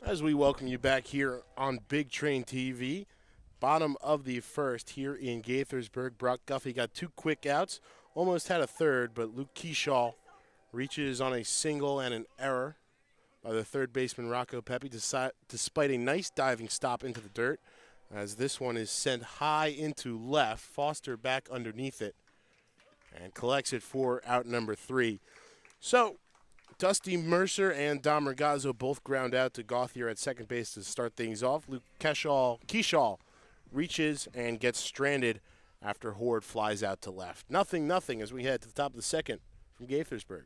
As we welcome you back here on Big Train TV, bottom of the first here in Gaithersburg. Brock Guffey got two quick outs, almost had a third, but Luke Keyshaw reaches on a single and an error by the third baseman Rocco Pepe, despite a nice diving stop into the dirt, as this one is sent high into left. Foster back underneath it and collects it for out number 3. So Dusty Mercer and Dom Ragazzo both ground out to Gauthier at second base to start things off. Luke Keyshaw reaches and gets stranded after Horde flies out to left. 0-0 as we head to the top of the second from Gaithersburg.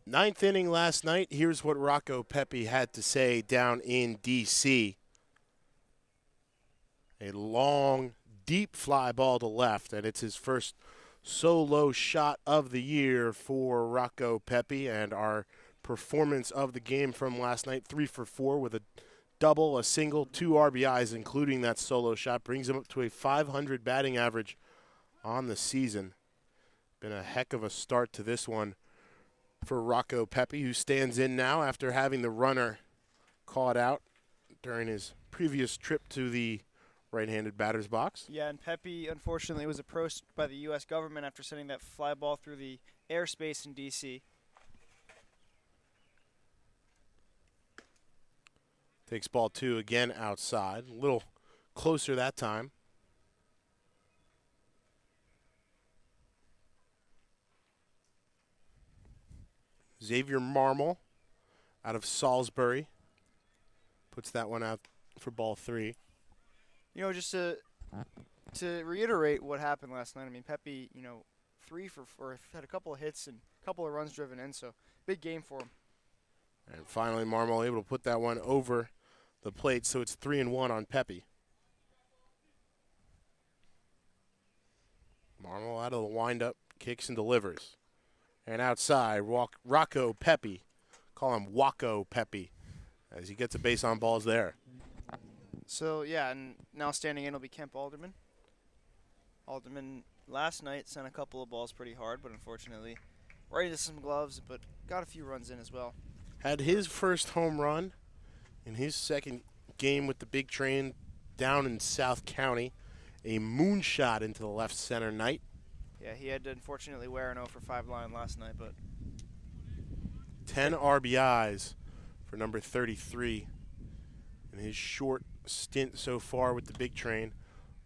Ninth inning last night. Here's what Rocco Pepe had to say down in D.C. A long, deep fly ball to left, and it's his first solo shot of the year for Rocco Pepe, and our performance of the game from last night, 3 for 4 with a double, a single, 2 RBIs, including that solo shot, brings him up to a .500 batting average on the season. Been a heck of a start to this one for Rocco Pepe, who stands in now after having the runner caught out during his previous trip to the right-handed batter's box. Yeah, and Pepe, unfortunately, was approached by the U.S. government after sending that fly ball through the airspace in D.C. Takes ball 2 again outside. A little closer that time. Xavier Marmol out of Salisbury puts that one out for ball 3. You know, just to reiterate what happened last night, I mean, Pepe, 3 for 4, had a couple of hits and a couple of runs driven in, so big game for him. And finally, Marmol able to put that one over the plate, so it's 3-1 on Pepe. Marmol out of the windup, kicks and delivers. And outside, Rocco Pepe, call him Waco Pepe, as he gets a base on balls there. So, yeah, and now standing in will be Kemp Alderman. Alderman last night sent a couple of balls pretty hard, but unfortunately right into some gloves, but got a few runs in as well. Had his first home run in his second game with the big train down in South County. A moonshot into the left center night. Yeah, he had to unfortunately wear an 0 for 5 line last night, but 10 RBIs for number 33 in his short stint so far with the big train.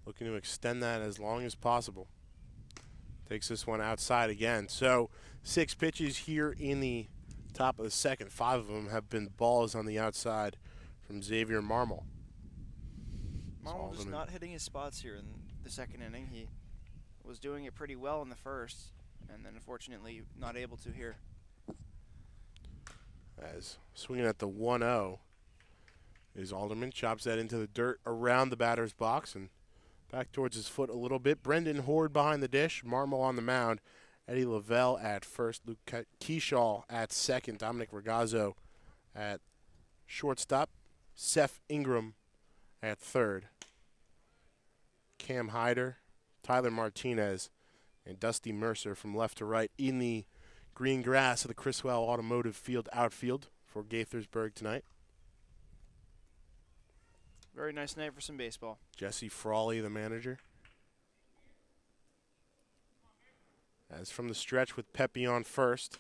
Looking to extend that as long as possible. Takes this one outside again. So 6 pitches here in the top of the second. 5 of them have been balls on the outside from Xavier Marmol. Marmol just not hitting his spots here in the second inning. He was doing it pretty well in the first, and then unfortunately not able to here. As swinging at the 1-0 is Alderman. Chops that into the dirt around the batter's box and back towards his foot a little bit. Brendan Horde behind the dish. Marmol on the mound. Eddie Lavelle at first. Luke Keyshaw at second. Dominic Ragazzo at shortstop. Seth Ingram at third. Cam Hyder, Tyler Martinez, and Dusty Mercer from left to right in the green grass of the Criswell Automotive Field outfield for Gaithersburg tonight. Very nice night for some baseball. Jesse Frawley, the manager. As from the stretch with Pepe on first.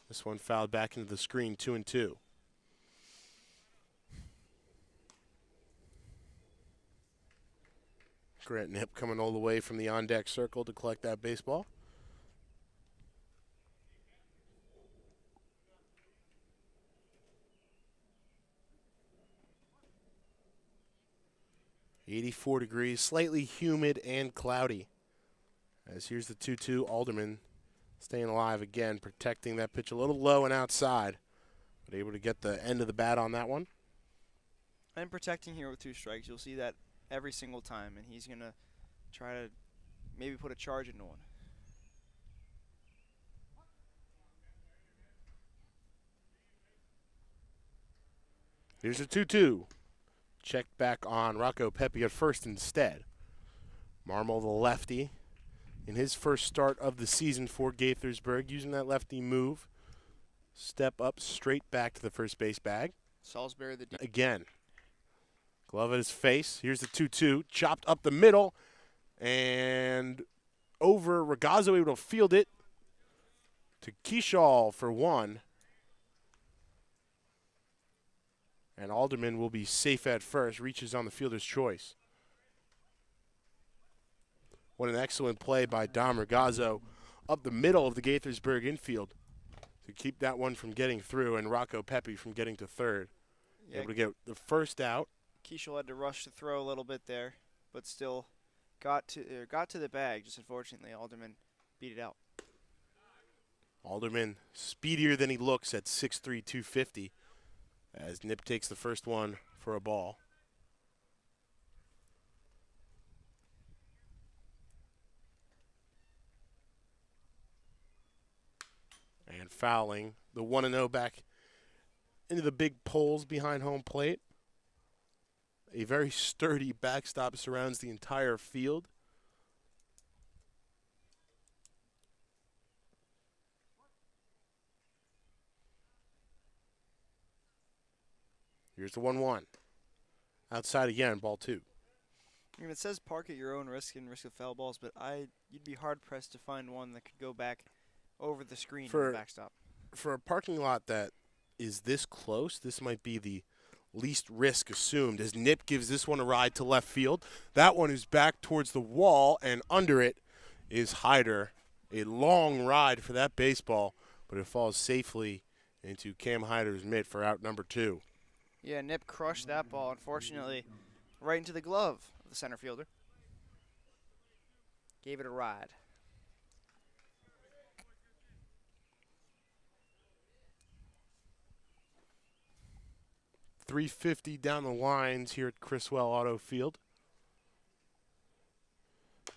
This one fouled back into the screen, 2-2. Grant Nip coming all the way from the on-deck circle to collect that baseball. .84 degrees, slightly humid and cloudy. As here's the 2-2, Alderman staying alive again, protecting that pitch a little low and outside, but able to get the end of the bat on that one. And protecting here with 2 strikes. You'll see that every single time, and he's going to try to maybe put a charge into one. Here's a 2-2. Check back on Rocco Pepe at first instead. Marmol, the lefty, in his first start of the season for Gaithersburg, using that lefty move. Step up straight back to the first base bag. Salisbury the again. Glove at his face. Here's the 2-2. Chopped up the middle. And over. Ragazzo able to field it to Keyshaw for 1. And Alderman will be safe at first. Reaches on the fielder's choice. What an excellent play by Dom Ragazzo up the middle of the Gaithersburg infield to keep that one from getting through and Rocco Pepe from getting to third. Yeah. Able to get the first out. Keyshaw had to rush to throw a little bit there, but still got to the bag. Just unfortunately, Alderman beat it out. Alderman speedier than he looks at 6'3", 250 as Nip takes the first one for a ball. And fouling the 1-0 back into the big poles behind home plate. A very sturdy backstop surrounds the entire field. Here's the 1-1. Outside again, ball 2. I mean, it says park at your own risk and risk of foul balls, but you'd be hard-pressed to find one that could go back over the screen for the backstop. For a parking lot that is this close, this might be the least risk assumed as Nip gives this one a ride to left field. That one is back towards the wall, and under it is Hyder. A long ride for that baseball, but it falls safely into Cam Hyder's mitt for out number 2. Yeah, Nip crushed that ball, unfortunately, right into the glove of the center fielder. Gave it a ride. .350 down the lines here at Criswell Auto Field.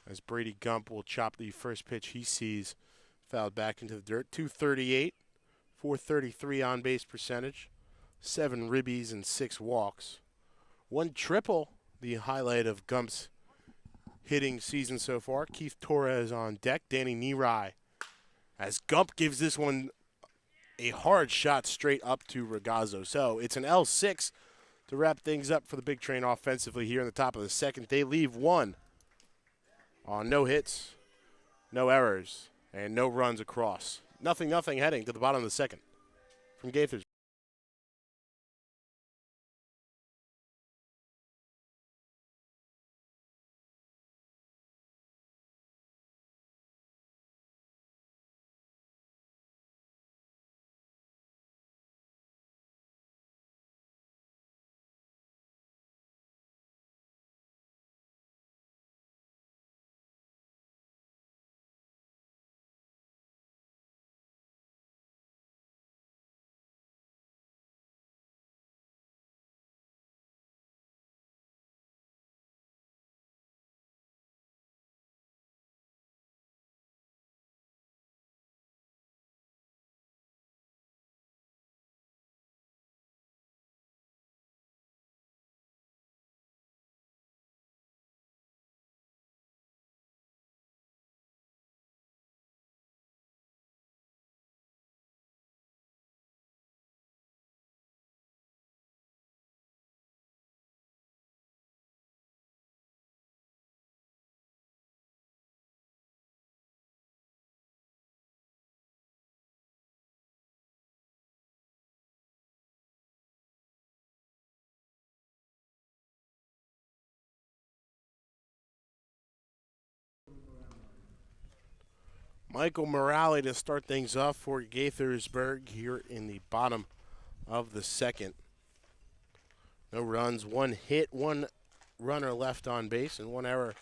As Brady Gump will chop the first pitch he sees fouled back into the dirt. .238, .433 on base percentage, 7 ribbies and 6 walks. 1 triple, the highlight of Gump's hitting season so far. Keith Torres on deck, Danny Nerai. As Gump gives this one a hard shot straight up to Ragazzo. So it's an L6 to wrap things up for the Big Train offensively here in the top of the second. They leave 1 on no hits, no errors, and no runs across. 0-0 heading to the bottom of the second from Gaithersburg. Michael Morale to start things off for Gaithersburg here in the bottom of the second. No runs, one hit, one runner left on base, and one error.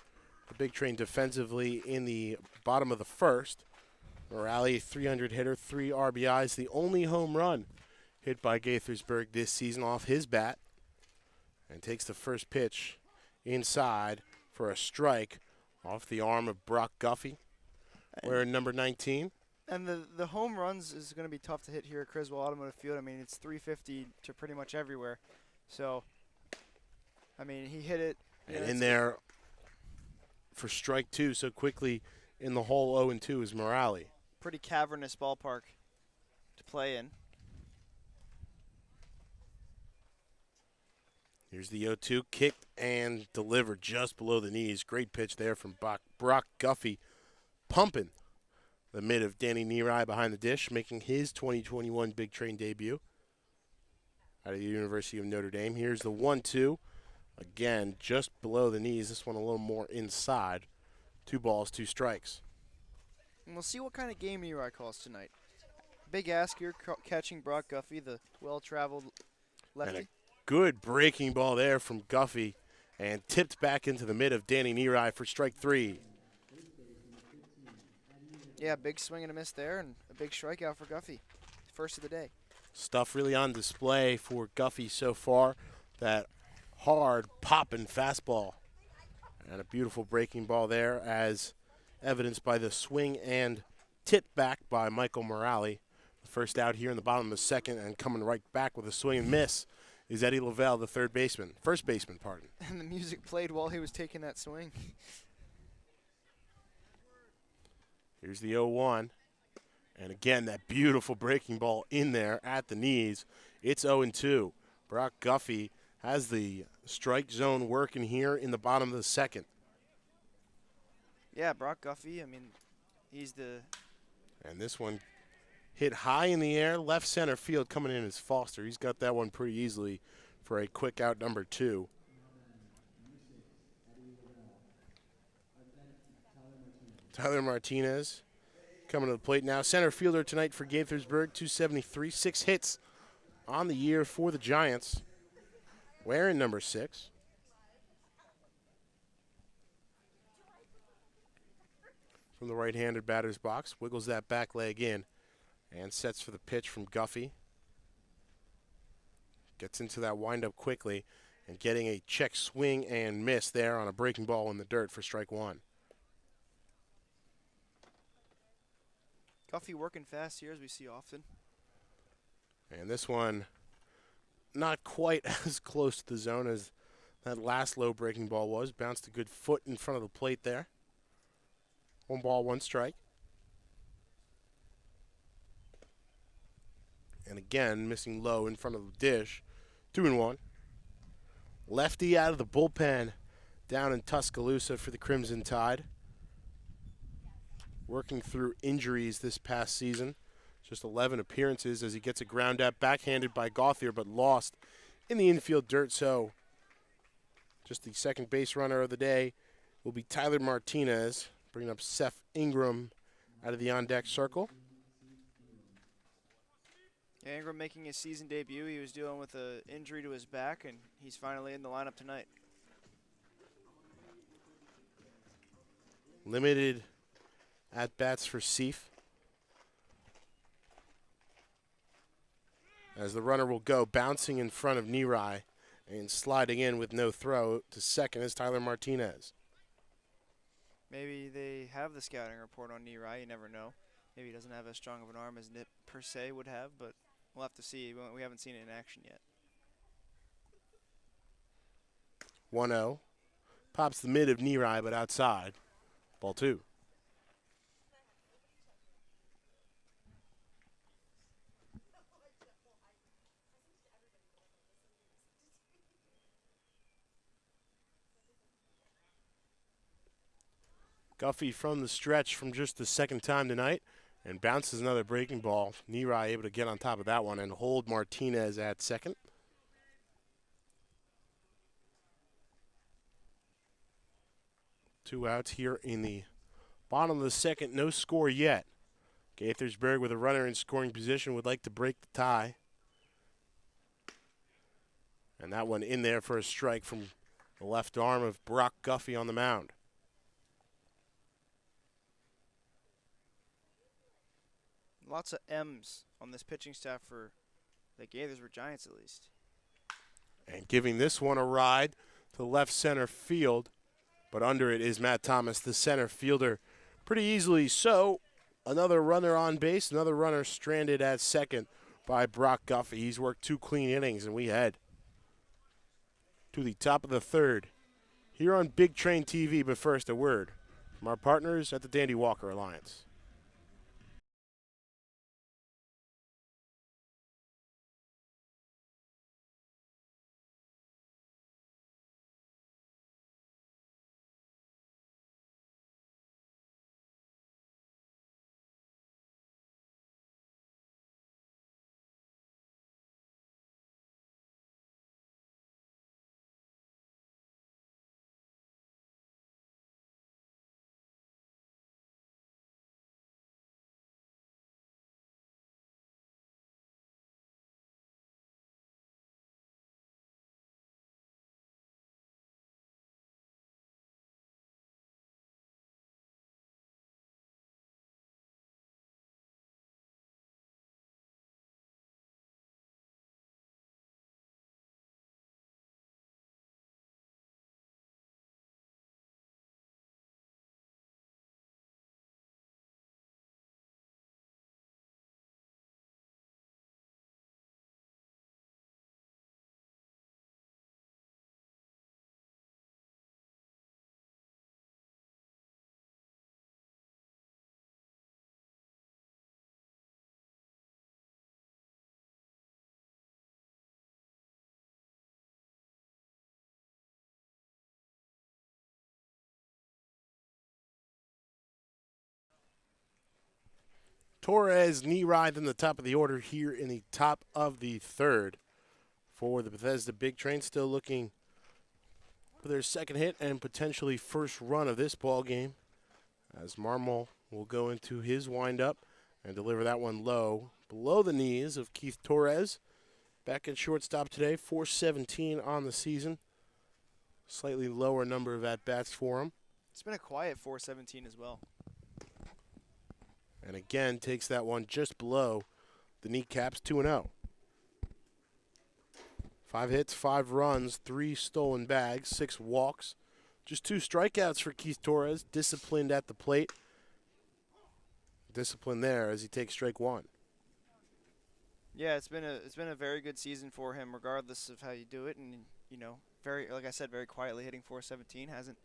The Big Train defensively in the bottom of the first. Morale, 300 hitter, 3 RBIs, the only home run hit by Gaithersburg this season off his bat. And takes the first pitch inside for a strike off the arm of Brock Guffey, wearing number 19. And the home runs is going to be tough to hit here at Criswell Automotive Field. I mean, it's 350 to pretty much everywhere. So, I mean, he hit it. And in there for strike 2 so quickly in the hole 0-2 is Morale. Pretty cavernous ballpark to play in. Here's the 0-2, kicked and delivered just below the knees. Great pitch there from Brock Guffey, pumping the mid of Danny Neary behind the dish, making his 2021 Big Train debut out of the University of Notre Dame. Here's the 1-2, again, just below the knees. This one a little more inside. 2 balls, 2 strikes. And we'll see what kind of game Neary calls tonight. Big ask here, catching Brock Guffey, the well-traveled lefty. Good breaking ball there from Guffey and tipped back into the mid of Danny Neary for strike 3. Yeah, big swing and a miss there and a big strikeout for Guffey. First of the day. Stuff really on display for Guffey so far. That hard popping fastball and a beautiful breaking ball there as evidenced by the swing and tip back by Michael Morale. The first out here in the bottom of the second, and coming right back with a swing and miss is Eddie Lavelle, the first baseman, pardon. And the music played while he was taking that swing. Here's the 0-1. And again, that beautiful breaking ball in there at the knees. It's 0-2. Brock Guffey has the strike zone working here in the bottom of the second. Yeah, Brock Guffey, I mean, he's the... And this one hit high in the air, left center field, coming in as Foster. He's got that one pretty easily for a quick out number 2. Tyler Martinez coming to the plate now. Center fielder tonight for Gaithersburg, 273, 6 hits on the year for the Giants. Wearing number 6. From the right-handed batter's box, wiggles that back leg in and sets for the pitch from Guffey. Gets into that windup quickly and getting a check swing and miss there on a breaking ball in the dirt for strike 1. Guffey working fast here, as we see often. And this one not quite as close to the zone as that last low breaking ball was. Bounced a good foot in front of the plate there. 1 ball, 1 strike. And again, missing low in front of the dish. 2-1. Lefty out of the bullpen down in Tuscaloosa for the Crimson Tide. Working through injuries this past season. Just 11 appearances as he gets a ground out backhanded by Gauthier, but lost in the infield dirt. So just the second base runner of the day will be Tyler Martinez, bringing up Seth Ingram out of the on-deck circle. Yeah, Ingram making his season debut. He was dealing with an injury to his back, and he's finally in the lineup tonight. Limited at-bats for Seif. As the runner will go, bouncing in front of Neary and sliding in with no throw to second is Tyler Martinez. Maybe they have the scouting report on Neary. You never know. Maybe he doesn't have as strong of an arm as Nip per se would have, but we'll have to see. We haven't seen it in action yet. 1-0. Pops the mid of Neary, but outside. Ball 2. Guffey from the stretch from just the second time tonight and bounces another breaking ball. Neary able to get on top of that one and hold Martinez at second. Two outs here in the Bottom of the second, no score yet. Gaithersburg with a runner in scoring position would like to break the tie. And that one in there for a strike from the left arm of Brock Guffey on the mound. Lots of M's on this pitching staff for the Gaithersburg Giants, at least. And giving this one a ride to left center field. But under it is Matt Thomas, the center fielder, pretty easily so. Another runner on base, another runner stranded at second by Brock Guffey. He's worked 2 clean innings, and we head to the top of the third here on Big Train TV. But first, a word from our partners at the Dandy Walker Alliance. Torres knee ride in the top of the order here in the top of the third for the Bethesda Big Train. Still looking for their second hit and potentially first run of this ball game, as Marmol will go into his windup and deliver that one low, below the knees of Keith Torres. Back at shortstop today, 417 on the season. Slightly lower number of at-bats for him. It's been a quiet 417 as well. And again, takes that one just below the kneecaps, 2-0. 5 hits, 5 runs, 3 stolen bags, 6 walks. Just 2 strikeouts for Keith Torres, disciplined at the plate. Discipline there as he takes strike 1. Yeah, it's been a very good season for him, regardless of how you do it. And very, like I said, very quietly hitting 417. Hasn't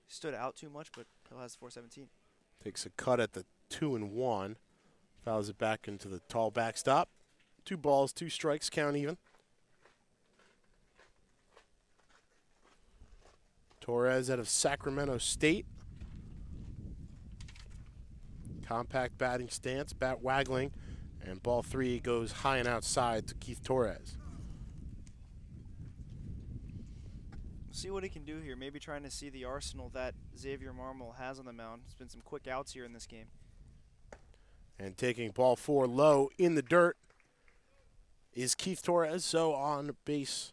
stood out too much, but still has 417. Takes a cut at the 2-1. Fouls it back into the tall backstop. 2 balls, 2 strikes, count even. Torres out of Sacramento State. Compact batting stance, bat waggling, and ball 3 goes high and outside to Keith Torres. See what he can do here. Maybe trying to see the arsenal that Xavier Marmol has on the mound. There's been some quick outs here in this game. And taking ball 4 low in the dirt is Keith Torres. So on base,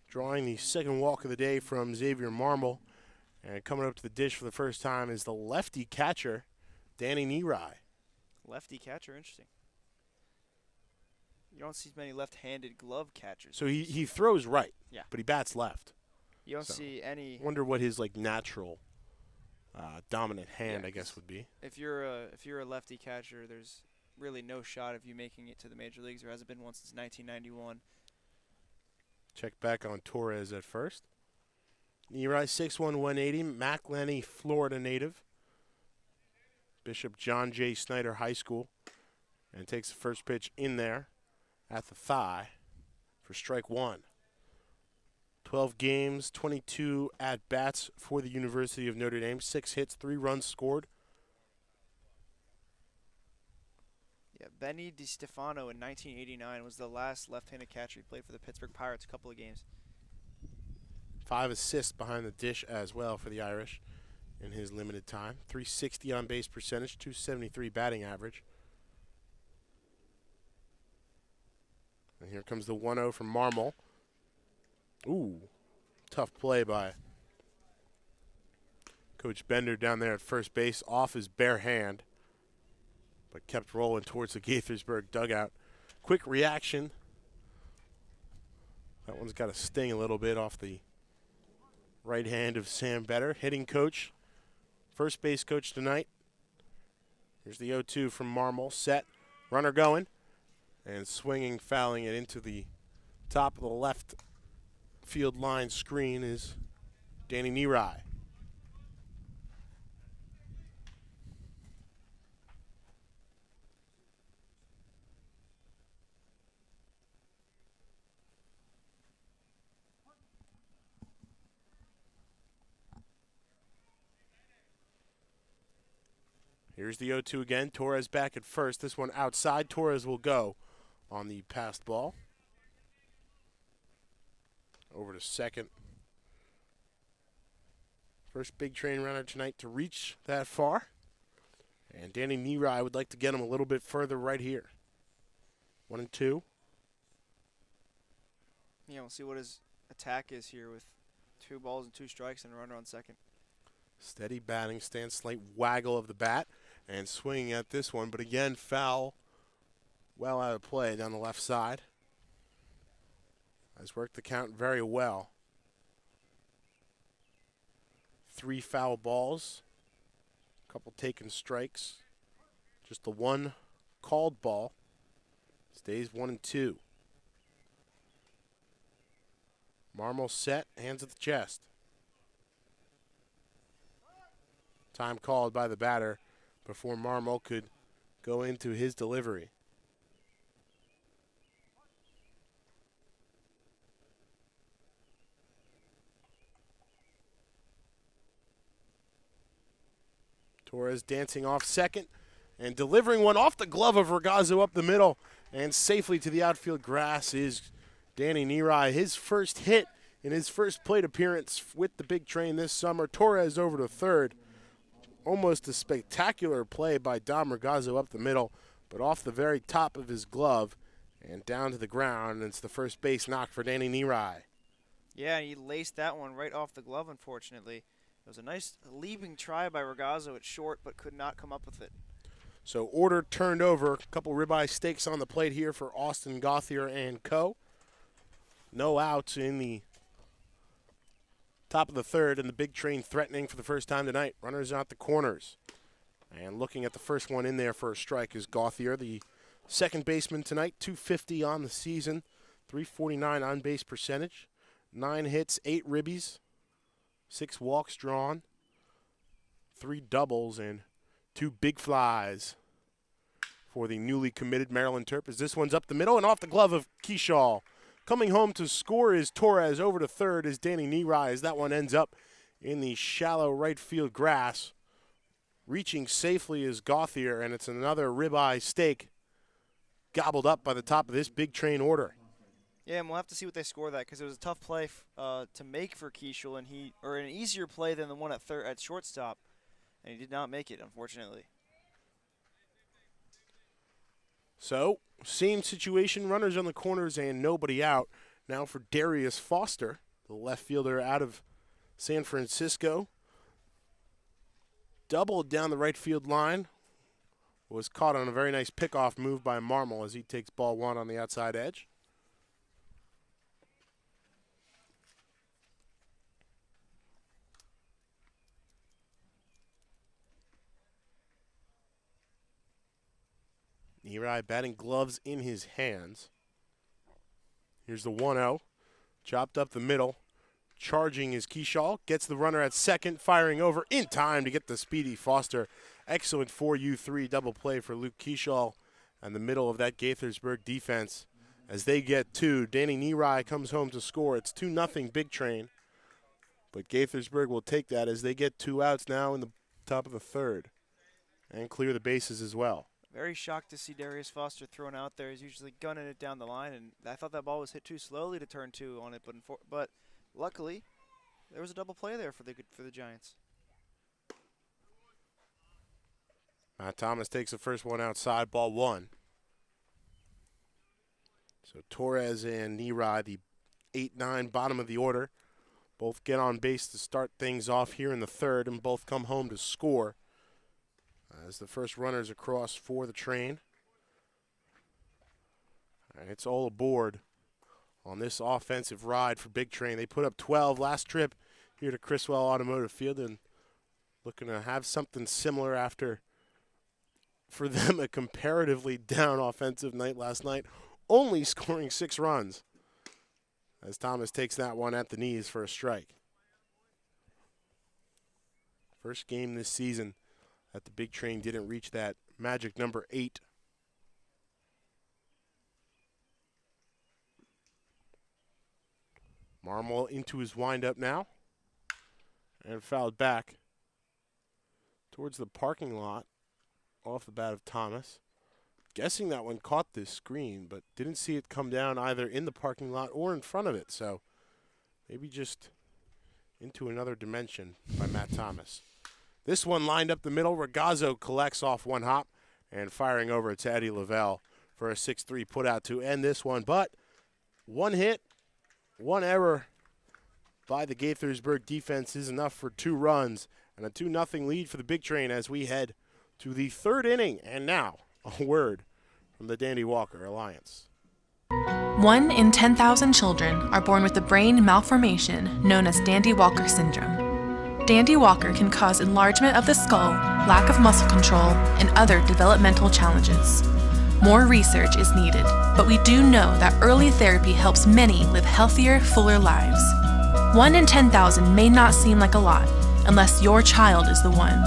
drawing the second walk of the day from Xavier Marmol. And coming up to the dish for the first time is the lefty catcher, Danny Nerai. Lefty catcher, interesting. You don't see many left-handed glove catchers. So he throws right, yeah, but he bats left. You don't see any. Wonder what his natural dominant hand, yeah, I guess, would be. If you're a lefty catcher, there's really no shot of you making it to the major leagues. There hasn't been one since 1991. Check back on Torres at first. Nerai, 6'1", 180, McLenny, Florida native. Bishop John J. Snyder High School. And takes the first pitch in there at the thigh for strike 1. 12 games, 22 at-bats for the University of Notre Dame. 6 hits, 3 runs scored. Yeah, Benny DiStefano in 1989 was the last left-handed catcher. He played for the Pittsburgh Pirates a couple of games. 5 assists behind the dish as well for the Irish. in his limited time. 360 on base percentage, 273 batting average. And here comes the 1-0 from Marmol. Ooh, tough play by Coach Bender down there at first base, off his bare hand, but kept rolling towards the Gaithersburg dugout. Quick reaction. That one's got a sting a little bit off the right hand of Sam Better. Hitting coach, first base coach tonight. Here's the 0-2 from Marmol. Set, runner going, and swinging, fouling it into the top of the left field line screen is Danny Nerai. Here's the 0-2 again. Torres back at first. This one outside. Torres will go on the passed ball. Over to second. First big train runner tonight to reach that far. And Danny Nerai would like to get him a little bit further right here. 1-2. Yeah, we'll see what his attack is here with 2 balls and 2 strikes and a runner on second. Steady batting stance, slight waggle of the bat, and swinging at this one, but again, foul, well out of play down the left side. Has worked the count very well. 3 foul balls, a couple taken strikes, just the 1 called ball. Stays 1-2. Marmol set, hands at the chest. Time called by the batter before Marmol could go into his delivery. Torres dancing off second and delivering one off the glove of Regazzo up the middle and safely to the outfield grass is Danny Nerai. His first hit in his first plate appearance with the big train this summer. Torres over to third. Almost a spectacular play by Dom Regazzo up the middle, but off the very top of his glove and down to the ground. And it's the first base knock for Danny Nerai. Yeah, he laced that one right off the glove, unfortunately. It was a nice leaping try by Regazzo at short, but could not come up with it. So order turned over. A couple ribeye steaks on the plate here for Austin Gauthier and co. No outs in the top of the third, and the big train threatening for the first time tonight. Runners out the corners. And looking at the first one in there for a strike is Gauthier, the second baseman tonight. 250 on the season, 349 on base percentage, 9 hits, 8 ribbies, 6 walks drawn, 3 doubles, and 2 big flies for the newly committed Maryland Terp. As this one's up the middle and off the glove of Keyshaw. Coming home to score is Torres. Over to third is Danny Nerai as that one ends up in the shallow right field grass. Reaching safely is Gauthier, and it's another ribeye steak gobbled up by the top of this big train order. Yeah, and we'll have to see what they score that because it was a tough play to make for Keishel, and an easier play than the one at shortstop, and he did not make it, unfortunately. So, same situation, runners on the corners and nobody out. Now for Darius Foster, the left fielder out of San Francisco. Doubled down the right field line. Was caught on a very nice pickoff move by Marmol as he takes ball 1 on the outside edge. Nerai batting gloves in his hands. Here's the 1-0. Chopped up the middle. Charging is Keyshaw. Gets the runner at second. Firing over in time to get the speedy Foster. Excellent 4U3 double play for Luke Keyshaw in the middle of that Gaithersburg defense. As they get 2, Danny Nerai comes home to score. It's 2-0 big train. But Gaithersburg will take that as they get 2 outs now in the top of the third. And clear the bases as well. Very shocked to see Darius Foster thrown out there. He's usually gunning it down the line, and I thought that ball was hit too slowly to turn 2 on it. But luckily, there was a double play there for the Giants. Matt Thomas takes the first one outside, ball one. So Torres and Neri, the 8-9 bottom of the order, both get on base to start things off here in the third, and both come home to score as the first runners across for the train. And it's all aboard on this offensive ride for Big Train. They put up 12 last trip here to Criswell Automotive Field, and looking to have something similar after, for them, a comparatively down offensive night last night, only scoring 6 runs, as Thomas takes that one at the knees for a strike. First game this season that the Big Train didn't reach that magic number 8. Marmol into his windup now, and fouled back towards the parking lot off the bat of Thomas. Guessing that one caught this screen, but didn't see it come down either in the parking lot or in front of it. So maybe just into another dimension by Matt Thomas. This one lined up the middle. Ragazzo collects off one hop and firing over to Eddie Lavelle for a 6-3 putout to end this one. But one hit, one error by the Gaithersburg defense is enough for 2 runs and a 2-0 lead for the Big Train as we head to the third inning. And now a word from the Dandy Walker Alliance. 1 in 10,000 children are born with a brain malformation known as Dandy Walker syndrome. Dandy Walker can cause enlargement of the skull, lack of muscle control, and other developmental challenges. More research is needed, but we do know that early therapy helps many live healthier, fuller lives. 1 in 10,000 may not seem like a lot unless your child is the one.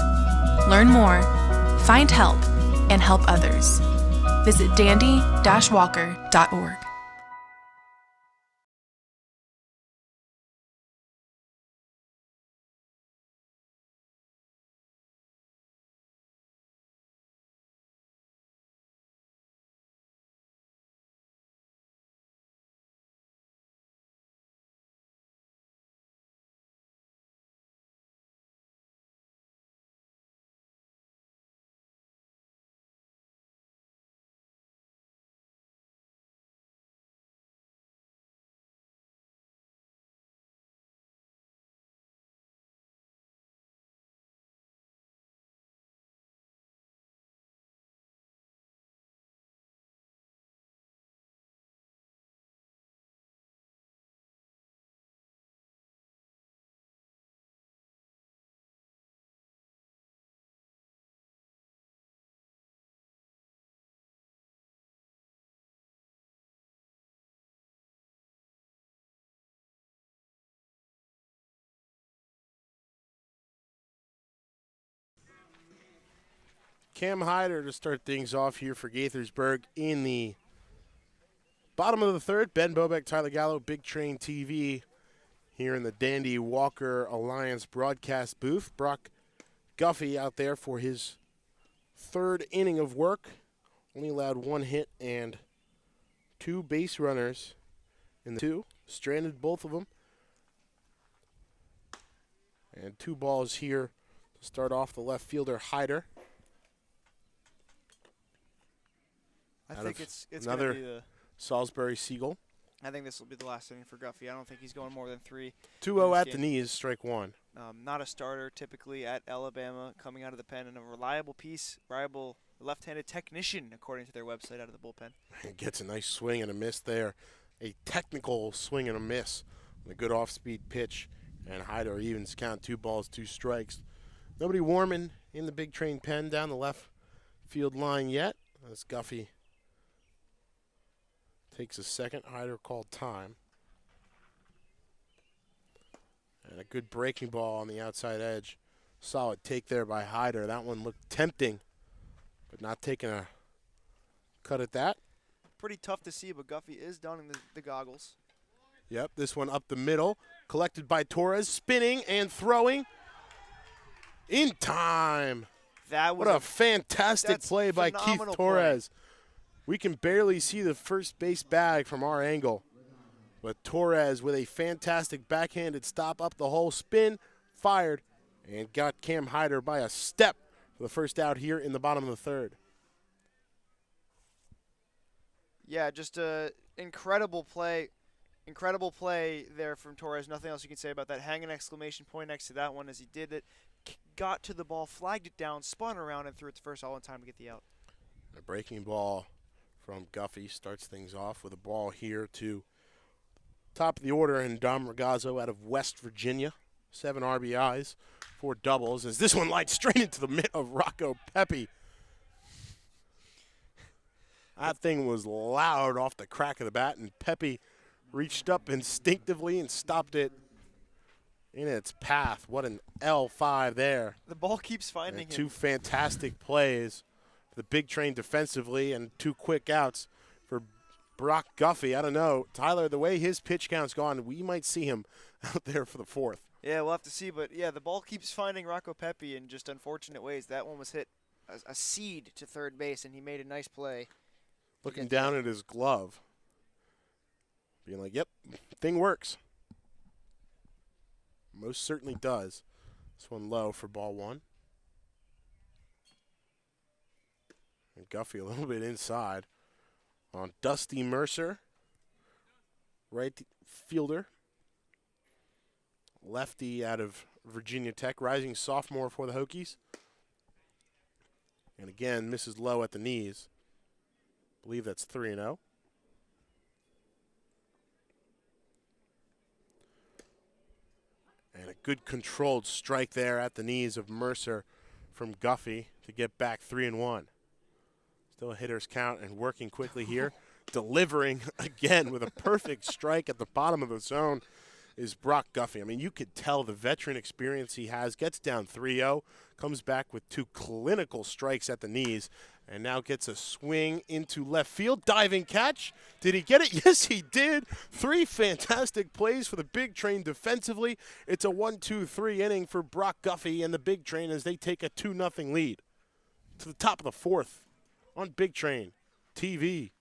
Learn more, find help, and help others. Visit dandy-walker.org. Cam Hyder to start things off here for Gaithersburg in the bottom of the third. Ben Bobek, Tyler Gallo, Big Train TV here in the Dandy Walker Alliance broadcast booth. Brock Guffey out there for his third inning of work. Only allowed 1 hit and 2 base runners in the 2. Stranded both of them. And 2 balls here to start off the left fielder, Hyder. I think it's another going to be the Salisbury Seagull. I think this will be the last inning for Guffey. I don't think he's going more than 3. 2-0 at the knees, strike 1. Not a starter typically at Alabama, coming out of the pen, and a reliable left-handed technician, according to their website, out of the bullpen. He gets a nice swing and a miss there. A technical swing and a miss. A good off-speed pitch, and Hyder evens count 2 balls, 2 strikes. Nobody warming in the Big Train pen down the left field line yet. As Guffey takes a second. Hyder called time. And a good breaking ball on the outside edge. Solid take there by Hyder. That one looked tempting, but not taking a cut at that. Pretty tough to see, but Guffey is donning the goggles. Yep, this one up the middle. Collected by Torres, spinning and throwing. In time. What a fantastic play by Keith Torres. We can barely see the first base bag from our angle. But Torres with a fantastic backhanded stop up the hole, spin, fired, and got Cam Hyder by a step for the first out here in the bottom of the third. Yeah, just incredible play. Incredible play there from Torres. Nothing else you can say about that. Hang an exclamation point next to that one as he did it. Got to the ball, flagged it down, spun around, and threw it to first all in time to get the out. A breaking ball from Guffey starts things off with a ball here to top of the order, and Dom Ragazzo out of West Virginia. 7 RBIs, 4 doubles, as this one lights straight into the mitt of Rocco Pepe. That thing was loud off the crack of the bat, and Pepe reached up instinctively and stopped it in its path. What an L5 there. The ball keeps finding him. 2 fantastic plays for the big train defensively and 2 quick outs for Brock Guffey. I don't know, Tyler, the way his pitch count's gone, we might see him out there for the 4th. Yeah, we'll have to see, but yeah, the ball keeps finding Rocco Pepe in just unfortunate ways. That one was hit a seed to third base, and he made a nice play. Looking down at his glove, being like, yep, thing works. Most certainly does. This one low for ball 1. And Guffey a little bit inside on Dusty Mercer, right fielder. Lefty out of Virginia Tech, rising sophomore for the Hokies. And again, misses low at the knees. I believe that's 3-0. And a good controlled strike there at the knees of Mercer from Guffey to get back 3-1. Still a hitter's count and working quickly here. Delivering again with a perfect strike at the bottom of the zone is Brock Guffey. I mean, you could tell the veteran experience he has. Gets down 3-0, comes back with 2 clinical strikes at the knees, and now gets a swing into left field. Diving catch. Did he get it? Yes, he did. 3 fantastic plays for the Big Train defensively. It's a 1-2-3 inning for Brock Guffey and the Big Train as they take a 2-0 lead to the top of the 4th on Big Train TV.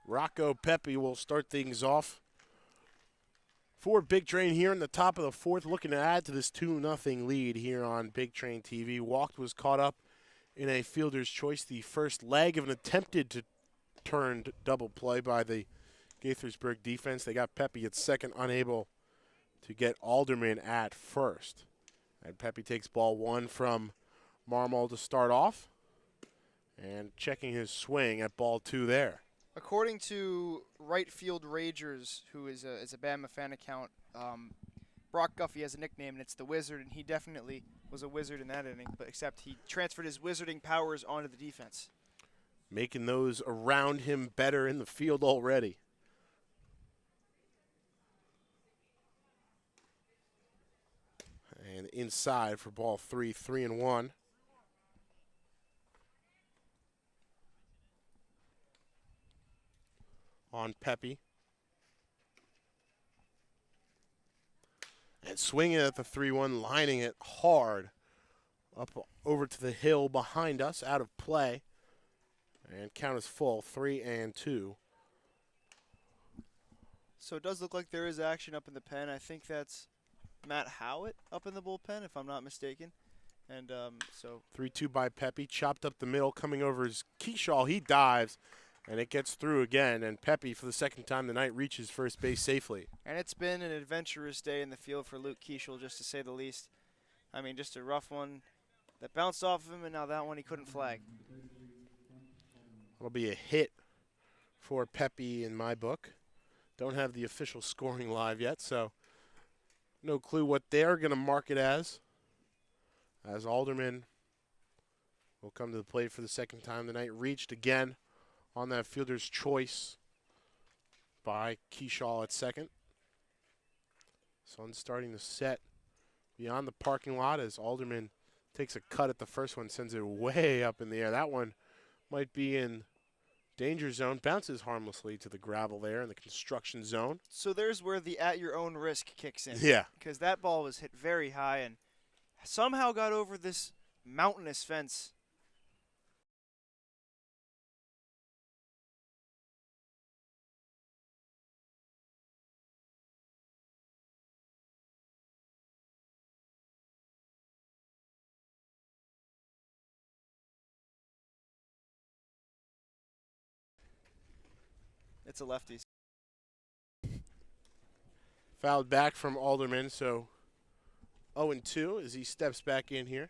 Rocco Pepe will start things off for Big Train here in the top of the 4th, looking to add to this 2-0 lead here on Big Train TV. Walked was caught up in a fielder's choice, the first leg of an attempted to turned double play by the Gaithersburg defense. They got Pepe at second, unable to get Alderman at first. And Pepe takes ball 1 from Marmol to start off, and checking his swing at ball 2 there. According to Right Field Ragers, who is a Bama fan account, Brock Guffey has a nickname, and it's the Wizard, and he definitely was a wizard in that inning, but except he transferred his wizarding powers onto the defense. Making those around him better in the field already. And inside for ball 3, 3-1. on Pepe. And swinging at the 3-1, lining it hard up over to the hill behind us, out of play. And count is full, 3-2. So it does look like there is action up in the pen. I think that's Matt Howitt up in the bullpen, if I'm not mistaken. And so 3-2 by Pepe, chopped up the middle, coming over is Keyshaw. He dives, and it gets through again. And Pepe, for the second time tonight, reaches first base safely. And it's been an adventurous day in the field for Luke Keishel, just to say the least. I mean, just a rough one that bounced off of him, and now that one he couldn't flag. It'll be a hit for Pepe in my book. Don't have the official scoring live yet, so no clue what they're going to mark it as Alderman will come to the plate for the second time tonight. Reached again on that fielder's choice by Keyshaw at second. Sun starting to set beyond the parking lot as Alderman takes a cut at the first one, sends it way up in the air. That one might be in danger zone, bounces harmlessly to the gravel there in the construction zone. So there's where the at your own risk kicks in. Yeah. Because that ball was hit very high and somehow got over this mountainous fence. It's a lefty. Fouled back from Alderman, so 0-2 as he steps back in here.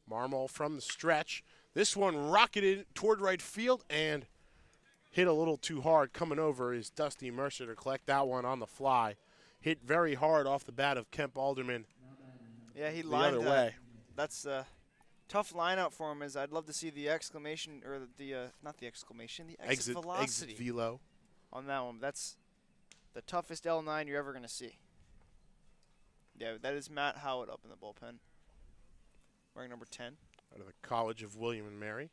Marmol from the stretch. This one rocketed toward right field and hit a little too hard. Coming over is Dusty Mercer to collect that one on the fly. Hit very hard off the bat of Kemp Alderman. Yeah, he the lined other way. That's a tough line out for him. Is I'd love to see the exclamation, or the not the exclamation, the exit velocity exit velo on that one. That's the toughest L9 you're ever going to see. Yeah, that is Matt Howitt up in the bullpen, wearing number 10. Out of the College of William and Mary.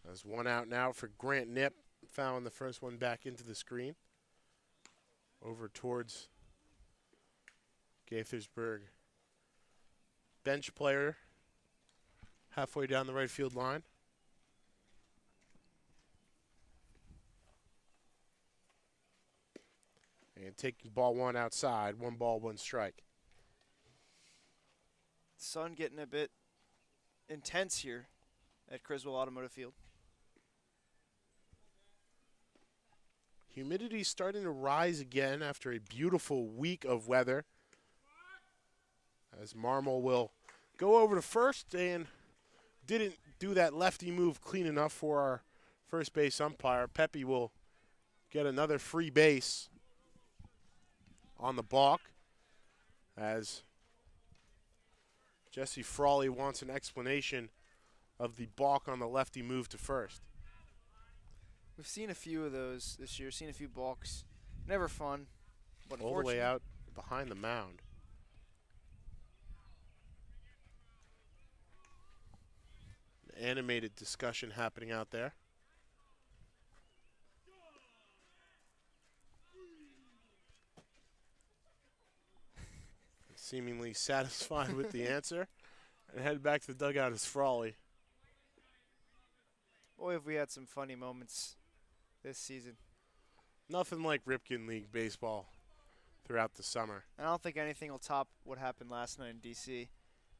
There's one out now for Grant Knipp, fouling the first one back into the screen. Over towards Gaithersburg. Bench player halfway down the right field line. And taking ball one outside, 1 ball, 1 strike. Sun getting a bit intense here at Criswell Automotive Field. Humidity starting to rise again after a beautiful week of weather. As Marmol will go over to first and didn't do that lefty move clean enough for our first base umpire. Pepe will get another free base on the balk as Jesse Frawley wants an explanation of the balk on the lefty move to first. We've seen a few of those this year, seen a few balks. Never fun, but All the way out behind the mound. An animated discussion happening out there. Seemingly satisfied with the answer, and head back to the dugout as Frawley. Boy, have we had some funny moments this season. Nothing like Ripken League baseball throughout the summer. I don't think anything will top what happened last night in D.C.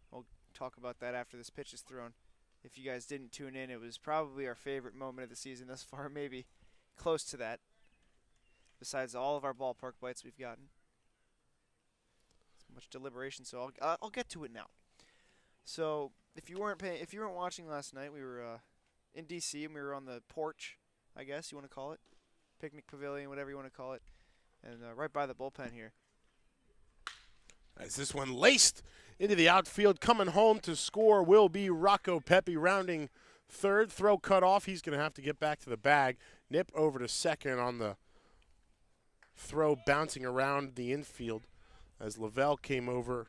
We'll talk about that after this pitch is thrown. If you guys didn't tune in, it was probably our favorite moment of the season thus far, maybe close to that, besides all of our ballpark bites we've gotten. Much deliberation, so I'll get to it now. So if you weren't watching last night, we were in DC and we were on the porch, I guess you want to call it, picnic pavilion, whatever you want to call it, and right by the bullpen here. As this one laced into the outfield, coming home to score will be Rocco Pepe, rounding third. Throw cut off. He's going to have to get back to the bag. Nip over to second on the throw, bouncing around the infield. As Lavelle came over,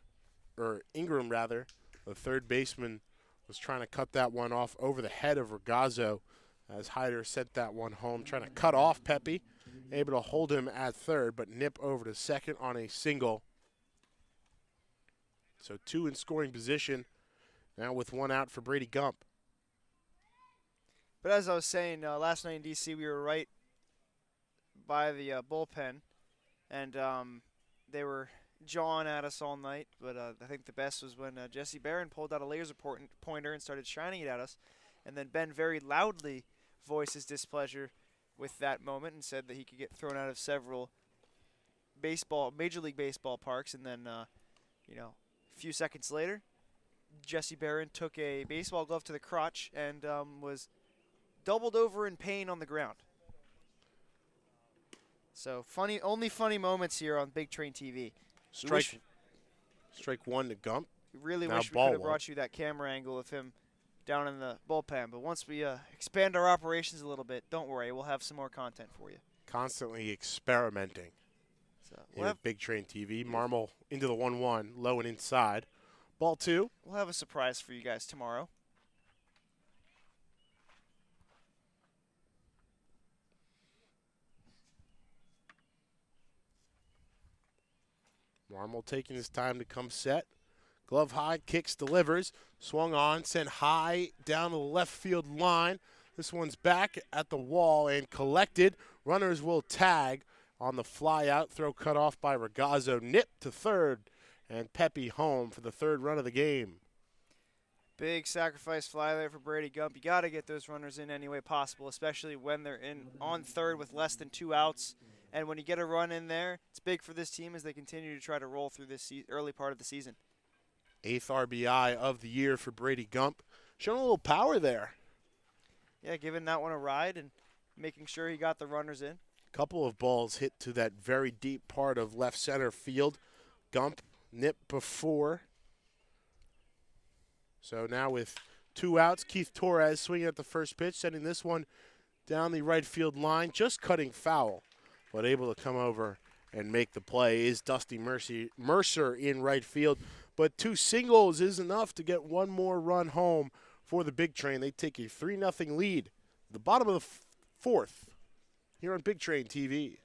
or Ingram rather, The third baseman was trying to cut that one off over the head of Regazzo as Hyder sent that one home, trying to cut off Pepe, able to hold him at third, but nip over to second on a single. So 2 in scoring position now with 1 out for Brady Gump. But as I was saying, last night in D.C., we were right by the bullpen, and they were jawing at us all night. But I think the best was when Jesse Barron pulled out a laser pointer and started shining it at us. And then Ben very loudly voiced his displeasure with that moment and said that he could get thrown out of several Major League Baseball parks. And then, a few seconds later, Jesse Barron took a baseball glove to the crotch and was doubled over in pain on the ground. So only funny moments here on Big Train TV. Strike 1 to Gump. We really Now wish we ball could have one. brought you that camera angle of him down in the bullpen. But once we expand our operations a little bit, don't worry, we'll have some more content for you. Constantly experimenting So here at Big Train TV. Marmol into the 1-1, low and inside. Ball 2. we'll have a surprise for you guys tomorrow. Marmol taking his time to come set. Glove high, kicks, delivers. Swung on, sent high down the left field line. This one's back at the wall and collected. Runners will tag on the fly out. Throw cut off by Regazzo. Nip to third. And Pepe home for the third run of the game. Big sacrifice fly there for Brady Gump. You got to get those runners in any way possible, especially when they're on third with less than 2 outs. And when you get a run in there, it's big for this team as they continue to try to roll through this early part of the season. 8th RBI of the year for Brady Gump. Showing a little power there. Yeah, giving that one a ride and making sure he got the runners in. Couple of balls hit to that very deep part of left center field. Gump nip before. So now with 2 outs, Keith Torres swinging at the first pitch, sending this one down the right field line, just cutting foul, but able to come over and make the play is Dusty Mercer in right field. But 2 singles is enough to get 1 more run home for the Big Train. They take a 3-0 lead. The bottom of the 4th here on Big Train TV.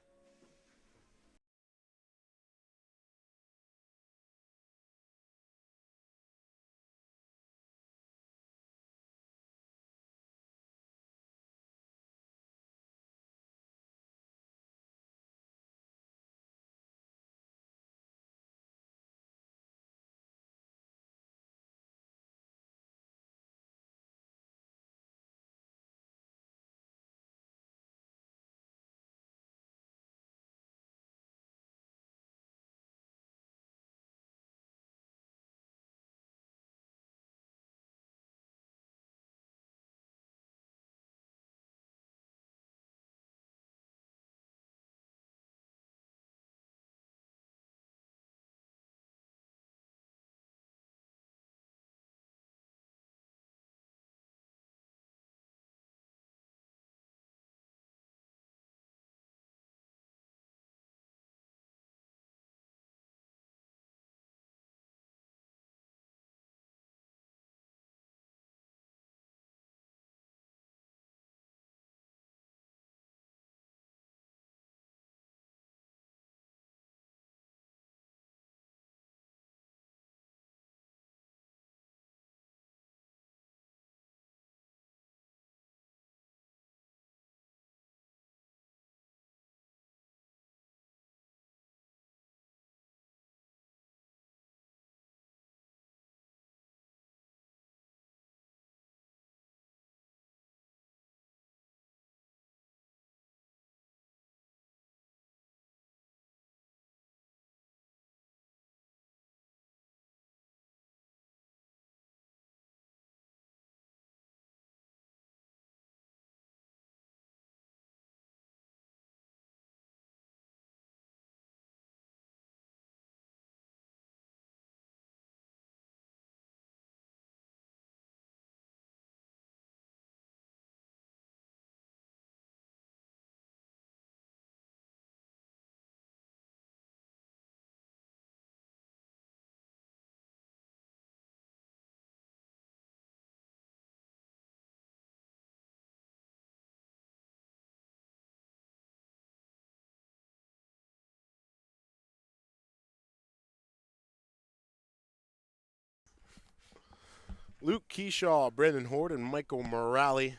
Luke Keyshaw, Brendan Horde, and Michael Morale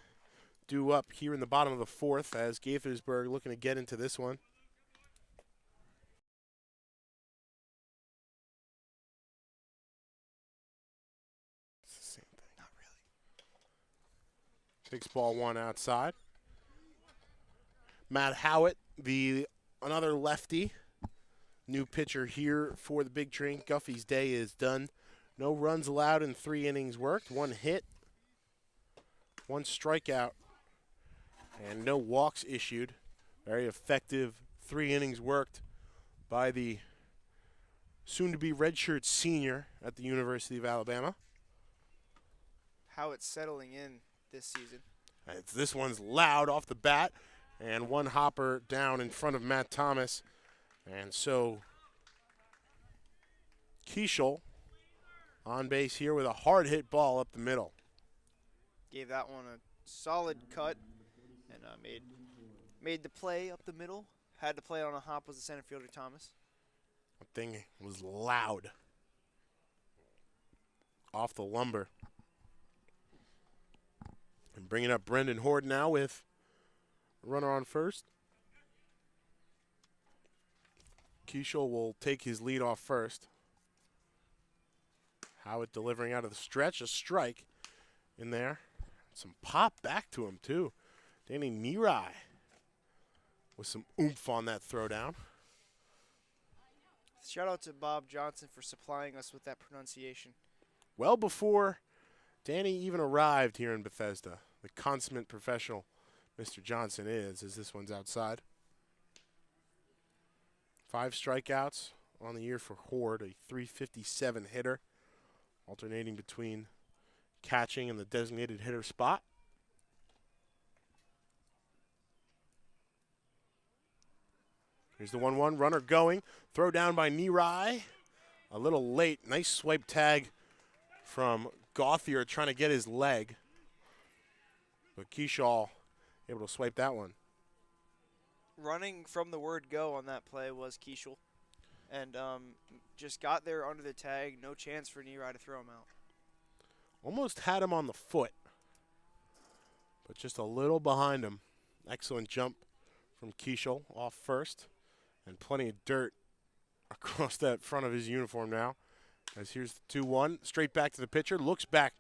due up here in the bottom of the fourth as Gaithersburg looking to get into this one. It's the same thing. Not really. Takes ball one outside. Matt Howitt, another lefty, new pitcher here for the Big Train. Guffey's day is done. No runs allowed in 3 innings worked. 1 hit, 1 strikeout, and no walks issued. Very effective 3 innings worked by the soon-to-be redshirt senior at the University of Alabama. How it's settling in this season. This one's loud off the bat, and 1 hopper down in front of Matt Thomas. And so Keishel on base here with a hard hit ball up the middle. Gave that one a solid cut and made the play up the middle. Had to play on a hop was the center fielder Thomas. That thing was loud off the lumber. And bringing up Brendan Horde now with a runner on first. Keishel will take his lead off first. Howitt delivering out of the stretch, a strike in there. Some pop back to him, too. Danny Nerai with some oomph on that throwdown. Shout out to Bob Johnson for supplying us with that pronunciation. Well before Danny even arrived here in Bethesda, the consummate professional Mr. Johnson is, as this one's outside. 5 strikeouts on the year for Horde, a .357 hitter, alternating between catching and the designated hitter spot. Here's the 1-1, runner going. Throw down by Nerai. A little late. Nice swipe tag from Gauthier trying to get his leg. But Keyshaw able to swipe that one. Running from the word go on that play was Keishel. And just got there under the tag. No chance for Nerai to throw him out. Almost had him on the foot, but just a little behind him. Excellent jump from Keishel off first, and plenty of dirt across that front of his uniform now. As here's the 2-1, straight back to the pitcher, looks back,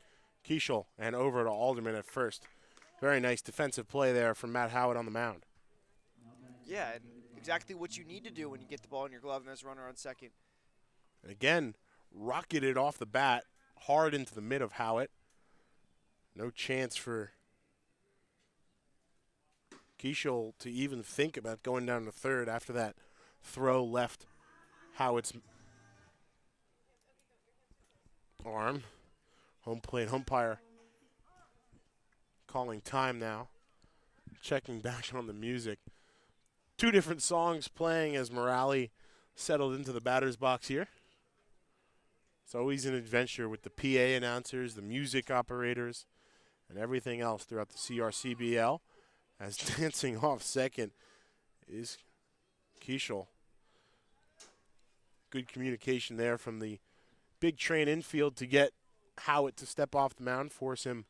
Keishel, and over to Alderman at first. Very nice defensive play there from Matt Howitt on the mound. Yeah, and exactly what you need to do when you get the ball in your glove and there's a runner on second. And again, rocketed off the bat, hard into the mid of Howitt. No chance for Keishel to even think about going down to third after that throw left Howitt's arm. Home plate umpire calling time now. Checking back on the music. 2 different songs playing as Morale settled into the batter's box here. It's always an adventure with the PA announcers, the music operators, and everything else throughout the CRCBL. As dancing off second is Keishel. Good communication there from the Big Train infield to get Howitt to step off the mound, force him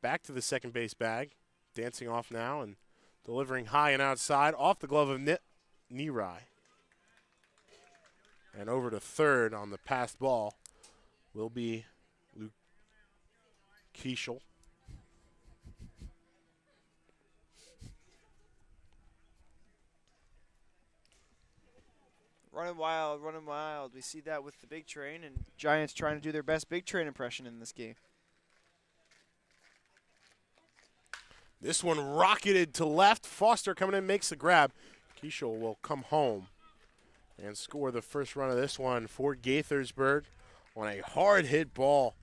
back to the second base bag. Dancing off now and delivering high and outside off the glove of Nerai. And over to third on the passed ball will be Luke Keishel. Running wild, running wild. We see that with the Big Train, and Giants trying to do their best Big Train impression in this game. This one rocketed to left. Foster coming in, makes the grab. Keishel will come home and score the first run of this one for Gaithersburg on a hard hit ball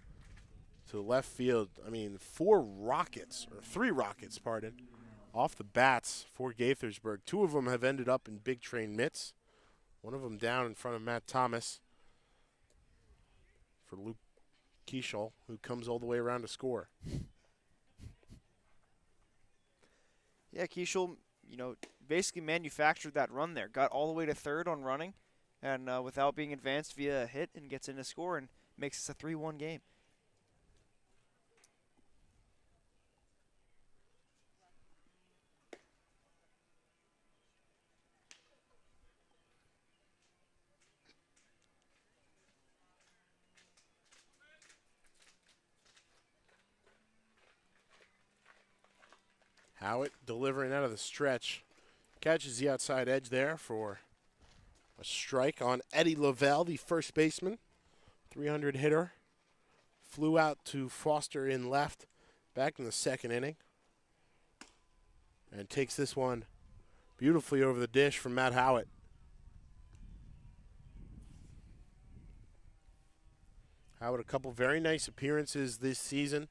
to left field. I mean, 3 rockets, pardon, off the bats for Gaithersburg. 2 of them have ended up in Big Train mitts. One of them down in front of Matt Thomas for Luke Keishel, who comes all the way around to score. Yeah, Keishel, basically manufactured that run there. Got all the way to third on running, and without being advanced via a hit, and gets in to score and makes this a 3-1 game. Howitt delivering out of the stretch. Catches the outside edge there for a strike on Eddie Lavelle, the first baseman. 300 hitter. Flew out to Foster in left back in the second inning. And takes this one beautifully over the dish from Matt Howitt. Howitt, a couple very nice appearances this season.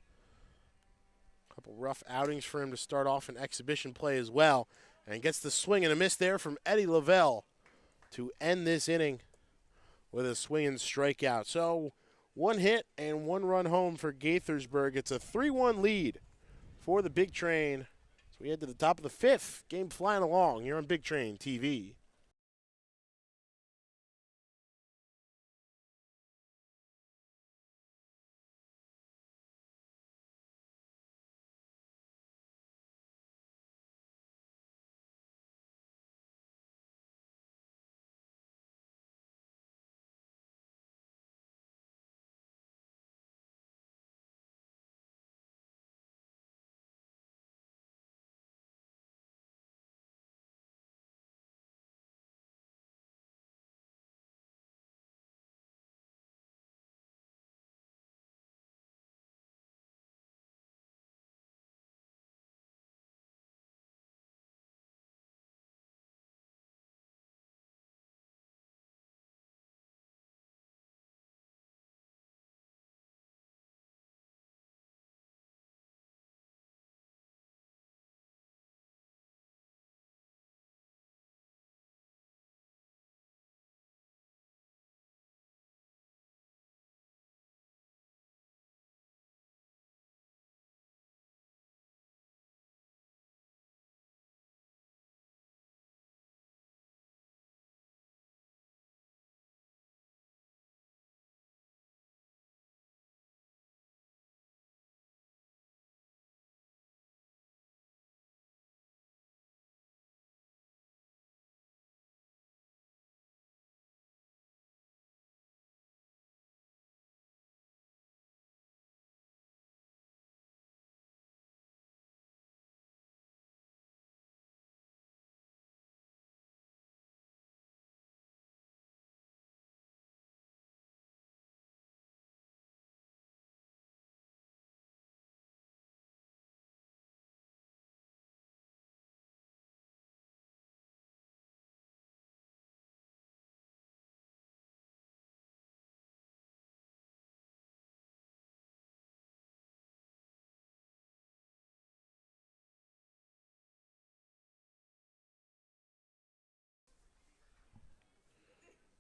A couple rough outings for him to start off in exhibition play as well. And gets the swing and a miss there from Eddie Lavelle to end this inning with a swinging strikeout. So 1 hit and 1 run home for Gaithersburg. It's a 3-1 lead for the Big Train. So we head to the top of the 5th. Game flying along here on Big Train TV.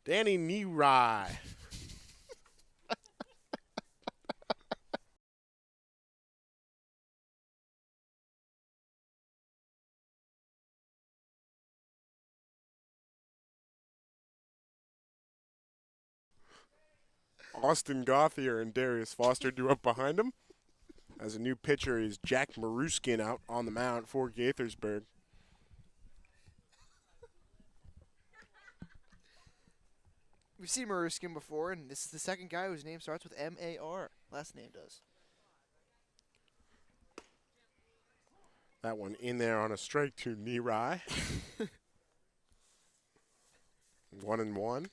Danny Neary. Austin Gauthier and Darius Foster do up behind him. As a new pitcher is Jack Maruskin out on the mound for Gaithersburg. We've seen Maruskin before, and this is the second guy whose name starts with M-A-R. Last name does. That one in there on a strike to Neary. 1-1.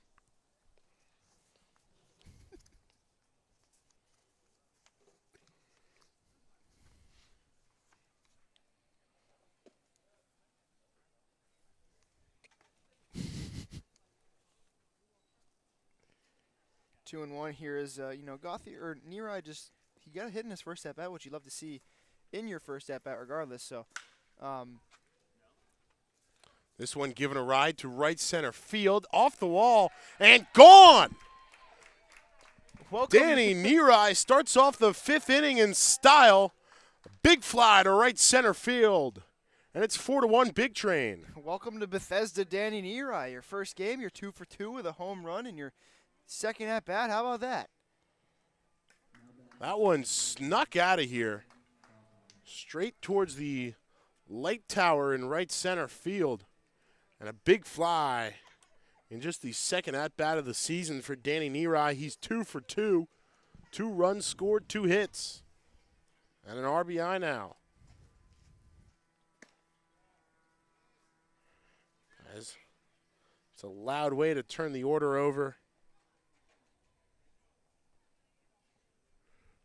Two and one here is, Gauthier or Neary he got a hit in his first at bat, which you love to see in your first at bat, regardless. So, this one given a ride to right center field, off the wall, and gone. welcome, Danny Neary starts off the 5th inning in style. Big fly to right center field, and it's 4-1 Big Train. welcome to Bethesda, Danny Neary. Your first game, you're 2 for 2 with a home run, and your second at bat. How about that? That one snuck out of here, straight towards the light tower in right center field. And a big fly in just the second at-bat of the season for Danny Neary. He's 2 for 2. 2 runs scored, 2 hits. And an RBI now. As it's a loud way to turn the order over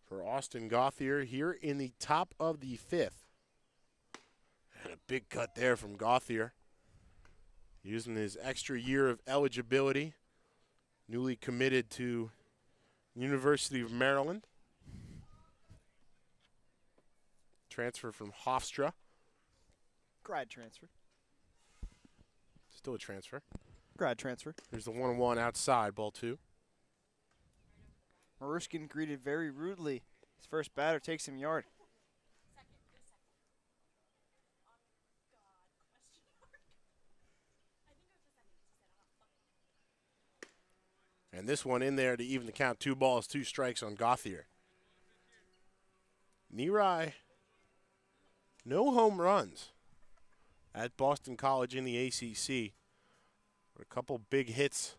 for Austin Gauthier here in the top of the 5th. And a big cut there from Gauthier, using his extra year of eligibility, newly committed to University of Maryland. Transfer from Hofstra. Grad transfer. Still a transfer. Grad transfer. Here's the 1-1 outside, ball 2. Maruskin greeted very rudely. His first batter takes him yard. And this one in there to even the count. 2 balls, 2 strikes on Gauthier. Nerai, no home runs at Boston College in the ACC. A couple big hits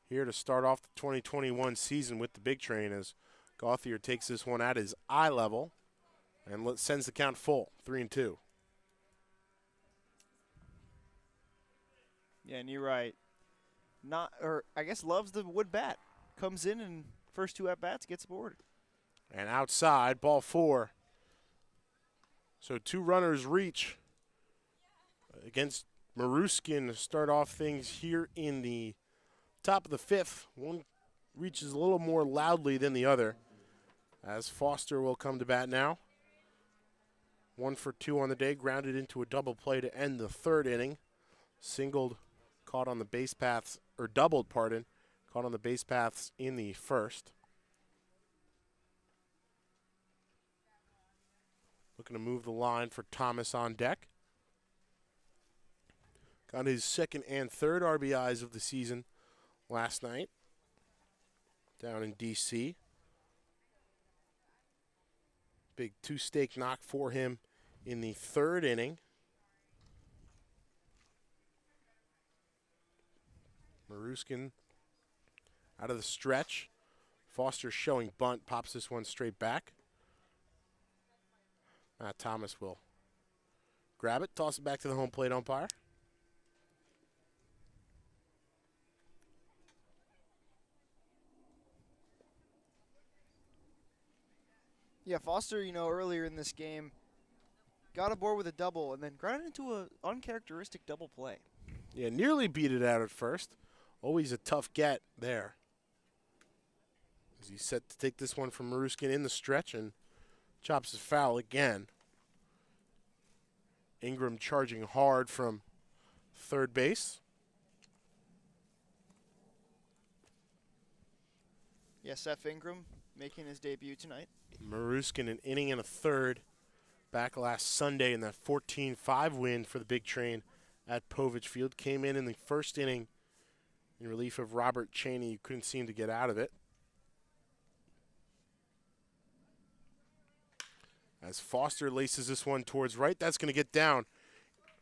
here to start off the 2021 season with the big train as Gauthier takes this one at his eye level and sends the count full, 3-2. Yeah, and you're right. I guess loves the wood bat. Comes in and first 2 at-bats gets aboard. And outside, ball 4. So 2 runners reach against Maruskin to start off things here in the top of the 5th. One reaches a little more loudly than the other as Foster will come to bat now. 1 for 2 on the day, grounded into a double play to end the 3rd inning. Singled, caught on the base paths, or doubled, pardon, caught on the base paths in the 1st. Looking to move the line for Thomas on deck. Got his 2nd and 3rd RBIs of the season last night down in D.C. Big 2-stake knock for him in the 3rd inning. Maruskin out of the stretch. Foster showing bunt, pops this one straight back. Matt Thomas will grab it, toss it back to the home plate umpire. Yeah, Foster, earlier in this game, got aboard with a double and then grounded into an uncharacteristic double play. Yeah, nearly beat it out at first. Always a tough get there. As he's set to take this one from Maruskin in the stretch and chops his foul again. Ingram charging hard from 3rd base. Yeah, Seth Ingram making his debut tonight. Maruskin an inning and a 3rd back last Sunday in that 14-5 win for the big train at Povich Field. Came in the 1st inning in relief of Robert Cheney, who couldn't seem to get out of it. As Foster laces this one towards right, that's going to get down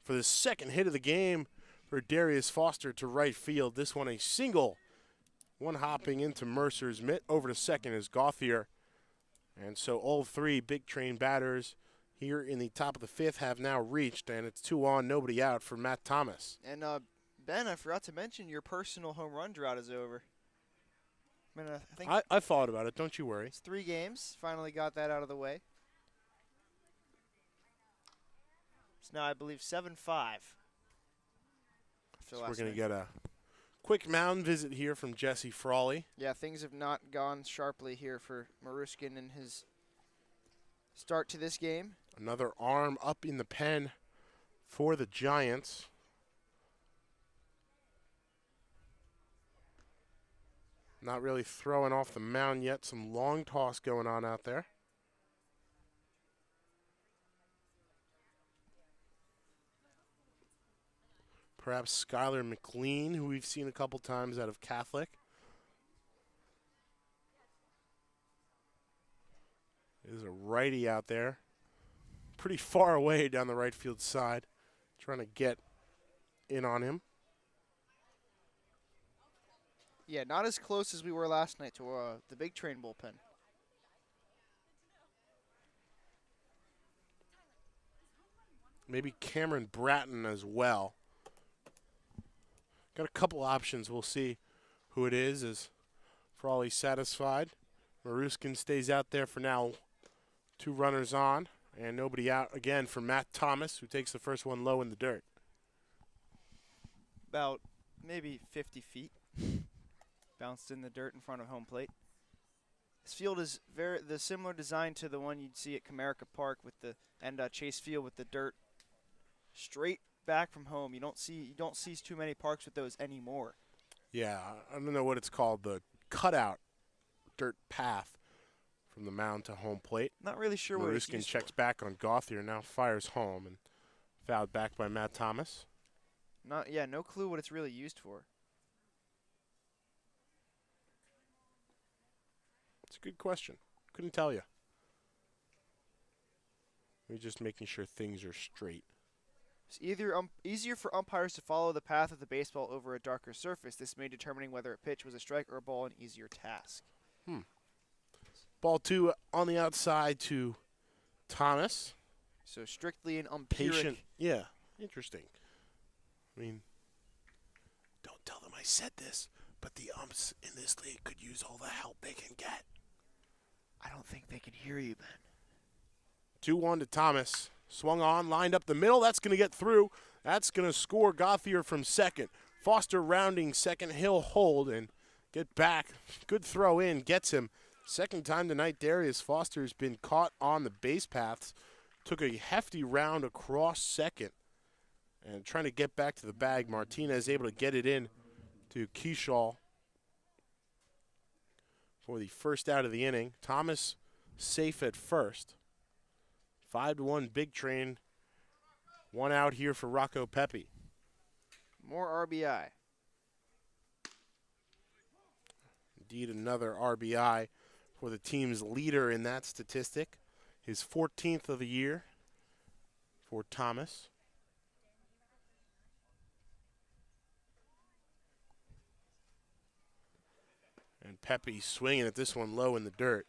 for the 2nd hit of the game for Darius Foster to right field. This one a single, one hopping into Mercer's mitt. Over to 2nd is Gauthier. And so all 3 big train batters here in the top of the 5th have now reached, and it's 2 on, nobody out for Matt Thomas. And Ben, I forgot to mention your personal home run drought is over. I think I thought about it, don't you worry. it's 3 games. Finally got that out of the way. It's now, I believe, 7-5. So we're going to get a quick mound visit here from Jesse Frawley. Yeah, things have not gone sharply here for Maruskin in his start to this game. Another arm up in the pen for the Giants. Not really throwing off the mound yet. Some long toss going on out there. Perhaps Skylar McLean, who we've seen a couple times out of Catholic. There's a righty out there. Pretty far away down the right field side. Trying to get in on him. Yeah, not as close as we were last night to the big train bullpen. Maybe Cameron Bratton as well. Got a couple options. We'll see who it is. As for all he's satisfied, Maruskin stays out there for now. 2 runners on, and nobody out again for Matt Thomas, who takes the first one low in the dirt. About maybe 50 feet. Bounced in the dirt in front of home plate. This field is the similar design to the one you'd see at Comerica Park with the Chase Field with the dirt straight back from home. You don't see too many parks with those anymore. Yeah, I don't know what it's called, the cutout dirt path from the mound to home plate. Not really sure what it's Maruskin used checks for. back on Gauthier, now fires home and fouled back by Matt Thomas. No clue what it's really used for. It's a good question. Couldn't tell you. We're just making sure things are straight. It's either easier for umpires to follow the path of the baseball over a darker surface. This made determining whether a pitch was a strike or a ball an easier task. Ball 2 on the outside to Thomas. So strictly an umpiric. Patient. Yeah, interesting. I mean, don't tell them I said this, but the umps in this league could use all the help they can get. I don't think they can hear you, Ben. 2-1 to Thomas. Swung on, lined up the middle. That's going to get through. That's going to score Gauthier from second. Foster rounding second. He'll hold and get back. Good throw in. Gets him. Second time tonight, Darius Foster's been caught on the base paths. Took a hefty round across second. And trying to get back to the bag. Martinez able to get it in to Keyshaw for the first out of the inning. Thomas safe at first. 5-1 Big Train. 1 out here for Rocco Pepe. More RBI. Indeed, another RBI for the team's leader in that statistic. His 14th of the year for Thomas. And Pepe swinging at this one low in the dirt.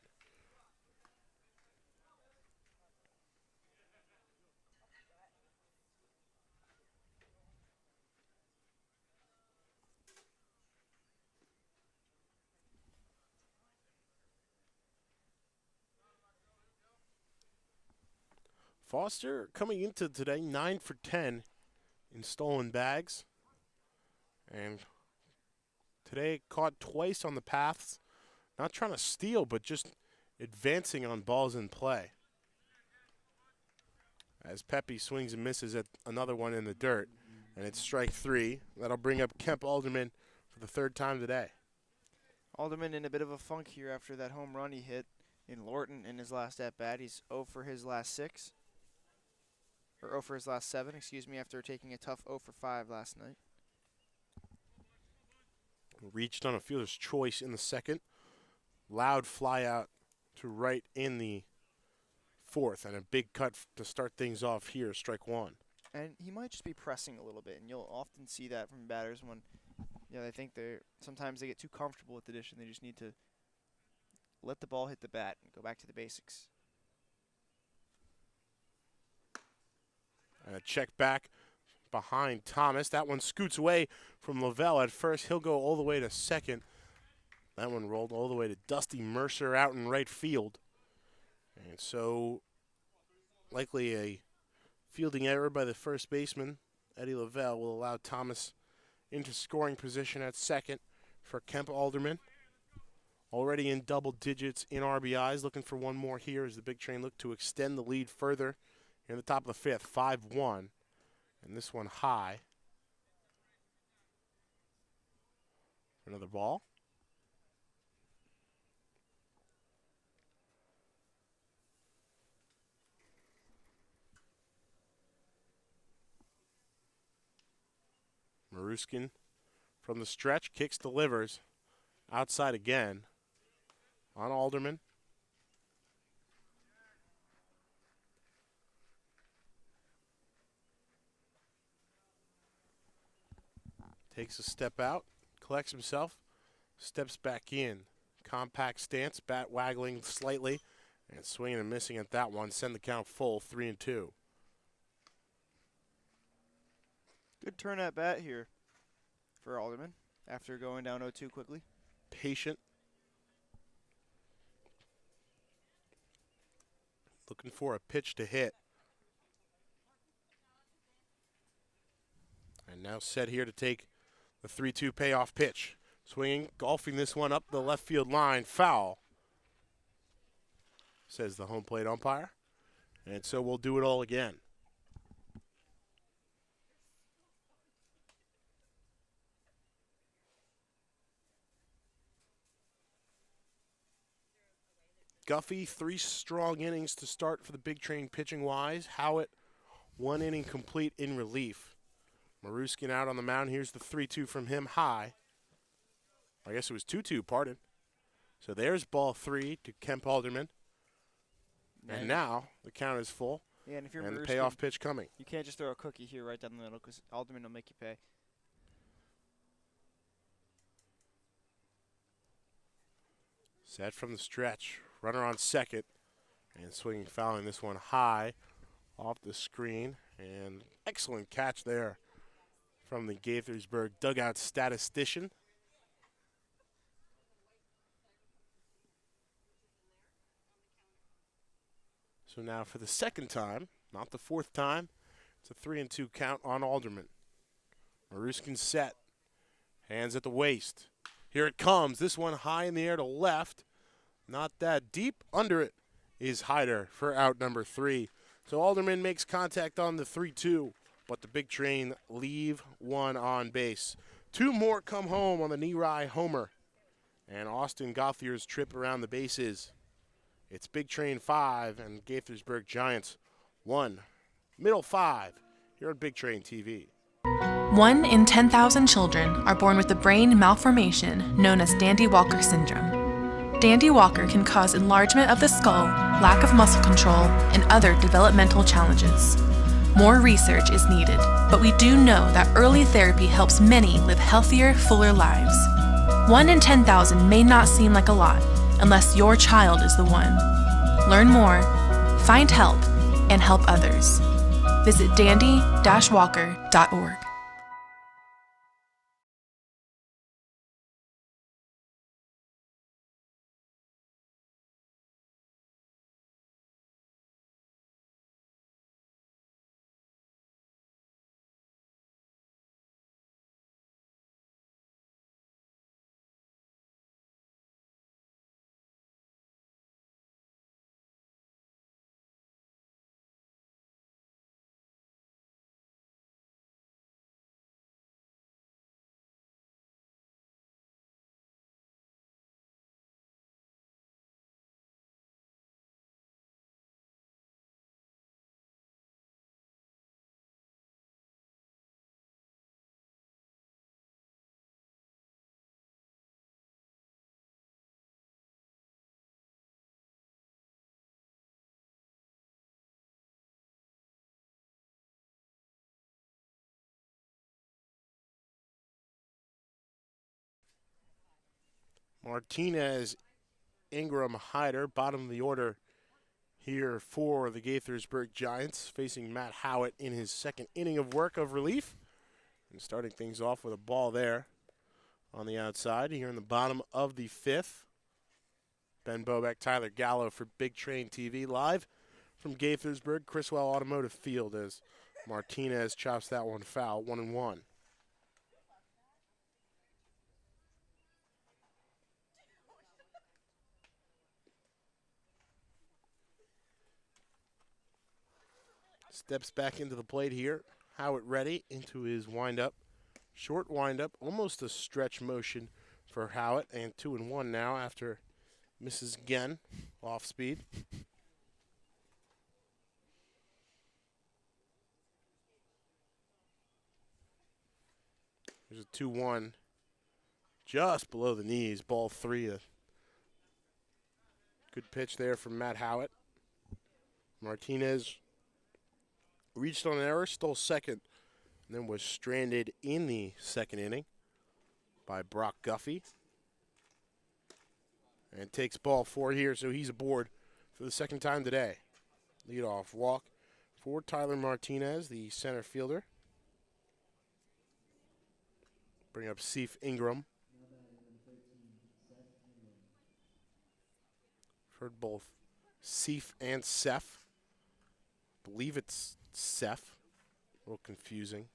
Foster coming into today 9 for 10 in stolen bags. And today caught twice on the paths. Not trying to steal, but just advancing on balls in play. As Pepe swings and misses at another one in the dirt. And it's strike 3. That'll bring up Kemp Alderman for the 3rd time today. Alderman in a bit of a funk here after that home run he hit in Lorton in his last at-bat. He's 0 for his last 6. Or 0 for his last 7, excuse me, after taking a tough 0 for 5 last night. Reached on a fielder's choice in the second. Loud fly out to right in the 4th. And a big cut to start things off here, strike 1. And he might just be pressing a little bit, and you'll often see that from batters when they think sometimes they get too comfortable with the dish and they just need to let the ball hit the bat and go back to the basics. And a check back behind Thomas. That one scoots away from Lavelle at first. He'll go all the way to second. That one rolled all the way to Dusty Mercer out in right field. And so likely a fielding error by the first baseman, Eddie Lavelle, will allow Thomas into scoring position at second for Kemp Alderman. Already in double digits in RBIs, looking for one more here as the Big Train look to extend the lead further in the top of the 5th, 5-1. And this one high. Another ball. Maruskin from the stretch, kicks, delivers. Outside again on Alderman. Takes a step out, collects himself, steps back in. Compact stance, bat waggling slightly, and swinging and missing at that one. Send the count full, 3-2. Good turn at bat here for Alderman after going down 0-2 quickly. Patient. Looking for a pitch to hit. And now set here to take the 3-2 payoff pitch. Swinging, golfing this one up the left field line. Foul, says the home plate umpire. And so we'll do it all again. Guffey, 3 strong innings to start for the Big Train pitching-wise. Howitt, 1 inning complete in relief. Maruskin out on the mound. Here's the 3-2 from him, high. I guess it was 2-2, pardon. So there's ball 3 to Kemp Alderman. And now the count is full. Yeah, and if you're and the Maruskin, payoff pitch coming. you can't just throw a cookie here right down the middle because Alderman will make you pay. Set from the stretch. Runner on second. And swinging, fouling this one high off the screen. And excellent catch there from the Gaithersburg dugout statistician. So now for the second time, not the fourth time, it's a 3-2 count on Alderman. Maruskin set. Hands at the waist. Here it comes. This one high in the air to left. Not that deep. Under it is Hyder for out number 3. So Alderman makes contact on the 3-2, but the Big Train leave one on base. 2 more come home on the Neri homer. And Austin Gauthier's trip around the bases. It's Big Train 5 and Gaithersburg Giants 1. Middle 5 here on Big Train TV. 1 in 10,000 children are born with a brain malformation known as Dandy-Walker syndrome. Dandy-Walker can cause enlargement of the skull, lack of muscle control, and other developmental challenges. More research is needed, but we do know that early therapy helps many live healthier, fuller lives. 1 in 10,000 may not seem like a lot unless your child is the one. Learn more, find help, and help others. Visit dandy-walker.org. Martinez, Ingram, Hyder, bottom of the order here for the Gaithersburg Giants, facing Matt Howitt in his second inning of work of relief. And starting things off with a ball there on the outside here in the bottom of the 5th. Ben Bobek, Tyler Gallo for Big Train TV live from Gaithersburg, Criswell Automotive Field as Martinez chops that one foul, 1-1. Steps back into the plate here. Howitt ready into his windup. Short windup, almost a stretch motion for Howitt. And 2-1 now after misses again off speed. There's a 2-1 just below the knees. Ball 3. A good pitch there from Matt Howitt. Martinez reached on an error, stole second, and then was stranded in the second inning by Brock Guffey. And takes ball 4 here, so he's aboard for the second time today. Leadoff walk for Tyler Martinez, the center fielder. Bring up Seif Ingram. Heard both Seif and Seth. Believe it's Seth. A little confusing.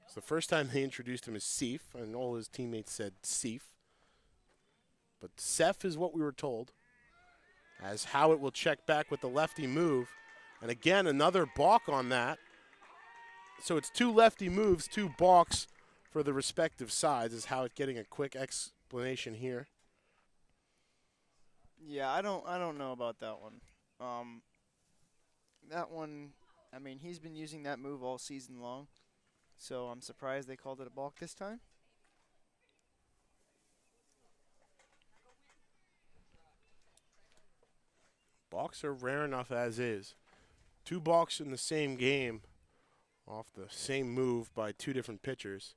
It's the first time they introduced him as Seif, and all his teammates said Seif. But Seth is what we were told. As Howitt will check back with the lefty move. And again, another balk on that. So it's 2 lefty moves, 2 balks for the respective sides. Is Howitt getting a quick explanation here? Yeah, I don't know about that one. That one, I mean, he's been using that move all season long, so I'm surprised they called it a balk this time. Balks are rare enough as is. 2 balks in the same game off the same move by 2 different pitchers.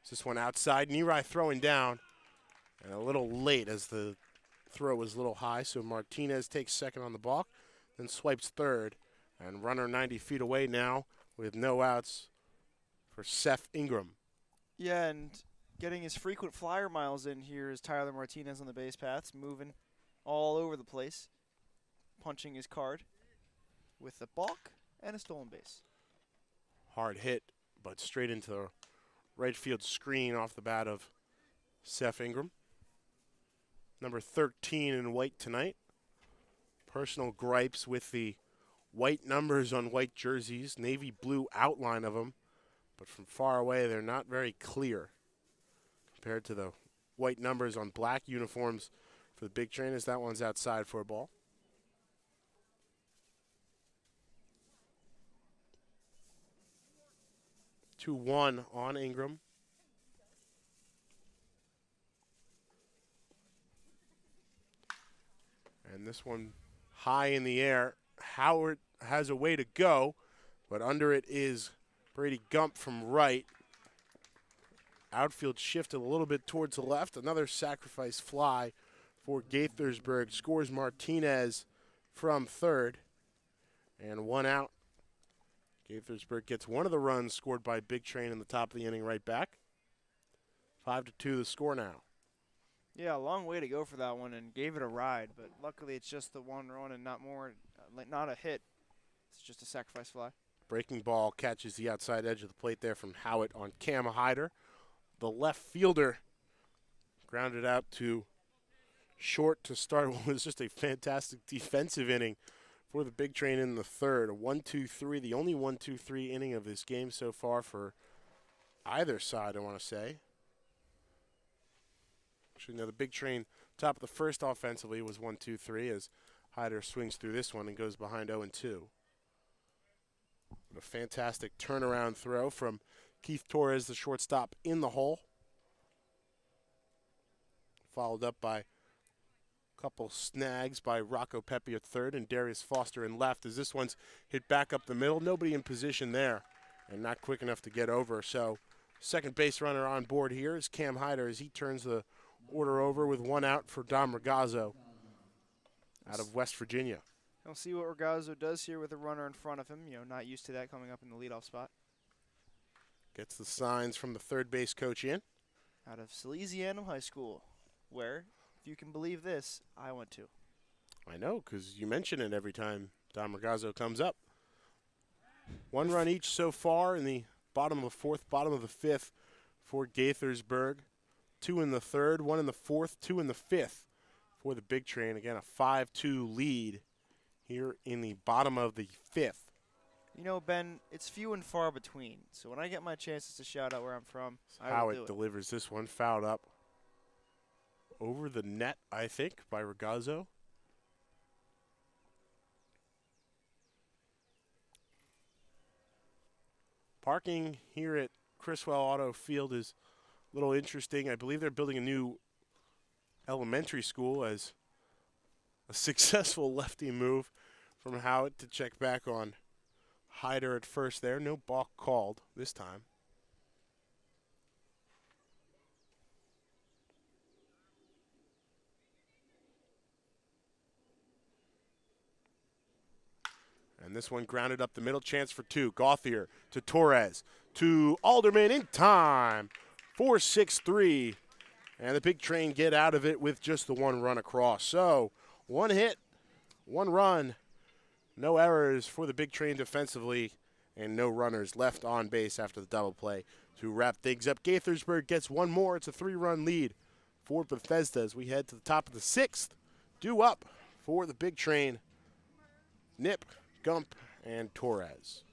This one outside, Neri throwing down, and a little late as the throw was a little high, so Martinez takes second on the balk, then swipes third, and runner 90 feet away now with no outs for Seif Ingram. Yeah, and getting his frequent flyer miles in here is Tyler Martinez on the base paths, moving all over the place, punching his card with a balk and a stolen base. Hard hit, but straight into the right field screen off the bat of Seif Ingram. Number 13 in white tonight. Personal gripes with the white numbers on white jerseys, navy blue outline of them, but from far away they're not very clear compared to the white numbers on black uniforms for the big train, as that one's outside for a ball. Two one on Ingram. And this one high in the air. Howard has a way to go, but under it is Brady Gump from right. Outfield shifted a little bit towards the left. Another sacrifice fly for Gaithersburg. Scores Martinez from third. And 1 out. Gaithersburg gets one of the runs scored by Big Train in the top of the inning right back. 5-2 the score now. Yeah, a long way to go for that one, and gave it a ride, but luckily it's just the 1 run and not more, not a hit. It's just a sacrifice fly. Breaking ball catches the outside edge of the plate there from Howitt on Cam Hyder. The left fielder grounded out to short to start what was just a fantastic defensive inning for the Big Train in the third. A 1-2-3, the only 1-2-3 inning of this game so far for either side, I want to say. Actually, no, the Big Train, top of the first offensively, was 1-2-3 as Hyder swings through this one and goes behind 0-2. A fantastic turnaround throw from Keith Torres, the shortstop, in the hole. Followed up by a couple snags by Rocco Pepe at third and Darius Foster in left as this one's hit back up the middle. Nobody in position there and not quick enough to get over. So second base runner on board here is Cam Hyder as he turns the order over with 1 out for Dom Regazzo out of West Virginia. We'll see what Regazzo does here with a runner in front of him. You know, not used to that coming up in the leadoff spot. Gets the signs from the third base coach in. Out of Salesiano High School, where, if you can believe this, I went to. I know, because you mention it every time Dom Regazzo comes up. 1 run each so far in the bottom of the fourth, bottom of the fifth for Gaithersburg. 2 in the third, 1 in the fourth, 2 in the fifth for the Big Train. Again, a 5-2 lead here in the bottom of the fifth. You know, Ben, it's few and far between. So when I get my chances to shout out where I'm from, I will do Howitt it. delivers this one, fouled up over the net, I think, by Regazzo. Parking here at Criswell Auto Field is a little interesting. I believe they're building a new elementary school as a successful lefty move from Howitt to check back on Hyder at first there. No balk called this time. And this one grounded up the middle, chance for two. Gauthier to Torres to Alderman in time. 4-6-3. And the Big Train get out of it with just the one run across. So, one hit, one run, no errors for the Big Train defensively, and no runners left on base after the double play to wrap things up. Gaithersburg gets one more. It's a 3-run lead for Bethesda as we head to the top of the 6th. Due up for the Big Train, Nip, Gump, and Torres.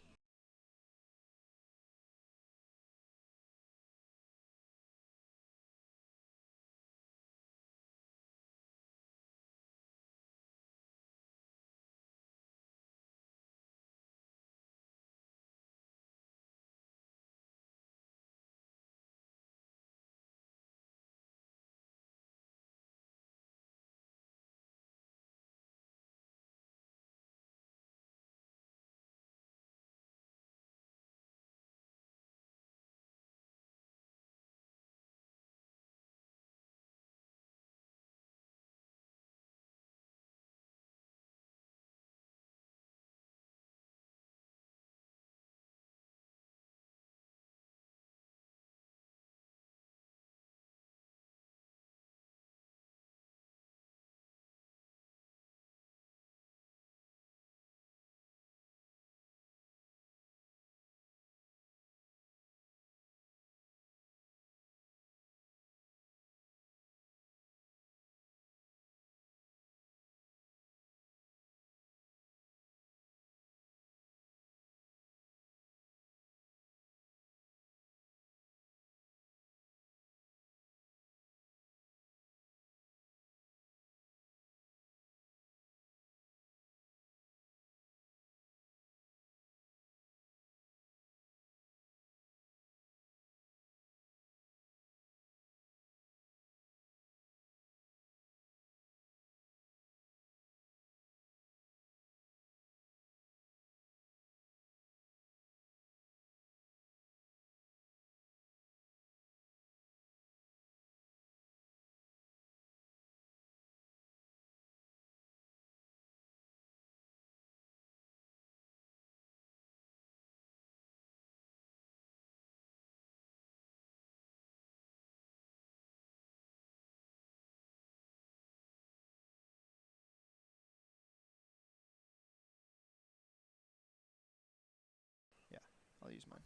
I'll use mine.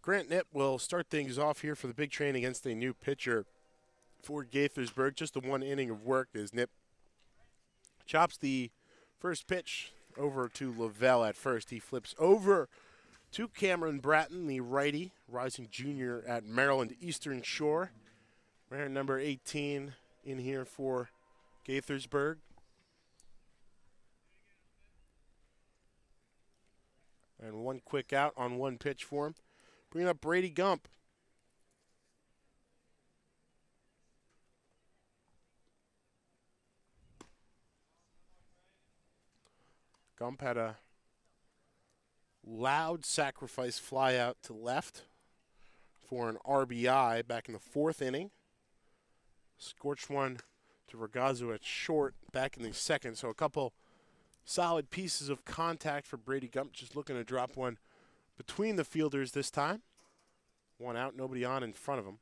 Grant Nip will start things off here for the Big Train against a new pitcher for Gaithersburg. Just the one inning of work as Nip chops the first pitch over to Lavelle at first. He flips over to Cameron Bratton, the righty, rising junior at Maryland Eastern Shore. Wearing number 18 in here for Gaithersburg. And one quick out on one pitch for him. Bringing up Brady Gump. Gump had a loud sacrifice fly out to left for an RBI back in the 4th inning. Scorched one to Ragazzo at short back in the 2nd. So a couple solid pieces of contact for Brady Gump, just looking to drop one between the fielders this time. One out, nobody on in front of him.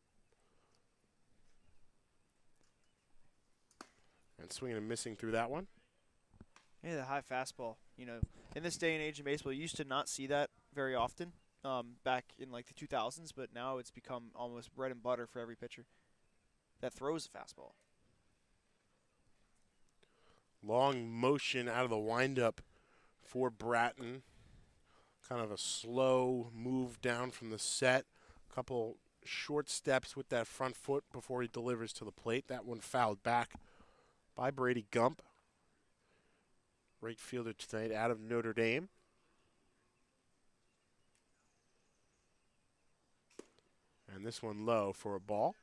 And swinging and missing through that one. Yeah, the high fastball. You know, in this day and age in baseball, you used to not see that very often back in like the 2000s, but now it's become almost bread and butter for every pitcher that throws a fastball. Long motion out of the windup for Bratton. Kind of a slow move down from the set. Couple short steps with that front foot before he delivers to the plate. That one fouled back by Brady Gump. Right fielder tonight out of Notre Dame. And this one low for a ball.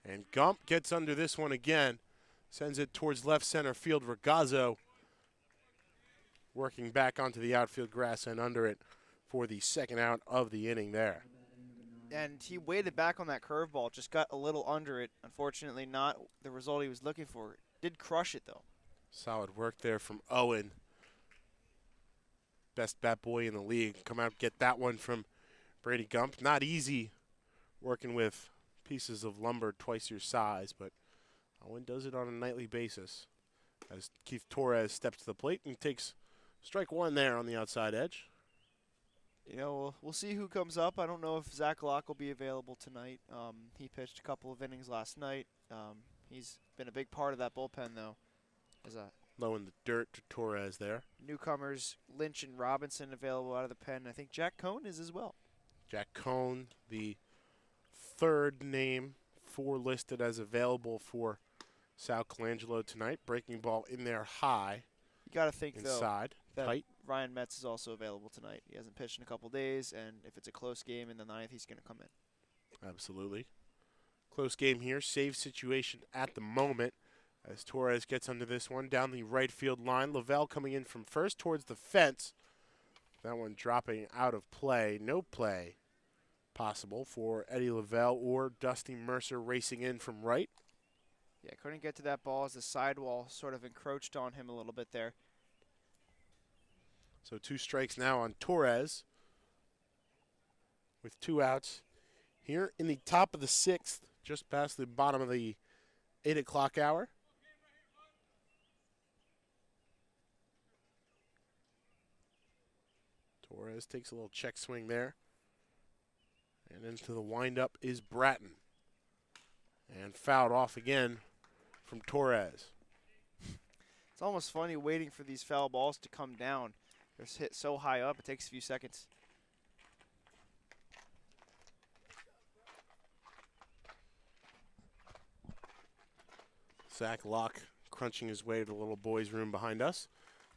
And Gump gets under this one again. Sends it towards left center field. Ragazzo working back onto the outfield grass and under it for the second out of the inning there. And he waited back on that curveball, just got a little under it. Unfortunately, not the result he was looking for. Did crush it, though. Solid work there from Owen. Best bat boy in the league. Come out, get that one from Brady Gump. Not easy working with pieces of lumber twice your size, but Owen does it on a nightly basis. As Keith Torres steps to the plate and takes strike one there on the outside edge. You know, we'll see who comes up. I don't know if Zach Locke will be available tonight. He pitched a couple of innings last night. He's been a big part of that bullpen, though. As Low in the dirt to Torres there. newcomers, Lynch and Robinson available out of the pen. I think Jack Cohn is as well. Jack Cohn, the third name listed as available for Sal Colangelo tonight. Breaking ball in there high. You got to think, Inside, though, that tight. Ryan Metz is also available tonight. He hasn't pitched in a couple days, and if it's a close game in the ninth, he's going to come in. Absolutely. Close game here. Save situation at the moment as Torres gets under this one down the right field line. Lavelle coming in from first towards the fence. That one dropping out of play. No play possible for Eddie Lavelle or Dusty Mercer racing in from right. Yeah, couldn't get to that ball as the sidewall sort of encroached on him a little bit there. So 2 strikes now on Torres with 2 outs. Here in the top of the 6th, just past the bottom of the 8 o'clock hour. Torres takes a little check swing there. And into the windup is Bratton. And fouled off again from Torres. It's almost funny waiting for these foul balls to come down. They're hit so high up, it takes a few seconds. Zach Locke crunching his way to the little boys' room behind us.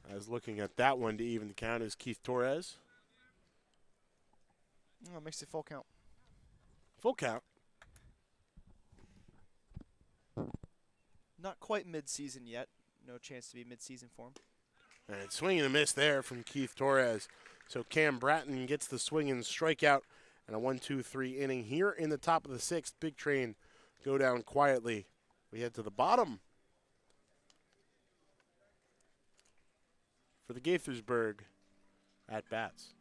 As looking at that one to even the count is Keith Torres. Oh, it makes it full count. Full count. Not quite mid-season yet. No chance to be mid-season for him. And swing and a miss there from Keith Torres. So Cam Bratton gets the swing and strikeout and a 1-2-3 inning here in the top of the 6th. Big Train go down quietly. We head to the bottom for the Gaithersburg at bats.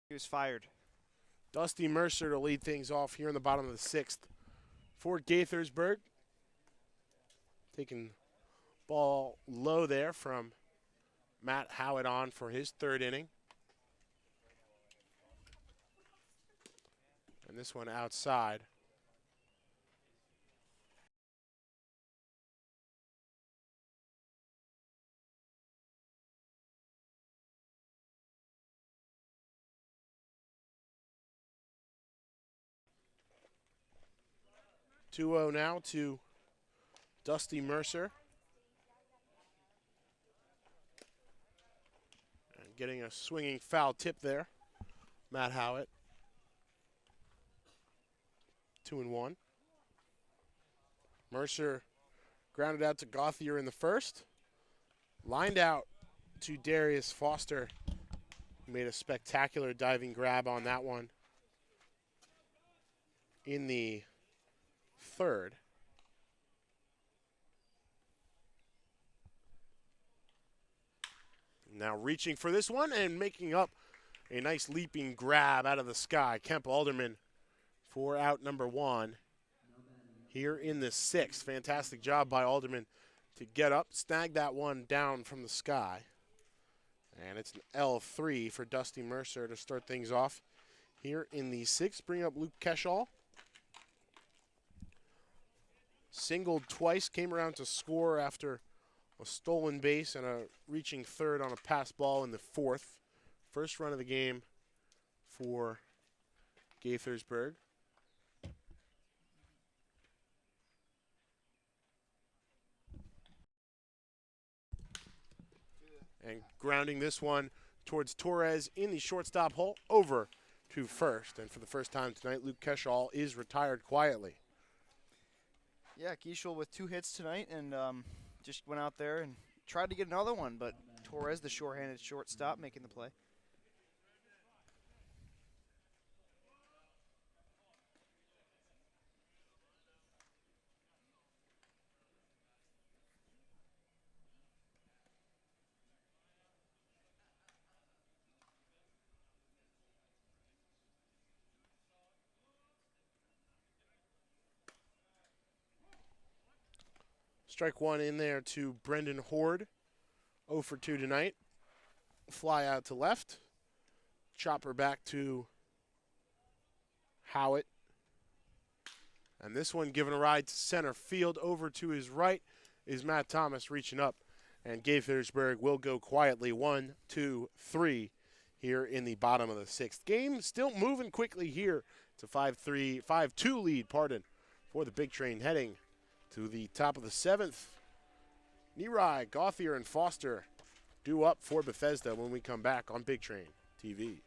He was fired. Dusty Mercer to lead things off here in the bottom of the 6th for Gaithersburg. Taking ball low there from Matt Howitt on for his 3rd inning. And this one outside. Two-0 now to Dusty Mercer. getting a swinging foul tip there. Matt Howitt. 2-1. Mercer grounded out to Gauthier in the first. Lined out to Darius Foster. Made a spectacular diving grab on that one in the third. Now reaching for this one and making up a nice leaping grab out of the sky. Kemp Alderman for out number one here in the sixth. Fantastic job by Alderman to get up, snag that one down from the sky. And it's an L3 for Dusty Mercer to start things off here in the sixth. Bring up Luke Keschall. Singled twice, came around to score after a stolen base and a reaching third on a pass ball in the fourth. First run of the game for Gaithersburg. And grounding this one towards Torres in the shortstop hole over to first. And for the first time tonight, Luke Keschall is retired quietly. Yeah, Keschall with 2 hits tonight and just went out there and tried to get another one, but Torres, the short-handed shortstop, making the play. Strike one in there to Brendan Horde. 0 for 2 tonight. Fly out to left. Chopper back to Howitt. And this one given a ride to center field. Over to his right is Matt Thomas reaching up. And Gaithersburg will go quietly 1, 2, 3 here in the bottom of the sixth. Game still moving quickly here. It's a 5-2 lead, for the Big Train heading to the top of the seventh. Nerai, Gauthier, and Foster due up for Bethesda when we come back on Big Train TV.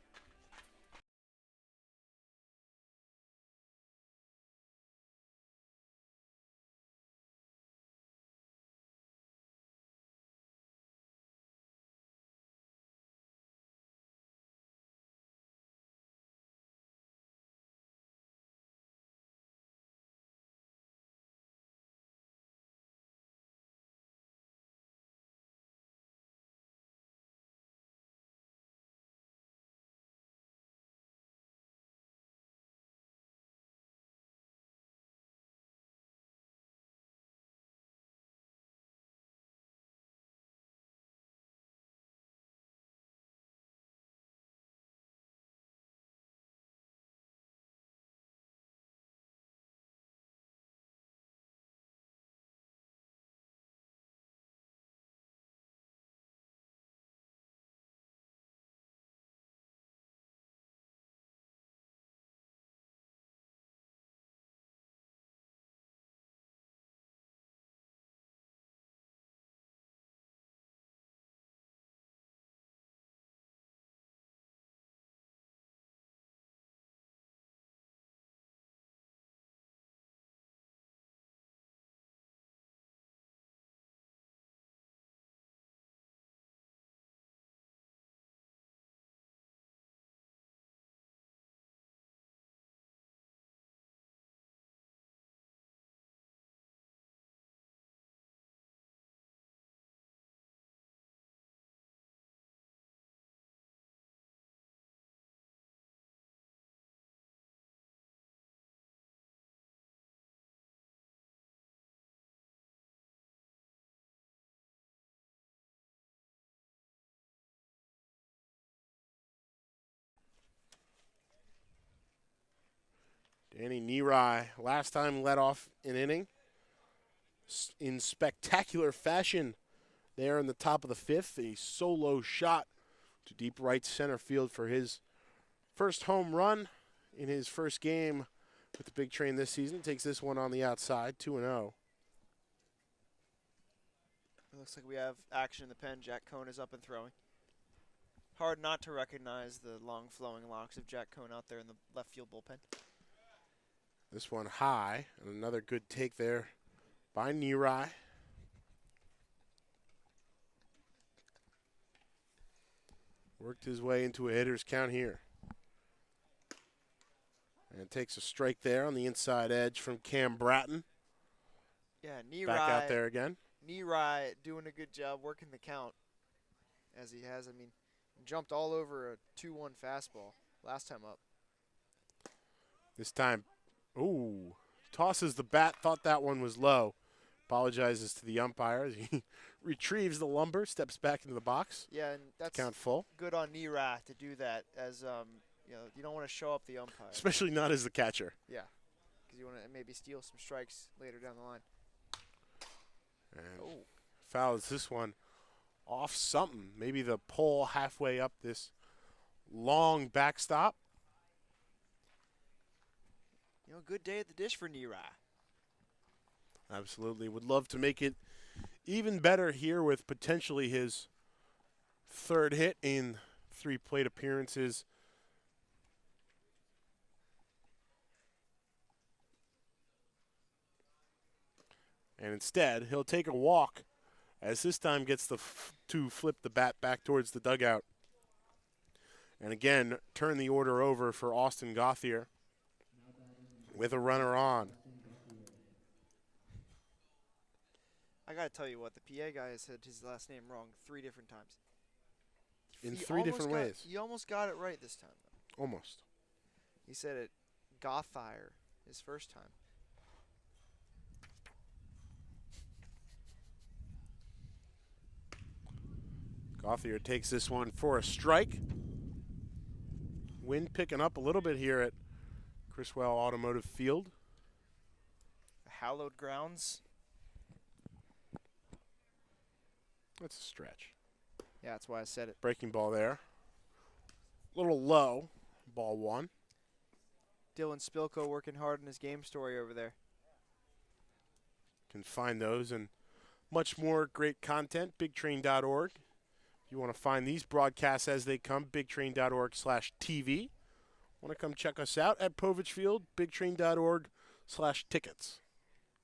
Danny Nerai last time led off an inning in spectacular fashion there in the top of the fifth. A solo shot to deep right center field for his first home run in his first game with the Big Train this season. Takes this one on the outside, 2-0. It looks like we have action in the pen. Jack Cohn is up and throwing. hard not to recognize the long flowing locks of Jack Cohn out there in the left field bullpen. This one high, and another good take there by Nerai. Worked his way into a hitter's count here. And takes a strike there on the inside edge from Cam Bratton. Yeah, Nerai. Back out there again. Nerai doing a good job working the count as he has. I mean, jumped all over a 2-1 fastball last time up. This time, ooh, tosses the bat, thought that one was low. Apologizes to the umpire as he retrieves the lumber, steps back into the box. Yeah, and that's count full. Good on Nerai to do that as, you know, you don't want to show up the umpire. Especially not as the catcher. Yeah, because you want to maybe steal some strikes later down the line. And fouls this one off something. Maybe the pole halfway up this long backstop. You know, good day at the dish for Nerai. Absolutely. Would love to make it even better here with potentially his third hit in 3 plate appearances. And instead, he'll take a walk as this time gets to flip the bat back towards the dugout. And again, turn the order over for Austin Gauthier with a runner on. I got to tell you what, the PA guy has said his last name wrong 3 different times. In 3 different ways. You almost got it right this time, though. Almost. He said it Gauthier his first time. Gauthier takes this one for a strike. Wind picking up a little bit here at Criswell Automotive Field. Hallowed grounds. That's a stretch. Yeah, that's why I said it. Breaking ball there. A little low. Ball 1. Dylan Spilko working hard in his game story over there. Can find those and much more great content, bigtrain.org. If you want to find these broadcasts as they come, bigtrain.org/TV. Want to come check us out at Povich Field, bigtrain.org/tickets.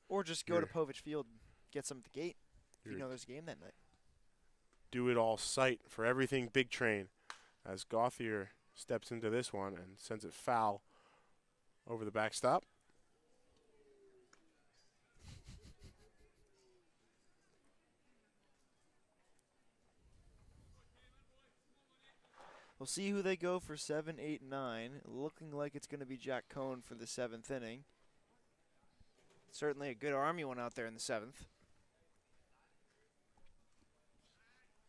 Or just go to Povich Field and get some at the gate if you know there's a game that night. Do it all site for everything Big Train as Gauthier steps into this one and sends it foul over the backstop. We'll see who they go for 7, 8, 9. Looking like it's going to be Jack Cohn for the 7th inning. Certainly a good Army one out there in the 7th.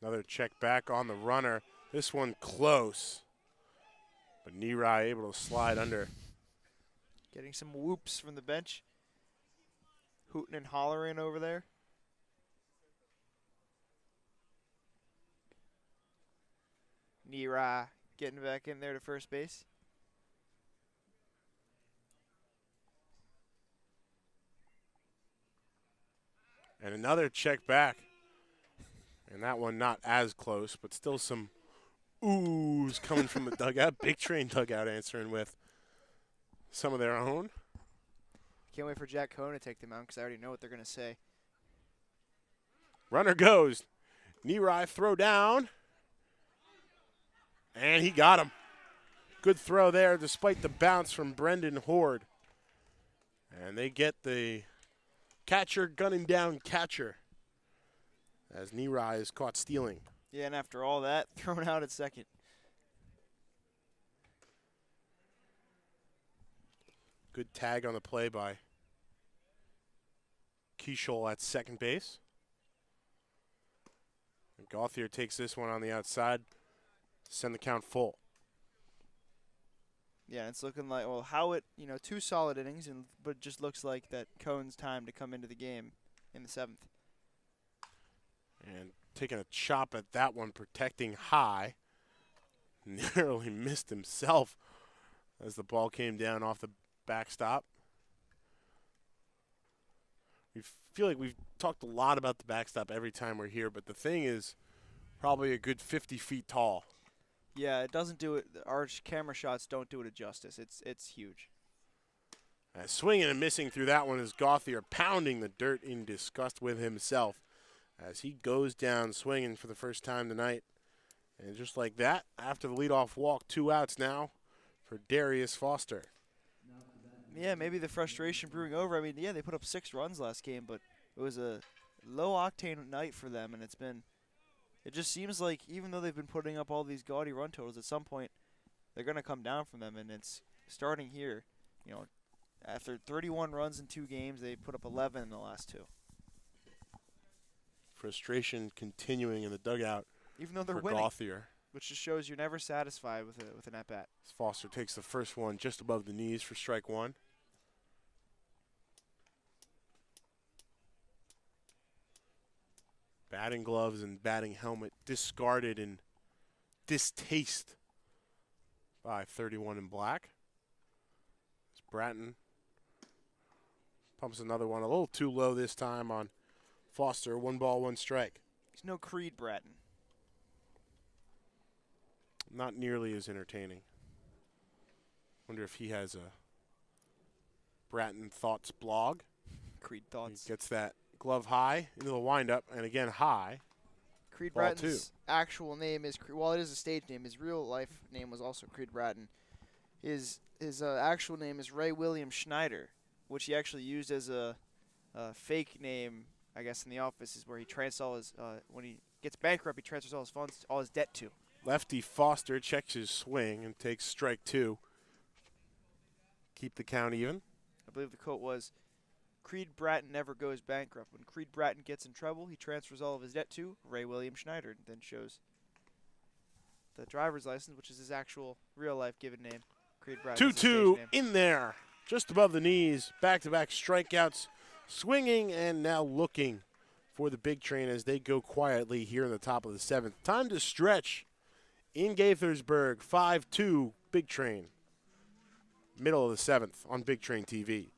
Another check back on the runner. This one close. But Nerai able to slide under. Getting some whoops from the bench. Hooting and hollering over there. Nerai getting back in there to first base. And another check back. And that one not as close, but still some oohs coming from the dugout. Big Train dugout answering with some of their own. Can't wait for Jack Cohn to take them out because I already know what they're going to say. Runner goes. Nerai throw down. And he got him. Good throw there despite the bounce from Brendan Horde. And they get the catcher gunning down catcher as Nerai is caught stealing. Yeah, and after all that, thrown out at second. Good tag on the play by Keishol at second base. And Gauthier takes this one on the outside to send the count full. Yeah, it's looking like, well, Howitt, 2 solid innings, but it just looks like that Cohn's time to come into the game in the 7th. And taking a chop at that one, protecting high. Narrowly missed himself as the ball came down off the backstop. We feel like we've talked a lot about the backstop every time we're here, but the thing is probably a good 50 feet tall. Yeah, it doesn't do it. Our camera shots don't do it justice. It's huge. Swinging and missing through that one is Gauthier pounding the dirt in disgust with himself as he goes down swinging for the first time tonight. And just like that, after the leadoff walk, 2 outs now for Darius Foster. Yeah, maybe the frustration brewing over. I mean, yeah, they put up 6 runs last game, but it was a low-octane night for them, and it just seems like even though they've been putting up all these gaudy run totals, at some point they're going to come down from them, and it's starting here. You know, after 31 runs in 2 games, they put up 11 in the last 2. Frustration continuing in the dugout Even though they're for winning, Gauthier. which just shows you're never satisfied with an at-bat. Foster takes the first one just above the knees for strike 1. Batting gloves and batting helmet discarded in distaste by 31 in black. As Bratton pumps another one a little too low this time on Foster. 1 ball, 1 strike. He's no Creed Bratton. Not nearly as entertaining. Wonder if he has a Bratton Thoughts blog. Creed Thoughts. He gets that glove high into the windup, and again high. Creed Ball Bratton's actual name is, well, it is a stage name. His real life name was also Creed Bratton. His actual name is Ray William Schneider, which he actually used as a fake name, I guess, in the office, is where he transfers all his, when he gets bankrupt, he transfers all his funds, all his debt to. Lefty Foster checks his swing and takes strike 2. Keep the count even. I believe the quote was, Creed Bratton never goes bankrupt. When Creed Bratton gets in trouble, he transfers all of his debt to Ray William Schneider, and then shows the driver's license, which is his actual real-life given name. Creed Bratton. 2-2 in there, just above the knees. Back-to-back strikeouts, swinging and now looking for the big train as they go quietly here in the top of the 7th. Time to stretch in Gaithersburg. 5-2 Big Train. Middle of the 7th on Big Train TV.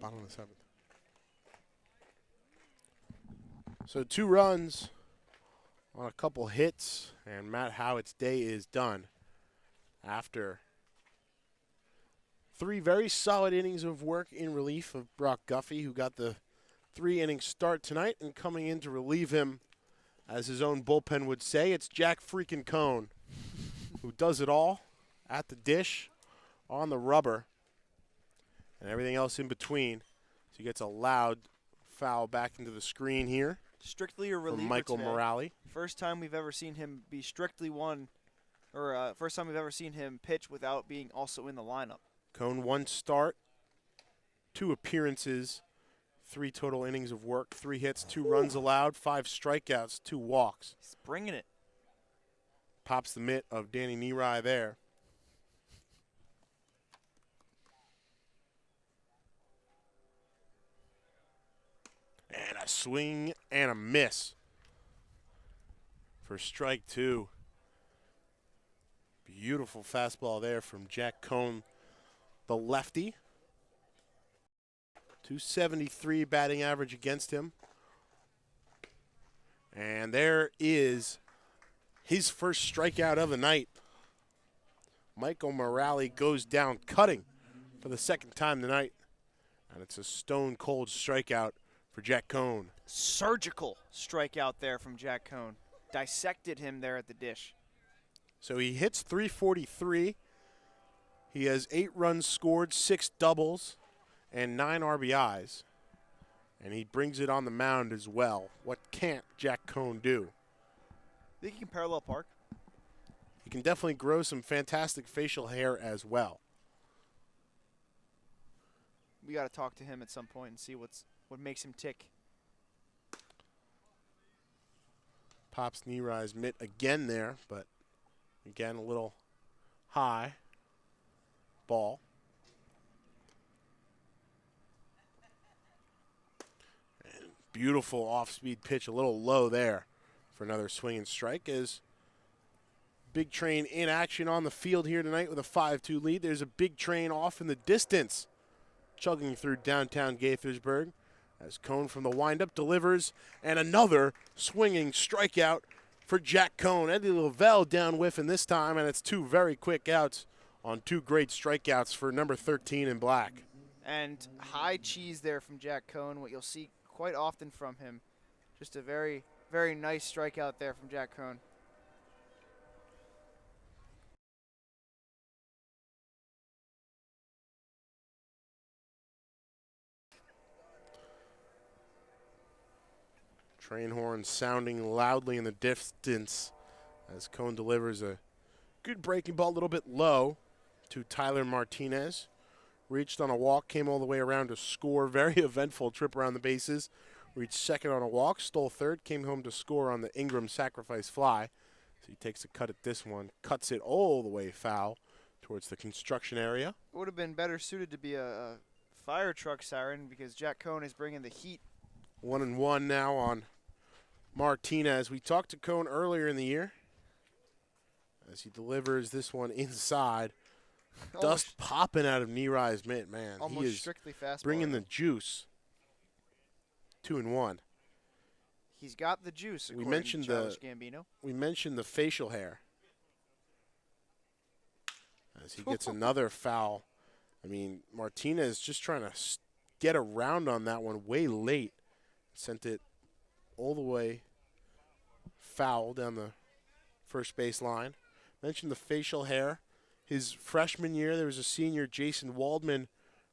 Bottom of the 7th. So 2 runs on a couple hits, and Matt Howitt's day is done after 3 very solid innings of work in relief of Brock Guffey, who got the 3-inning start tonight, and coming in to relieve him, as his own bullpen would say, it's Jack freaking Cone, who does it all at the dish, on the rubber, and everything else in between. So he gets a loud foul back into the screen here. Strictly a reliever from Michael today. Morale. First time we've ever seen him be strictly one, or first time we've ever seen him pitch without being also in the lineup. Cone 1 start, 2 appearances, 3 total innings of work, 3 hits, 2 runs allowed, 5 strikeouts, 2 walks. He's bringing it. Pops the mitt of Danny Nerai there. And a swing and a miss for strike 2. Beautiful fastball there from Jack Cone, the lefty. 273 batting average against him. And there is his first strikeout of the night. Michael Morale goes down cutting for the second time tonight. And it's a stone-cold strikeout for Jack Cone. Surgical strikeout there from Jack Cone. Dissected him there at the dish. So he hits .343. He has 8 runs scored, 6 doubles, and 9 RBIs. And he brings it on the mound as well. What can't Jack Cone do? Think he can parallel park? He can definitely grow some fantastic facial hair as well. We got to talk to him at some point and see what makes him tick. Pops Nerai's mitt again there, but again a little high ball. And beautiful off-speed pitch, a little low there for another swing and strike as Big Train in action on the field here tonight with a 5-2 lead. There's a Big Train off in the distance, chugging through downtown Gaithersburg as Cone from the windup delivers, and another swinging strikeout for Jack Cone. Eddie Lavelle down whiffing this time, and it's 2 very quick outs on 2 great strikeouts for number 13 in black. And high cheese there from Jack Cone, what you'll see quite often from him. Just a very, very nice strikeout there from Jack Cone. Train horn sounding loudly in the distance as Cone delivers a good breaking ball, a little bit low to Tyler Martinez. Reached on a walk, came all the way around to score. Very eventful trip around the bases. Reached second on a walk, stole third, came home to score on the Ingram sacrifice fly. So he takes a cut at this one, cuts it all the way foul towards the construction area. It would have been better suited to be a fire truck siren because Jack Cone is bringing the heat. 1-1 now on Martinez. We talked to Cone earlier in the year as he delivers this one inside. Dust popping out of Nerai's mitt, man. Almost He is strictly fastball. bringing the juice. 2-1. He's got the juice, We according mentioned to Childish Gambino. We mentioned the facial hair as he gets another foul. I mean, Martinez just trying to get around on that one way late. Sent it all the way foul down the first base line. Mentioned the facial hair. His freshman year, there was a senior, Jason Waldman,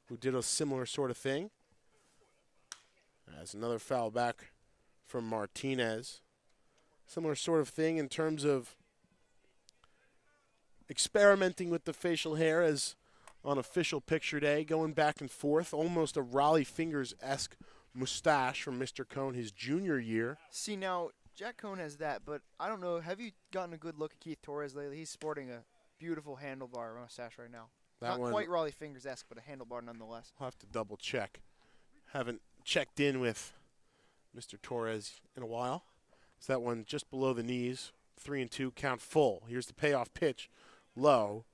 who did a similar sort of thing. As another foul back from Martinez. Similar sort of thing in terms of experimenting with the facial hair as on official picture day, going back and forth, almost a Raleigh Fingers-esque mustache from Mr. Cone his junior year. See, now, Jack Cone has that, but I don't know. Have you gotten a good look at Keith Torres lately? He's sporting a beautiful handlebar mustache right now. That Not one, quite Raleigh Fingers-esque, but a handlebar nonetheless. I'll have to double check. Haven't checked in with Mr. Torres in a while. So that one just below the knees, 3-2, count full. Here's the payoff pitch, low.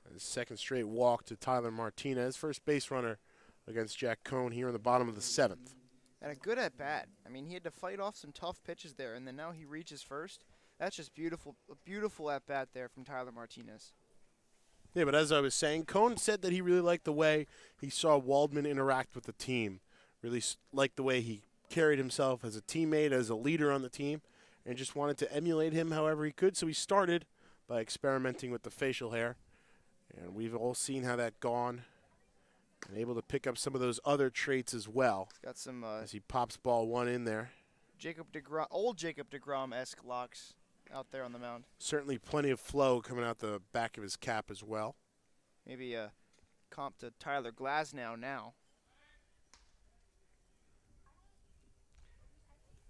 And second straight walk to Tyler Martinez, first base runner against Jack Cone here in the bottom of the 7th. And a good at-bat. I mean, he had to fight off some tough pitches there, and then now he reaches first. That's just beautiful, a beautiful at-bat there from Tyler Martinez. Yeah, but as I was saying, Cone said that he really liked the way he saw Waldman interact with the team. Really liked the way he carried himself as a teammate, as a leader on the team, and just wanted to emulate him however he could. So he started by experimenting with the facial hair. And we've all seen how that gone. And able to pick up some of those other traits as well. He's got some as he pops ball one in there. old Jacob DeGrom-esque locks out there on the mound. Certainly plenty of flow coming out the back of his cap as well. Maybe comp to Tyler Glasnow now.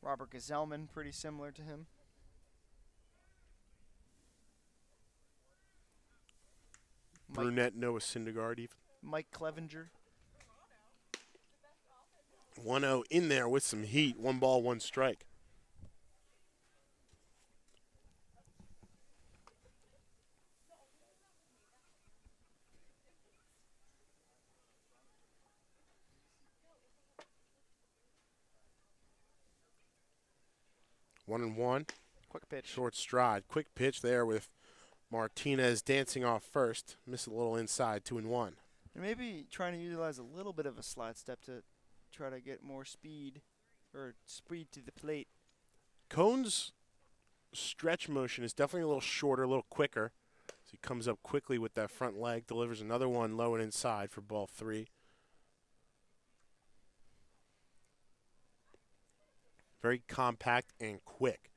Robert Gazelman, pretty similar to him. Brunette Noah Syndergaard even. Mike Clevenger. 1-0 in there with some heat. 1 ball, 1 strike. One and one. Quick pitch. Short stride. Quick pitch there with Martinez dancing off first. Missed a little inside. 2-1. And maybe trying to utilize a little bit of a slide step to try to get more speed to the plate. Cohn's stretch motion is definitely a little shorter, a little quicker. So he comes up quickly with that front leg, delivers another one low and inside for ball 3. Very compact and quick.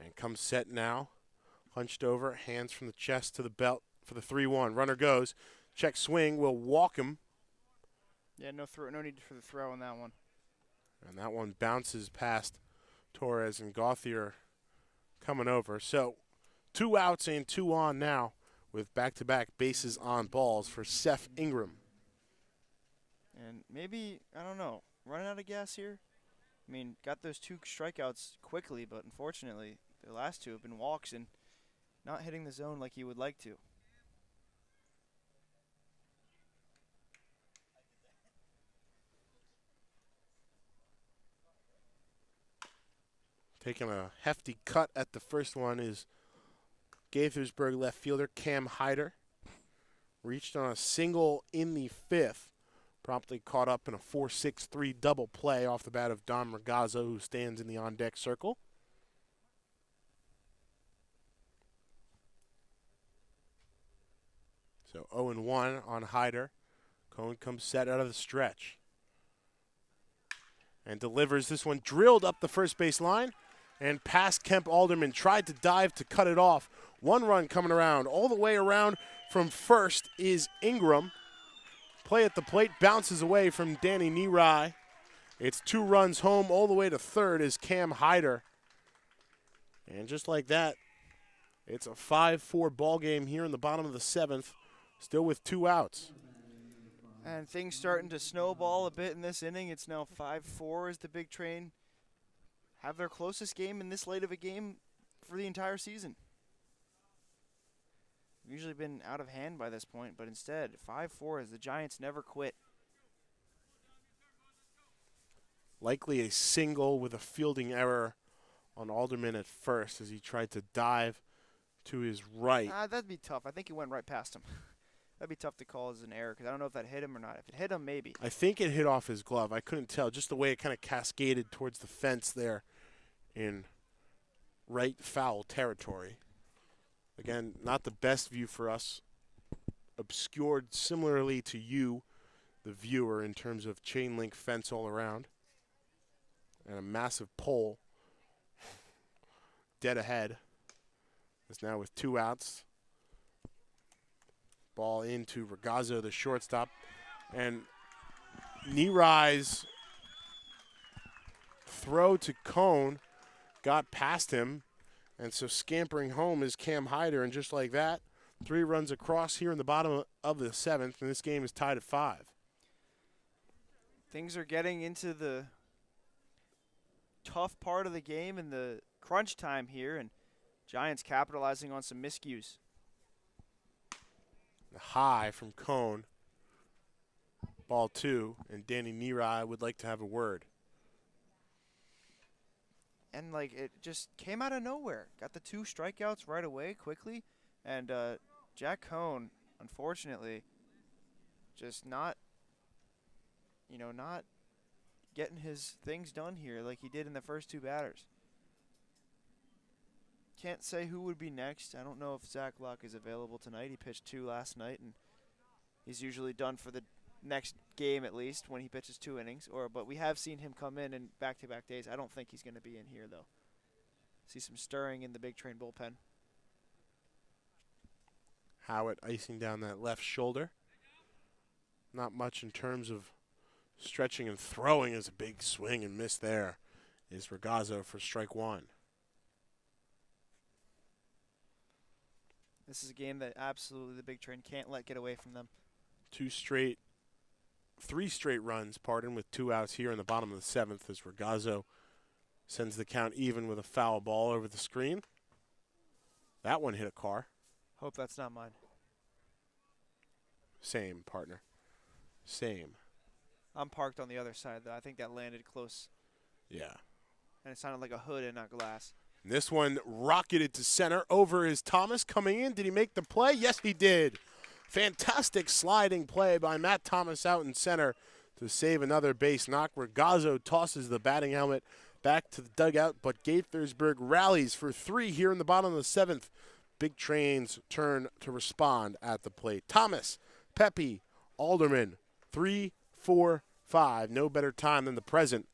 And comes set now. Hunched over, hands from the chest to the belt for the 3-1. Runner goes. Check swing, will walk him. Yeah, no need for the throw on that one. And that one bounces past Torres and Gauthier coming over. So 2 outs and 2 on now with back-to-back bases on balls for Seth Ingram. And maybe, I don't know, running out of gas here? I mean, got those 2 strikeouts quickly, but unfortunately, the last 2 have been walks and not hitting the zone like you would like to. Taking a hefty cut at the first one is Gaithersburg left fielder Cam Hyder. Reached on a single in the 5th. Promptly caught up in a 4-6-3 double play off the bat of Don Ragazzo, who stands in the on-deck circle. So 0-1 on Hyder. Cohn comes set out of the stretch. And delivers this one drilled up the first base line and past Kemp Alderman. Tried to dive to cut it off. 1 run coming around. All the way around from first is Ingram. Play at the plate, bounces away from Danny Nerai. It's 2 runs home. All the way to third is Cam Hyder. And just like that, it's a 5-4 ball game here in the bottom of the 7th, still with 2 outs. And things starting to snowball a bit in this inning. It's now 5-4 as the Big Train have their closest game in this late of a game for the entire season. Usually been out of hand by this point, but instead 5-4 as the Giants never quit. Likely a single with a fielding error on Alderman at first as he tried to dive to his right. That'd be tough. I think he went right past him. That'd be tough to call as an error because I don't know if that hit him or not. If it hit him, maybe. I think it hit off his glove. I couldn't tell. Just the way it kind of cascaded towards the fence there in right foul territory. Again, not the best view for us. Obscured similarly to you, the viewer, in terms of chain link fence all around. And a massive pole dead ahead. It's now with 2 outs. Ball into Ragazzo, the shortstop. And Nerai's throw to Cohn got past him. And so scampering home is Cam Hyder. And just like that, 3 runs across here in the bottom of the 7th. And this game is tied at 5. Things are getting into the tough part of the game and the crunch time here. And Giants capitalizing on some miscues. High from Cohn. Ball 2, and Danny Nerai would like to have a word. And, like, it just came out of nowhere. Got the 2 strikeouts right away, quickly. And Jack Cohn, unfortunately, just not getting his things done here like he did in the first 2 batters. Can't say who would be next. I don't know if Zach Luck is available tonight. He pitched 2 last night, and he's usually done for the next game at least when he pitches 2 innings. But we have seen him come in back-to-back days. I don't think he's going to be in here, though. See some stirring in the Big Train bullpen. Howitt icing down that left shoulder. Not much in terms of stretching and throwing as a big swing and miss there is Regazzo for strike one. This is a game that absolutely the Big Train can't let get away from them. Three straight runs, with 2 outs here in the bottom of the 7th as Regazzo sends the count even with a foul ball over the screen. That one hit a car. Hope that's not mine. Same, partner. Same. I'm parked on the other side, though. I think that landed close. Yeah. And it sounded like a hood and not glass. And this one rocketed to center. Over is Thomas coming in. Did he make the play? Yes, he did. Fantastic sliding play by Matt Thomas out in center to save another base knock. Regazzo tosses the batting helmet back to the dugout, but Gaithersburg rallies for 3 here in the bottom of the 7th. Big Train's turn to respond at the plate. Thomas, Pepe, Alderman, 3, 4, 5. No better time than the present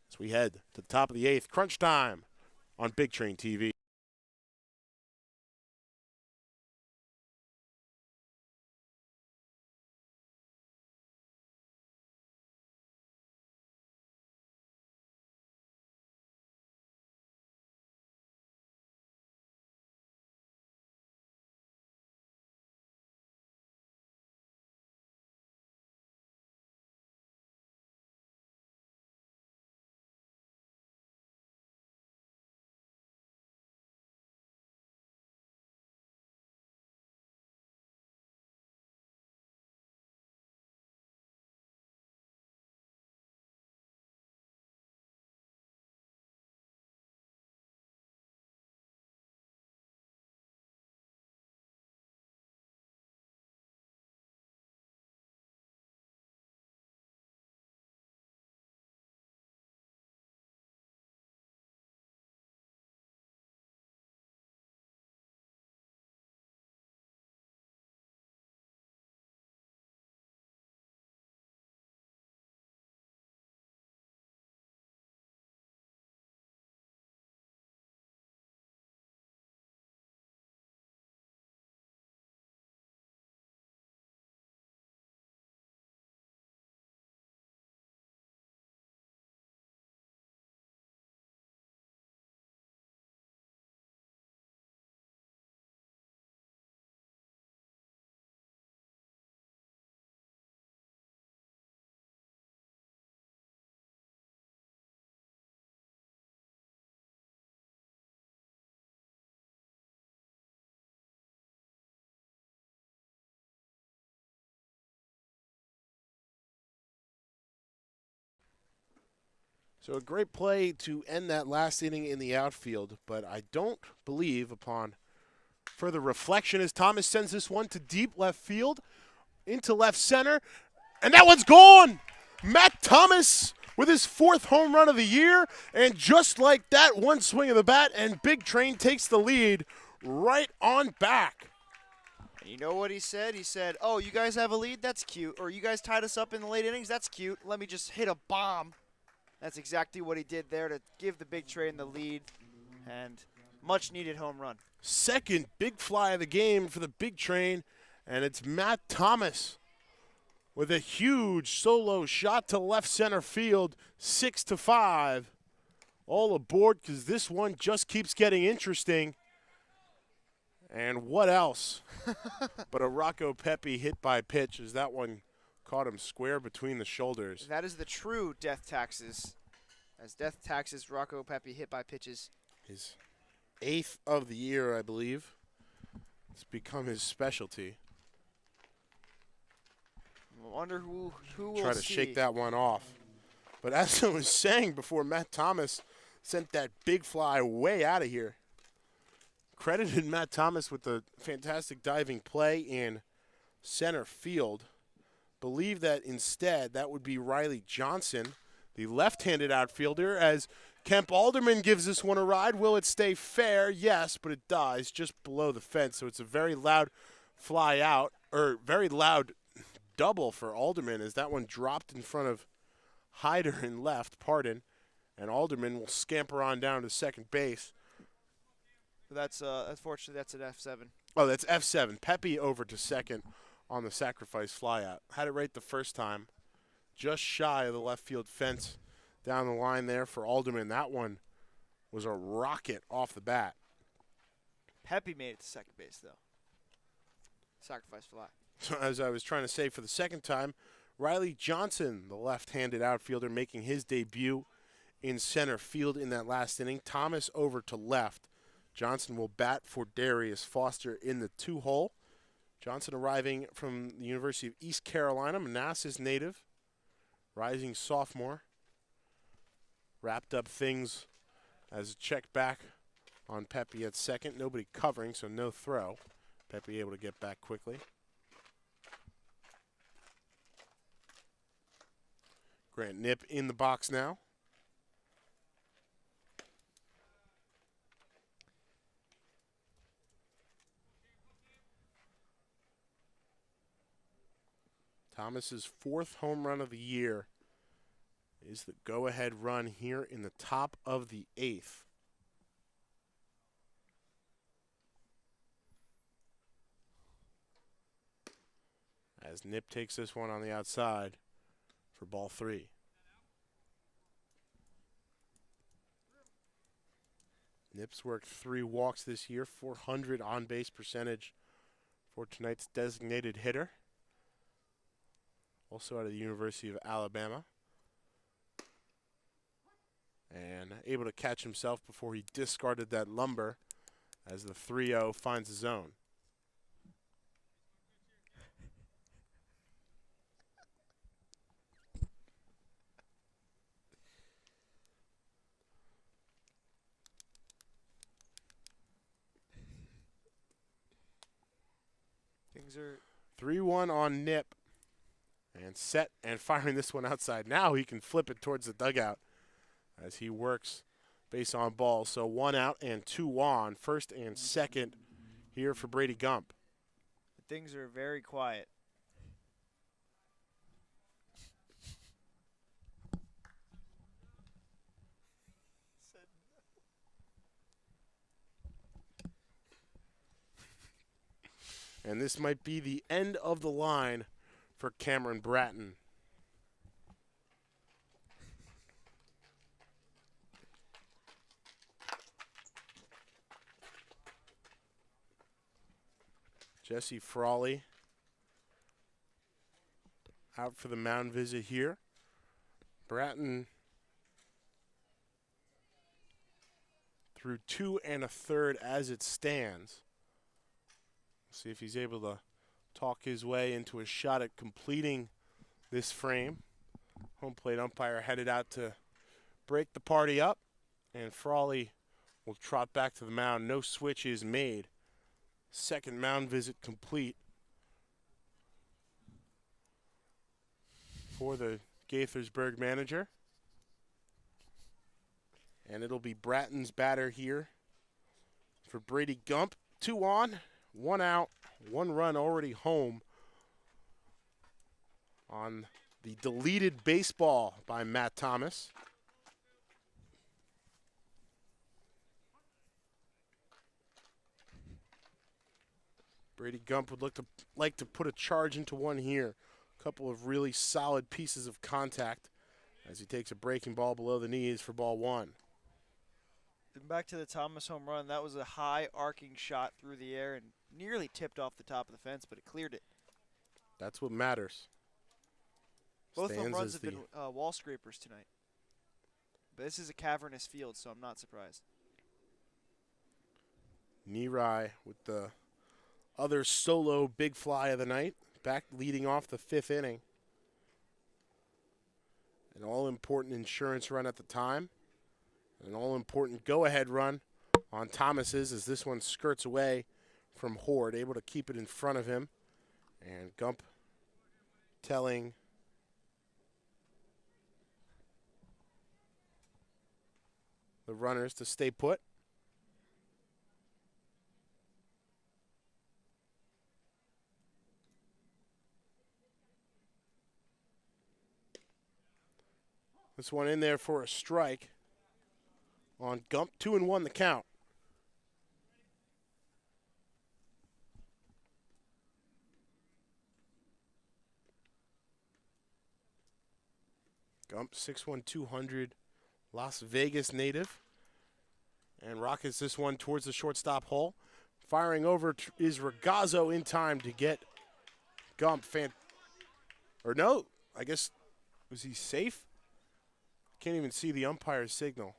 as we head to the top of the 8th. Crunch time on Big Train TV. So a great play to end that last inning in the outfield, but I don't believe upon further reflection as Thomas sends this one to deep left field, into left center, and that one's gone! Matt Thomas with his 4th home run of the year, and just like that, one swing of the bat, and Big Train takes the lead right on back. You know what he said? He said, oh, you guys have a lead? That's cute. Or you guys tied us up in the late innings? That's cute. Let me just hit a bomb. That's exactly what he did there to give the Big Train the lead, and much-needed home run. Second big fly of the game for the Big Train, and it's Matt Thomas with a huge solo shot to left center field, 6-5. All aboard because this one just keeps getting interesting. And what else but a Rocco Pepe hit by pitch as that one caught him square between the shoulders. That is the true death taxes. As death taxes, Rocco Pepe hit by pitches. His 8th of the year, I believe. It's become his specialty. I wonder who will Try to see. shake that one off. But as I was saying before, Matt Thomas sent that big fly way out of here. Credited Matt Thomas with the fantastic diving play in center field. Believe that instead that would be Riley Johnson, the left-handed outfielder, as Kemp Alderman gives this one a ride. Will it stay fair? Yes, but it dies just below the fence. So it's a very loud fly out, or very loud double for Alderman as that one dropped in front of Hyder in left, and Alderman will scamper on down to second base. That's unfortunately that's an F7. Oh, that's F7. Pepe over to second on the sacrifice flyout. Had it right the first time. Just shy of the left field fence down the line there for Alderman. That one was a rocket off the bat. Pepe made it to second base, though. Sacrifice fly. So as I was trying to say for the second time, Riley Johnson, the left-handed outfielder, making his debut in center field in that last inning. Thomas over to left. Johnson will bat for Darius Foster in the 2-hole. Johnson arriving from the University of East Carolina, Manassas native, rising sophomore. Wrapped up things as a check back on Pepe at second. Nobody covering, so no throw. Pepe able to get back quickly. Grant Knipp in the box now. Thomas's 4th home run of the year is the go-ahead run here in the top of the 8th. As Knipp takes this one on the outside for ball 3. Knipp's worked 3 walks this year, .400 on-base percentage for tonight's designated hitter. Also out of the University of Alabama. And able to catch himself before he discarded that lumber as the 3-0 finds the zone. Things are 3-1 on Knipp. And set and firing this one outside. Now he can flip it towards the dugout as he works base on ball. So 1 out and 2 on. First and second here for Brady Gump. things are very quiet. And this might be the end of the line for Cameron Bratton. Jesse Frawley out for the mound visit here. Bratton through 2 1/3 as it stands. See if he's able to talk his way into a shot at completing this frame. Home plate umpire headed out to break the party up, and Frawley will trot back to the mound. No switch is made. Second mound visit complete for the Gaithersburg manager. And it'll be Bratton's batter here for Brady Gump. 2 on, 1 out, 1 run already home on the deleted baseball by Matt Thomas. Brady Gump would like to put a charge into one here. A couple of really solid pieces of contact as he takes a breaking ball below the knees for ball 1. And back to the Thomas home run. That was a high arcing shot through the air and nearly tipped off the top of the fence, but it cleared it. That's what matters. Both home runs have been wall scrapers tonight. But this is a cavernous field, so I'm not surprised. Nerai with the other solo big fly of the night, back leading off the 5th inning. An all-important insurance run at the time. An all-important go-ahead run on Thomas's as this one skirts away from Horde, able to keep it in front of him. And Gump telling the runners to stay put. This one in there for a strike on Gump. 2-1 the count. Gump, 6'1", 200, Las Vegas native. And rockets this one towards the shortstop hole. Firing over is Ragazzo in time to get Gump. Or no, I guess, was he safe? Can't even see the umpire's signal.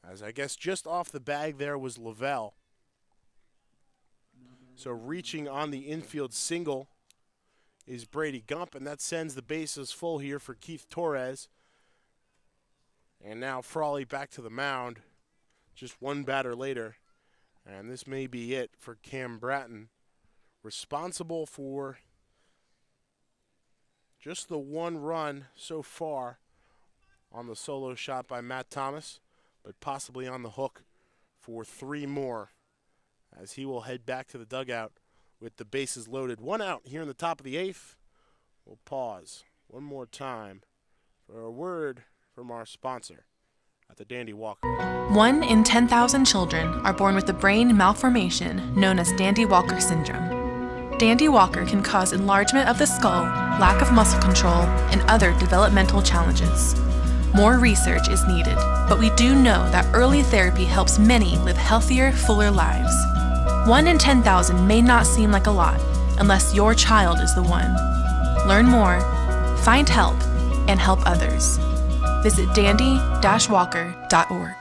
As I guess just off the bag there was Lavelle. So reaching on the infield single is Brady Gump, and that sends the bases full here for Keith Torres. And now Frawley back to the mound, just one batter later. And this may be it for Cam Bratton, responsible for just the one run so far on the solo shot by Matt Thomas, but possibly on the hook for 3 more as he will head back to the dugout with the bases loaded. 1 out here in the top of the 8th. We'll pause one more time for a word from our sponsor at the Dandy Walker. 1 in 10,000 children are born with a brain malformation known as Dandy Walker syndrome. Dandy Walker can cause enlargement of the skull, lack of muscle control, and other developmental challenges. More research is needed, but we do know that early therapy helps many live healthier, fuller lives. 1 in 10,000 may not seem like a lot unless your child is the one. Learn more, find help, and help others. Visit dandy-walker.org.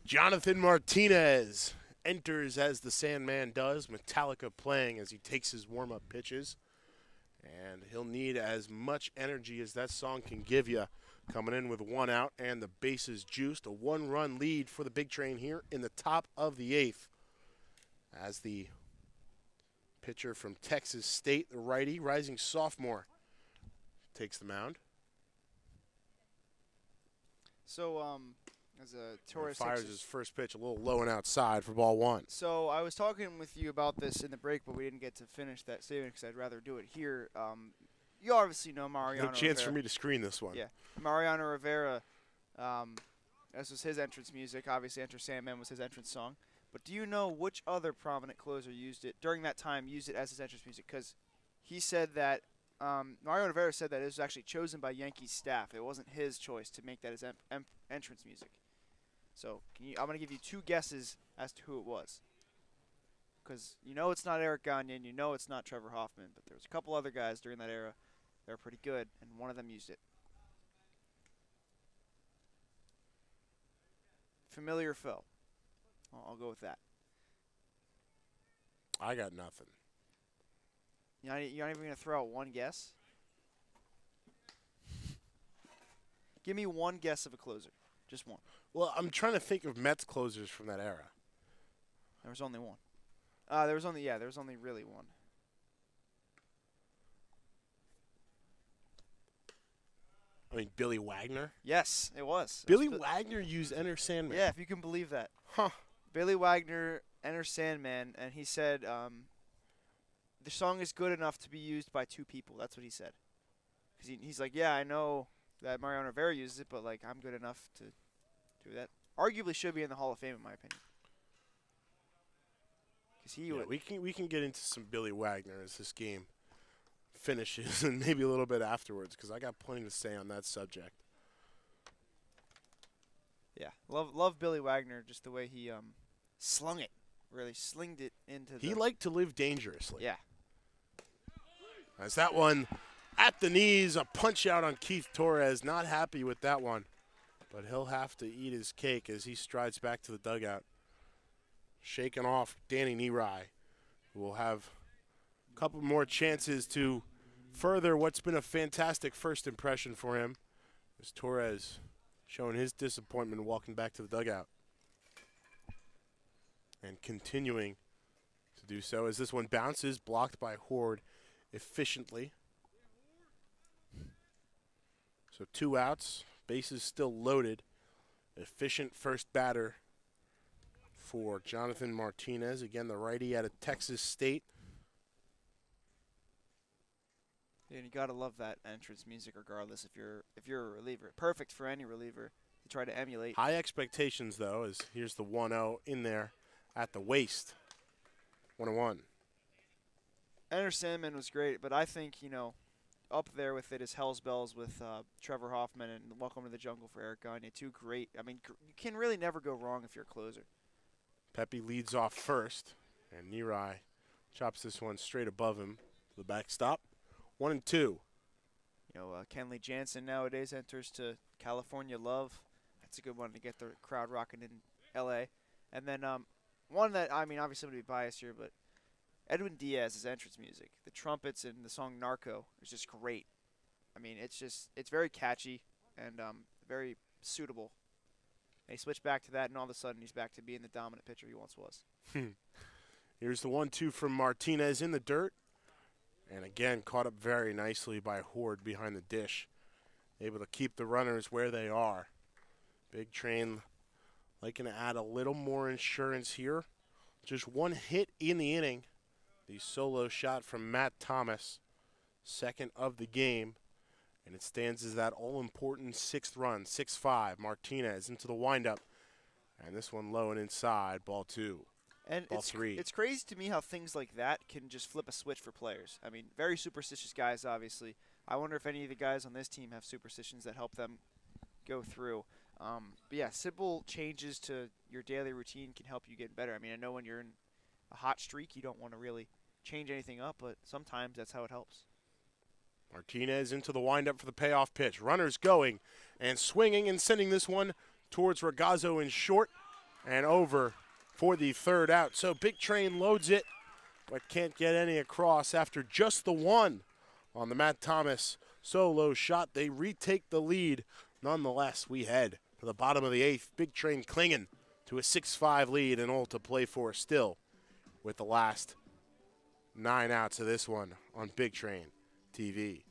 Jonathan Martinez enters as the Sandman does, Metallica playing as he takes his warm-up pitches. And he'll need as much energy as that song can give you. Coming in with 1 out and the bases juiced. A 1-run lead for the Big Train here in the top of the 8th. As the pitcher from Texas State, the righty, rising sophomore, takes the mound. So, as a Torres fires his first pitch a little low and outside for ball 1. So I was talking with you about this in the break, but we didn't get to finish that statement because I'd rather do it here. You obviously know Mariano No chance Rivera. for me to screen this one. Yeah, Mariano Rivera. This was his entrance music. Obviously, Enter Sandman was his entrance song. But do you know which other prominent closer used it during that time? Used it as his entrance music because he said that Mariano Rivera said that it was actually chosen by Yankees staff. It wasn't his choice to make that his entrance music. So I'm going to give you 2 guesses as to who it was. Because you know it's not Eric Gagne, and you know it's not Trevor Hoffman, but there was a couple other guys during that era that were pretty good, and one of them used it. Familiar or foe? I'll go with that. I got nothing. You're not even going to throw out one guess? Give me one guess of a closer. Just one. Well, I'm trying to think of Mets closers from that era. There was only one. There was only really one. I mean, Billy Wagner. Yes, it was. Billy Wagner used Enter Sandman. Yeah, if you can believe that. Huh. Billy Wagner, Enter Sandman, and he said the song is good enough to be used by two people. That's what he said. Because he's like, yeah, I know that Mariano Rivera uses it, but like I'm good enough to do that. Arguably should be in the Hall of Fame in my opinion. Because he would. We can get into some Billy Wagner as this game finishes and maybe a little bit afterwards because I got plenty to say on that subject. Yeah, love Billy Wagner, just the way he slung it, really slinged it into. He liked to live dangerously. Yeah. As that one at the knees, a punch out on Keith Torres. Not happy with that one, but he'll have to eat his cake as he strides back to the dugout. Shaking off Danny Nerai, who will have a couple more chances to further what's been a fantastic first impression for him. As Torres showing his disappointment walking back to the dugout. And continuing to do so as this one bounces, blocked by Horde efficiently. So 2 outs, bases still loaded. Efficient first batter for Jonathan Martinez. Again, the righty out of Texas State. Yeah, and you gotta love that entrance music, regardless if you're a reliever. Perfect for any reliever to try to emulate. High expectations, though, as here's the 1-0 in there at the waist. 1-1. Enter Sandman was great, but I think, up there with it is Hell's Bells with Trevor Hoffman and Welcome to the Jungle for Eric Gagne. Two great. I mean, you can really never go wrong if you're a closer. Pepe leads off first, and Nerai chops this one straight above him to the backstop. 1-2. Kenley Jansen nowadays enters to California Love. That's a good one to get the crowd rocking in L.A. And then one that, I mean, obviously I'm going to be biased here, but Edwin Diaz's entrance music, the trumpets and the song Narco is just great. I mean, it's very catchy and very suitable. And he switched back to that, and all of a sudden he's back to being the dominant pitcher he once was. Here's the 1-2 from Martinez in the dirt. And again, caught up very nicely by Horde behind the dish. Able to keep the runners where they are. Big Train liking to add a little more insurance here. Just one hit in the inning. The solo shot from Matt Thomas, second of the game. And it stands as that all-important 6th run, 6-5. Martinez into the windup. And this one low and inside, ball 2. And ball 3. It's crazy to me how things like that can just flip a switch for players. I mean, very superstitious guys, obviously. I wonder if any of the guys on this team have superstitions that help them go through. But yeah, simple changes to your daily routine can help you get better. I mean, I know when you're in a hot streak, you don't want to really change anything up, but sometimes that's how it helps. Martinez into the windup for the payoff pitch. Runners going and swinging and sending this one towards Ragazzo in short and over for the 3rd out. So Big Train loads it, but can't get any across after just the one on the Matt Thomas solo shot. They retake the lead. Nonetheless, we head to the bottom of the 8th. Big Train clinging to a 6-5 lead and all to play for still with the last 9 outs of this one on Big Train TV.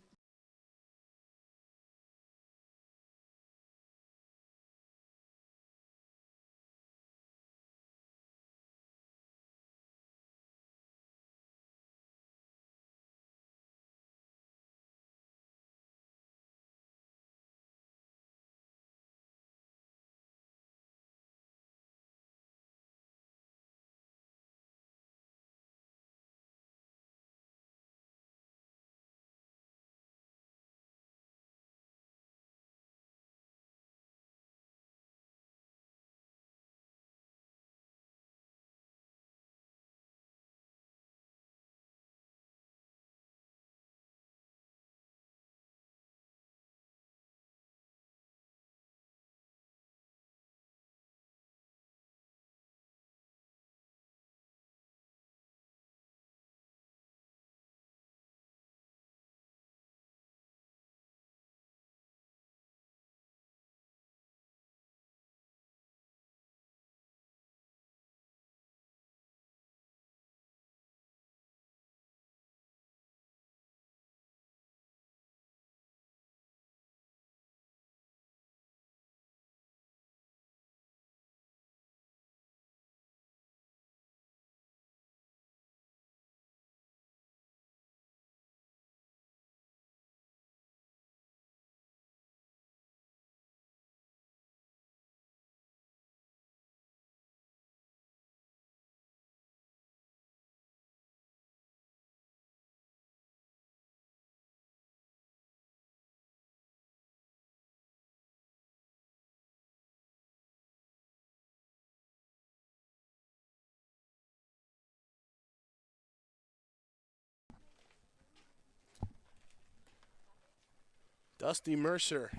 Dusty Mercer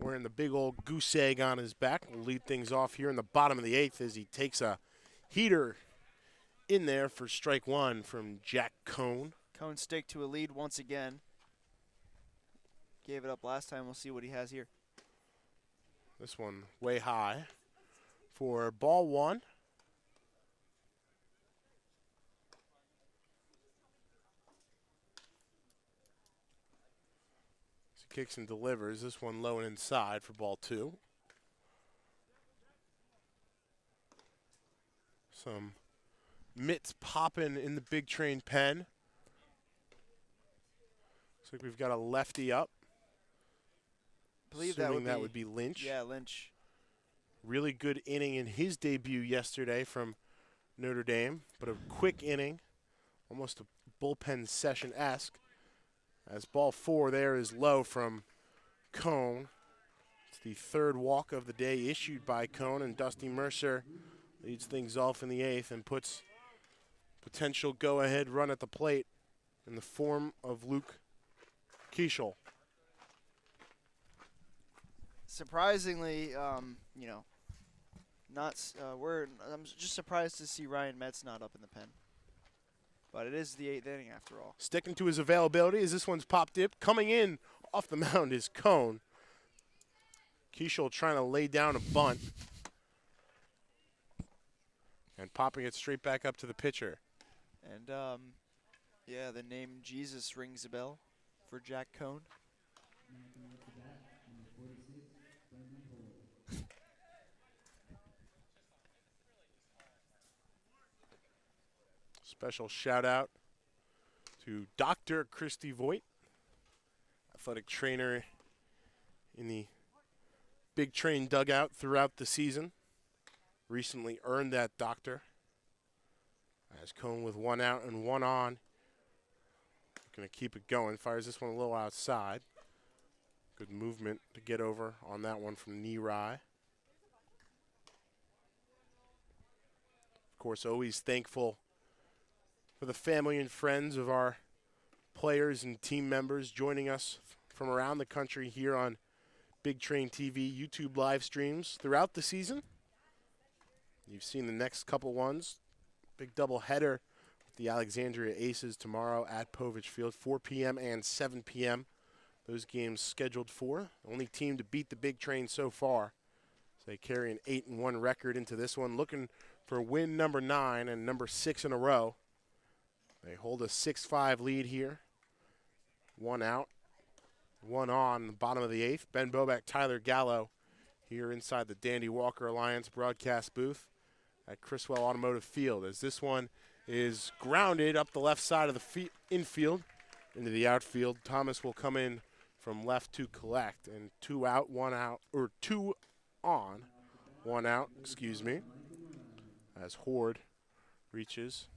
wearing the big old goose egg on his back will lead things off here in the bottom of the 8th as he takes a heater in there for strike one from Jack Cohn. Cohn stick to a lead once again. Gave it up last time. We'll see what he has here. This one way high for ball one. So he kicks and delivers. This one low and inside for ball two. Some mitts popping in the big train pen. Looks like we've got a lefty up. I believe Assuming that would be Lynch. Yeah, Lynch. Really good inning in his debut yesterday from Notre Dame, but a quick inning, almost a bullpen session-esque. As ball four there is low from Cohn. It's the third walk of the day issued by Cohn, and Dusty Mercer leads things off in the 8th and puts potential go-ahead run at the plate in the form of Luke Keischel. Surprisingly, you know, I'm just surprised to see Ryan Metz not up in the pen. But it is the 8th inning after all. Sticking to his availability as this one's popped dip. Coming in off the mound is Cohn. Keischel trying to lay down a bunt. And popping it straight back up to the pitcher. And, yeah, the name Jesus rings a bell for Jack Cohn. Special shout out to Dr. Christy Voigt, athletic trainer in the Big Train dugout throughout the season. Recently earned that doctor. As Cohn with one out and one on. Going to keep it going. Fires this one a little outside. Good movement to get over on that one from Neerai. Of course, always thankful for the family and friends of our players and team members joining us from around the country here on Big Train TV YouTube live streams throughout the season. You've seen the next couple ones. Big double header with the Alexandria Aces tomorrow at Povich Field, 4 p.m. and 7 p.m. Those games scheduled for. Only team to beat the Big Train so far. So they carry an 8-1 record into this one, looking for win number 9 and number 6 in a row. They hold a 6-5 lead here. One out, one on the bottom of the 8th. Ben Bobek, Tyler Gallo here inside the Dandy Walker Alliance broadcast booth at Criswell Automotive Field, as this one is grounded up the left side of the infield into the outfield. Thomas will come in from left to collect, and 2 out, 1 out, or 2 on, 1 out, excuse me, as Horde reaches,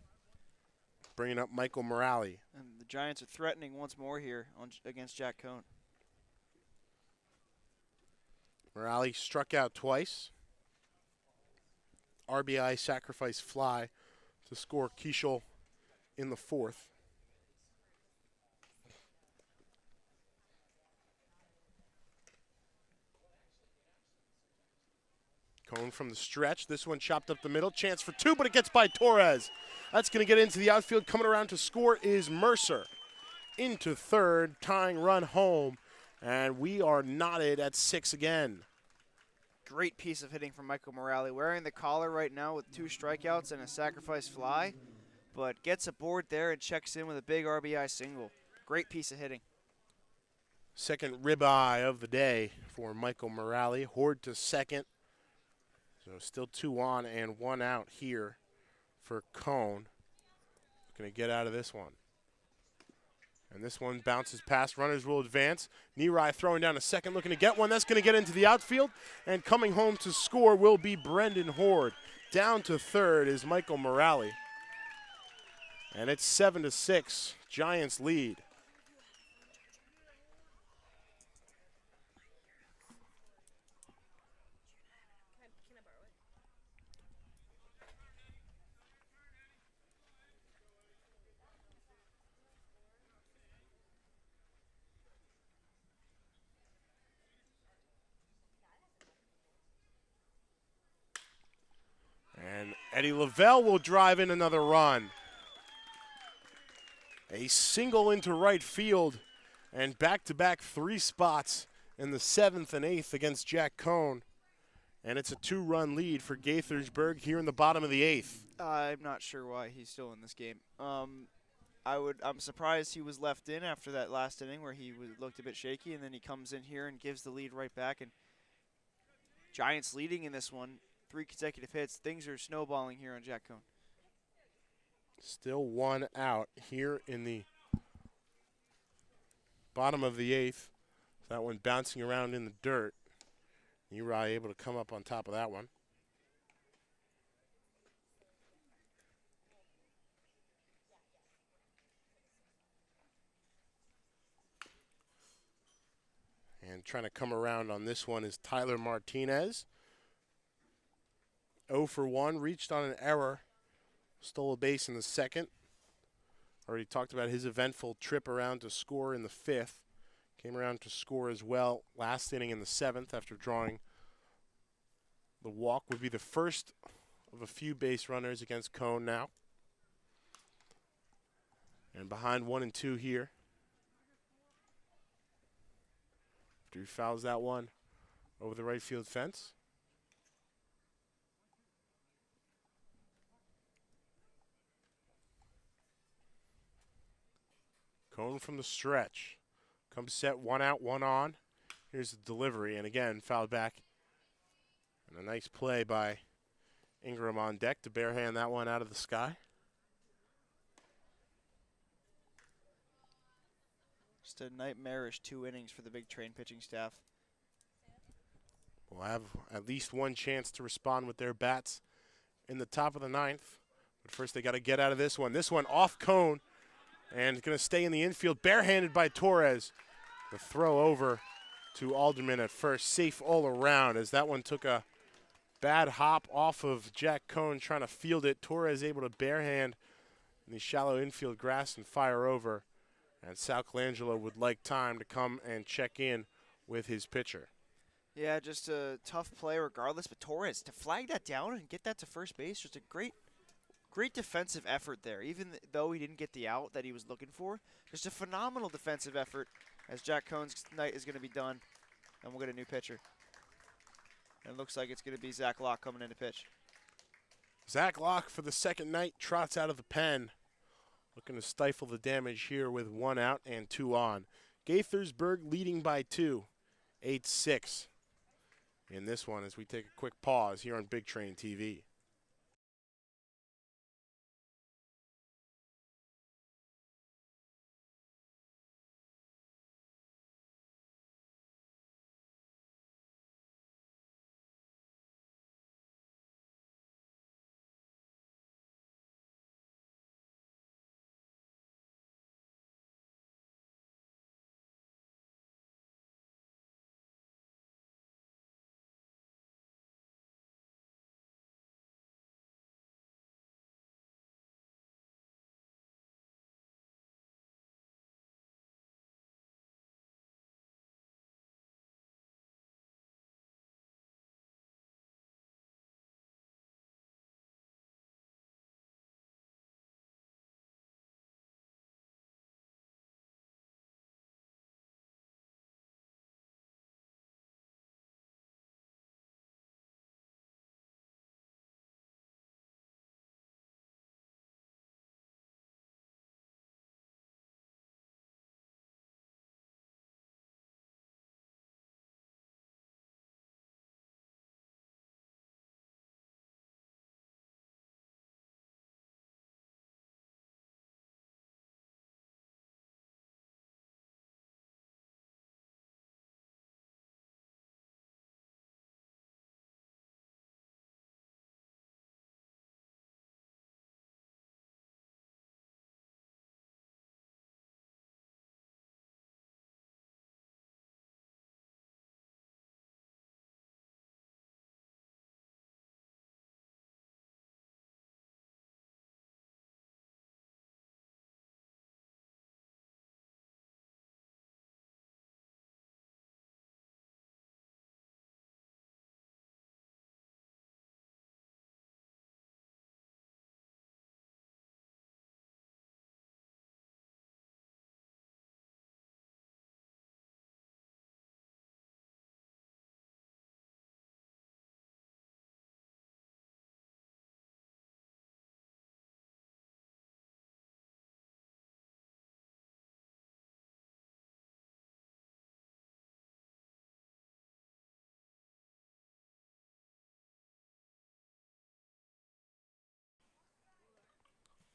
bringing up Michael Morale. And the Giants are threatening once more here against Jack Cohn. Morale struck out twice. RBI sacrifice fly to score Keischel in the 4th. Cohn from the stretch. This one chopped up the middle. Chance for 2, but it gets by Torres. That's going to get into the outfield. Coming around to score is Mercer. Into third, tying run home. And we are knotted at 6 again. Great piece of hitting from Michael Morale. Wearing the collar right now with 2 strikeouts and a sacrifice fly. But gets aboard there and checks in with a big RBI single. Great piece of hitting. Second ribeye of the day for Michael Morale. Horde to second. So still 2 on and 1 out here for Cohn. Going to get out of this one. And this one bounces past. Runners will advance. Neerai throwing down a second, looking to get one. That's going to get into the outfield. And coming home to score will be Brendan Horde. Down to third is Michael Morale. And it's 7-6. Giants lead. Eddie Lavelle will drive in another run. A single into right field, and back-to-back 3 spots in the 7th and 8th against Jack Cohn. And it's a 2-run lead for Gaithersburg here in the bottom of the 8th. I'm not sure why he's still in this game. I'm surprised he was left in after that last inning where he looked a bit shaky, and then he comes in here and gives the lead right back. And Giants leading in this one, 3 consecutive hits. Things are snowballing here on Jack Cohn. Still 1 out here in the bottom of the 8th. That one bouncing around in the dirt. Uri able to come up on top of that one. And trying to come around on this one is Tyler Martinez. 0 for 1, reached on an error. Stole a base in the 2nd. Already talked about his eventful trip around to score in the 5th. Came around to score as well last inning in the 7th after drawing the walk. Would be the first of a few base runners against Cohn now. And behind 1 and 2 here. After he fouls that one over the right field fence. Cohn from the stretch. Comes set, 1 out, 1 on. Here's the delivery, and again, fouled back. And a nice play by Ingram on deck to barehand that one out of the sky. Just a nightmarish 2 innings for the Big Train pitching staff. Will have at least one chance to respond with their bats in the top of the 9th. But first they got to get out of this one. This one off Cohn and going to stay in the infield, barehanded by Torres. The throw over to Alderman at first, safe all around as that one took a bad hop off of Jack Cohn trying to field it. Torres able to barehand in the shallow infield grass and fire over. And Sal Colangelo would like time to come and check in with his pitcher. Yeah, just a tough play regardless, but Torres, to flag that down and get that to first base, just a great defensive effort there. Even though he didn't get the out that he was looking for, just a phenomenal defensive effort as Jack Cohn's night is going to be done, and we'll get a new pitcher. And it looks like it's going to be Zach Locke coming in to pitch. Zach Locke for the second night trots out of the pen, looking to stifle the damage here with 1 out and 2 on. Gaithersburg leading by 2, 8-6 in this one as we take a quick pause here on Big Train TV.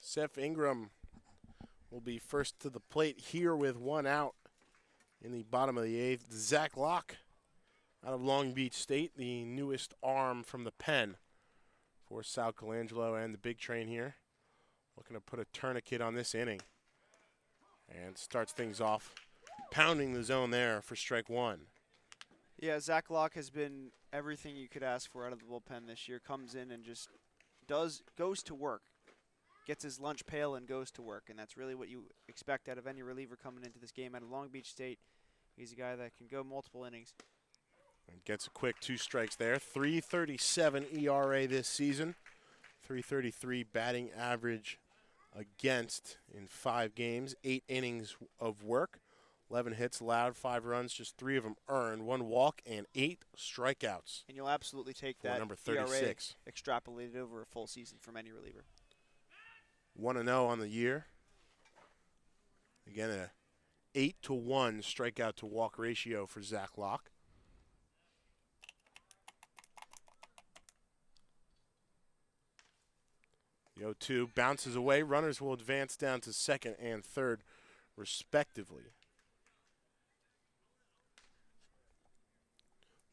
Seth Ingram will be first to the plate here with one out in the bottom of the eighth. Zach Locke out of Long Beach State, the newest arm from the pen for Sal Colangelo and the big train here. Looking to put a tourniquet on this inning. And starts things off, pounding the zone there for strike one. Yeah, Zach Locke has been everything you could ask for out of the bullpen this year. Comes in and just goes to work. Gets his lunch pail and goes to work. And that's really what you expect out of any reliever coming into this game out of Long Beach State. He's a guy that can go multiple innings. And gets a quick 2 strikes there. 3.37 ERA this season. 3.33 batting average against in 5 games. 8 innings of work. 11 hits allowed, 5 runs, just 3 of them earned, 1 walk, and 8 strikeouts. And you'll absolutely take for that number 36. ERA extrapolated over a full season from any reliever. 1-0 on the year. Again, a 8-to-1 strikeout to walk ratio for Zach Locke. The 0-2 bounces away. Runners will advance down to second and third, respectively.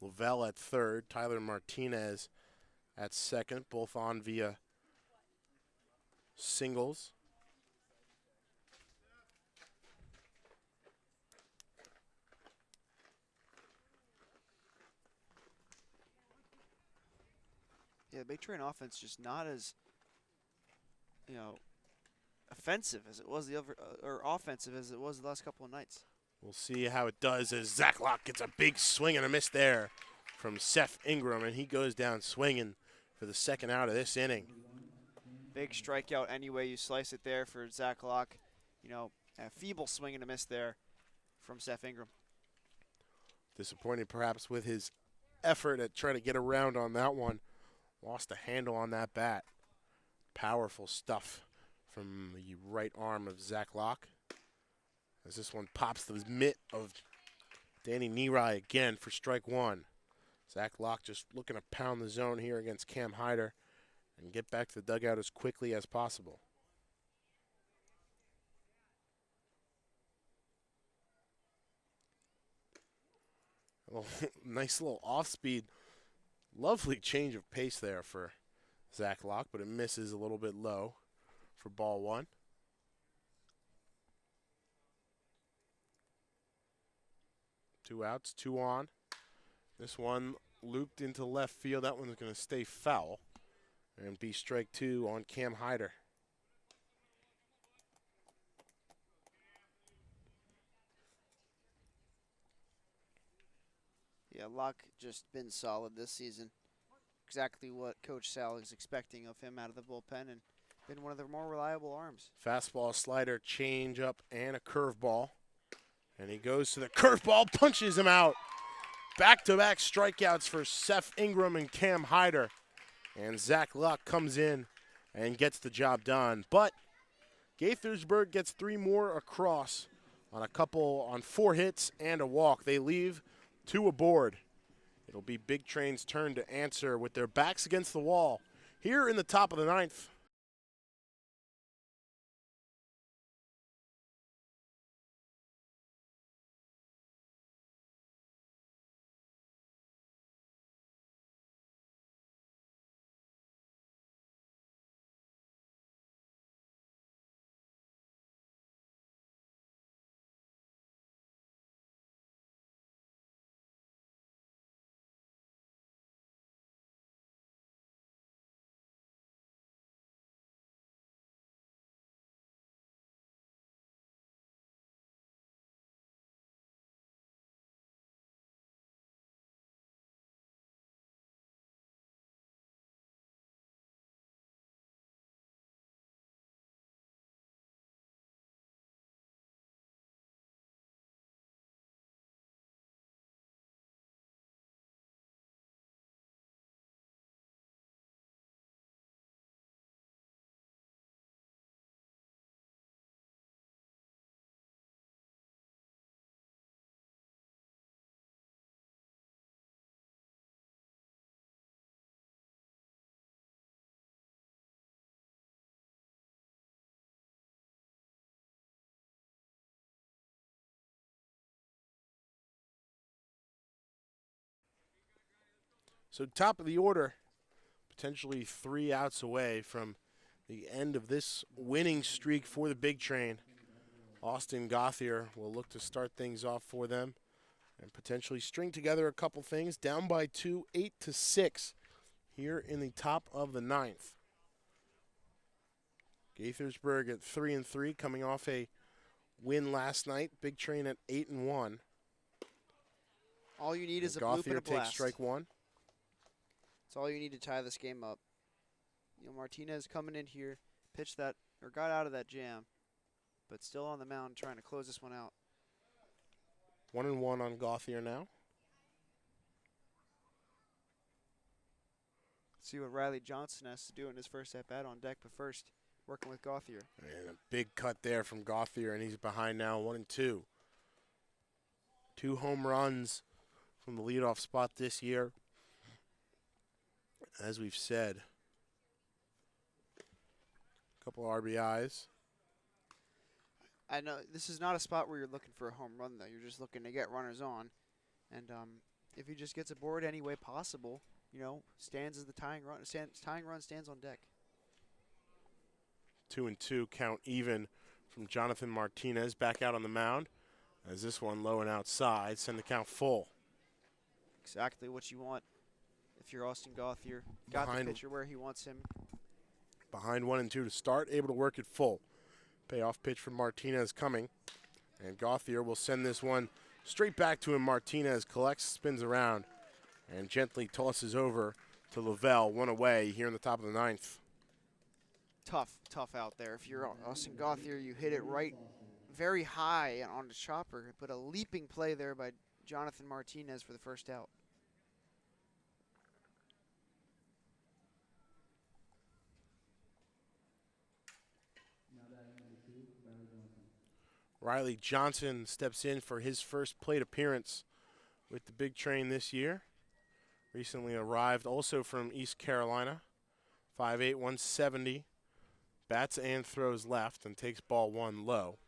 Lavelle at third, Tyler Martinez at second, both on via singles. Yeah, the Big Train offense just not as, offensive as it was or offensive as it was the last couple of nights. We'll see how it does as Zach Locke gets a big swing and a miss there from Seth Ingram, and he goes down swinging for the second out of this inning. Big strikeout any way you slice it there for Zach Locke. A feeble swing and a miss there from Seth Ingram. Disappointed perhaps with his effort at trying to get around on that one. Lost a handle on that bat. Powerful stuff from the right arm of Zach Locke. As this one pops the mitt of Danny Nerai again for strike one. Zach Locke just looking to pound the zone here against Cam Hyder and get back to the dugout as quickly as possible. Nice little off-speed. Lovely change of pace there for Zach Locke, but it misses a little bit low for ball one. Two outs, 2 on. This one looped into left field. That one's going to stay foul and be strike 2 on Cam Hyder. Yeah, Locke just been solid this season. Exactly what Coach Sal is expecting of him out of the bullpen, and been one of their more reliable arms. Fastball, slider, changeup, and a curveball. And he goes to the curveball, punches him out. Back-to-back strikeouts for Seth Ingram and Cam Hyder. And Zach Locke comes in and gets the job done. But Gaithersburg gets 3 more across on 4 hits and a walk. They leave 2 aboard. It'll be Big Train's turn to answer with their backs against the wall here in the top of the 9th. So top of the order, potentially 3 outs away from the end of this winning streak for the Big Train. Austin Gauthier will look to start things off for them and potentially string together a couple things. Down by 2, 8-6 here in the top of the 9th. Gaithersburg at 3-3, coming off a win last night. Big Train at 8-1. All you need is a bloop and Gauthier a blast. takes strike one. That's all you need to tie this game up. You know, Martinez coming in here, pitched that, or got out of that jam, but still on the mound trying to close this one out. 1-1 on Gauthier now. See what Riley Johnson has to do in his first at-bat on deck, but first, working with Gauthier. And a big cut there from Gauthier, and he's behind now, 1-2. 2 home runs from the leadoff spot this year. As we've said, a couple RBIs. I know this is not a spot where you're looking for a home run, though. You're just looking to get runners on. And if he just gets aboard any way possible, you know, stands as the tying run. Tying run stands on deck. 2-2 count even from Jonathan Martinez back out on the mound. As this one low and outside, send the count full. Exactly what you want if you're Austin Gauthier. Got the pitcher where he wants him. Behind 1-2 to start, able to work it full. Payoff pitch from Martinez coming. And Gauthier will send this one straight back to him. Martinez collects, spins around, and gently tosses over to Lavelle. One away here in the top of the 9th. Tough out there. If you're Austin Gauthier, you hit it right very high on the chopper, but a leaping play there by Jonathan Martinez for the first out. Riley Johnson steps in for his first plate appearance with the Big Train this year. Recently arrived also from East Carolina. 5'8", 170. Bats and throws left and takes ball one low.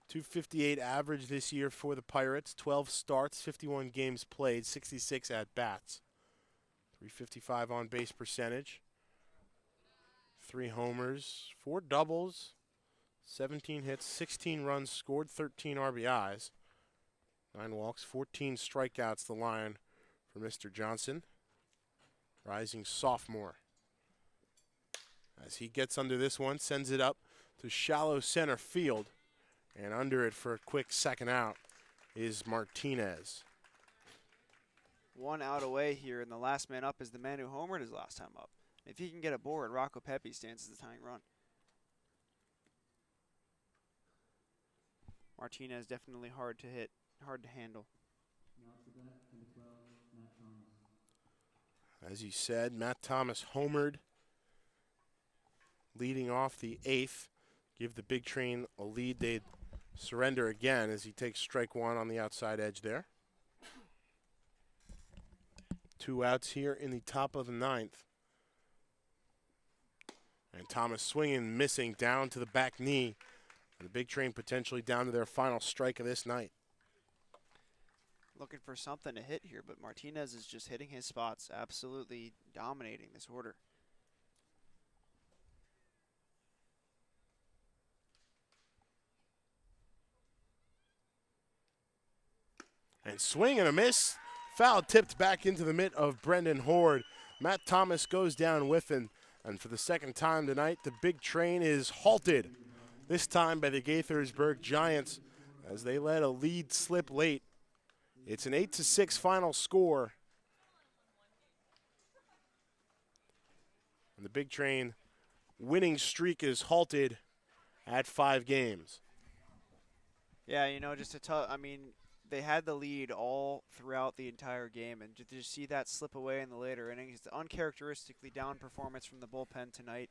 258 average this year for the Pirates. 12 starts, 51 games played, 66 at-bats. 355 on-base percentage. 3 homers, 4 doubles, 17 hits, 16 runs scored, 13 RBIs. 9 walks, 14 strikeouts, the line for Mr. Johnson. Rising sophomore. As he gets under this one, sends it up to shallow center field. And under it for a quick second out is Martinez. 1 out away here, and the last man up is the man who homered his last time up. If he can get aboard, Rocco Pepe stands as the tying run. Martinez definitely hard to hit, hard to handle. As you said, Matt Thomas homered, leading off the 8th. Give the Big Train a lead. They'd surrender again as he takes strike one on the outside edge there. 2 outs here in the top of the 9th. And Thomas swinging, missing down to the back knee. And the Big Train potentially down to their final strike of this night. Looking for something to hit here, but Martinez is just hitting his spots, absolutely dominating this order. And swing and a miss. Foul tipped back into the mitt of Brendan Horde. Matt Thomas goes down with him. And for the second time tonight, the Big Train is halted. This time by the Gaithersburg Giants as they let a lead slip late. It's an 8-6 final score. And the Big Train winning streak is halted at 5 games. Yeah, you know, just a tough, I mean, they had the lead all throughout the entire game, and to just see that slip away in the later innings, it's uncharacteristically down performance from the bullpen tonight.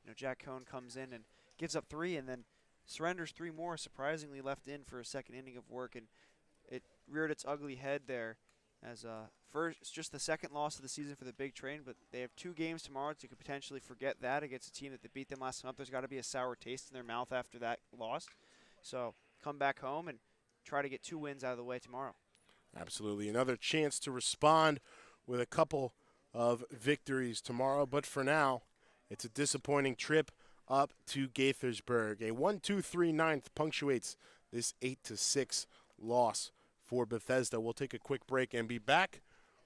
You know, Jack Cohn comes in and gives up 3 and then surrenders 3 more, surprisingly left in for a second inning of work, and it reared its ugly head there as first, it's just the second loss of the season for the Big Train, but they have 2 games tomorrow, so you could potentially forget that against a team that beat them last month. There's got to be a sour taste in their mouth after that loss. So come back home and try to get 2 wins out of the way tomorrow. Absolutely. Another chance to respond with a couple of victories tomorrow. But for now, it's a disappointing trip up to Gaithersburg. A 1-2-3 ninth punctuates this 8-6 loss for Bethesda. We'll take a quick break and be back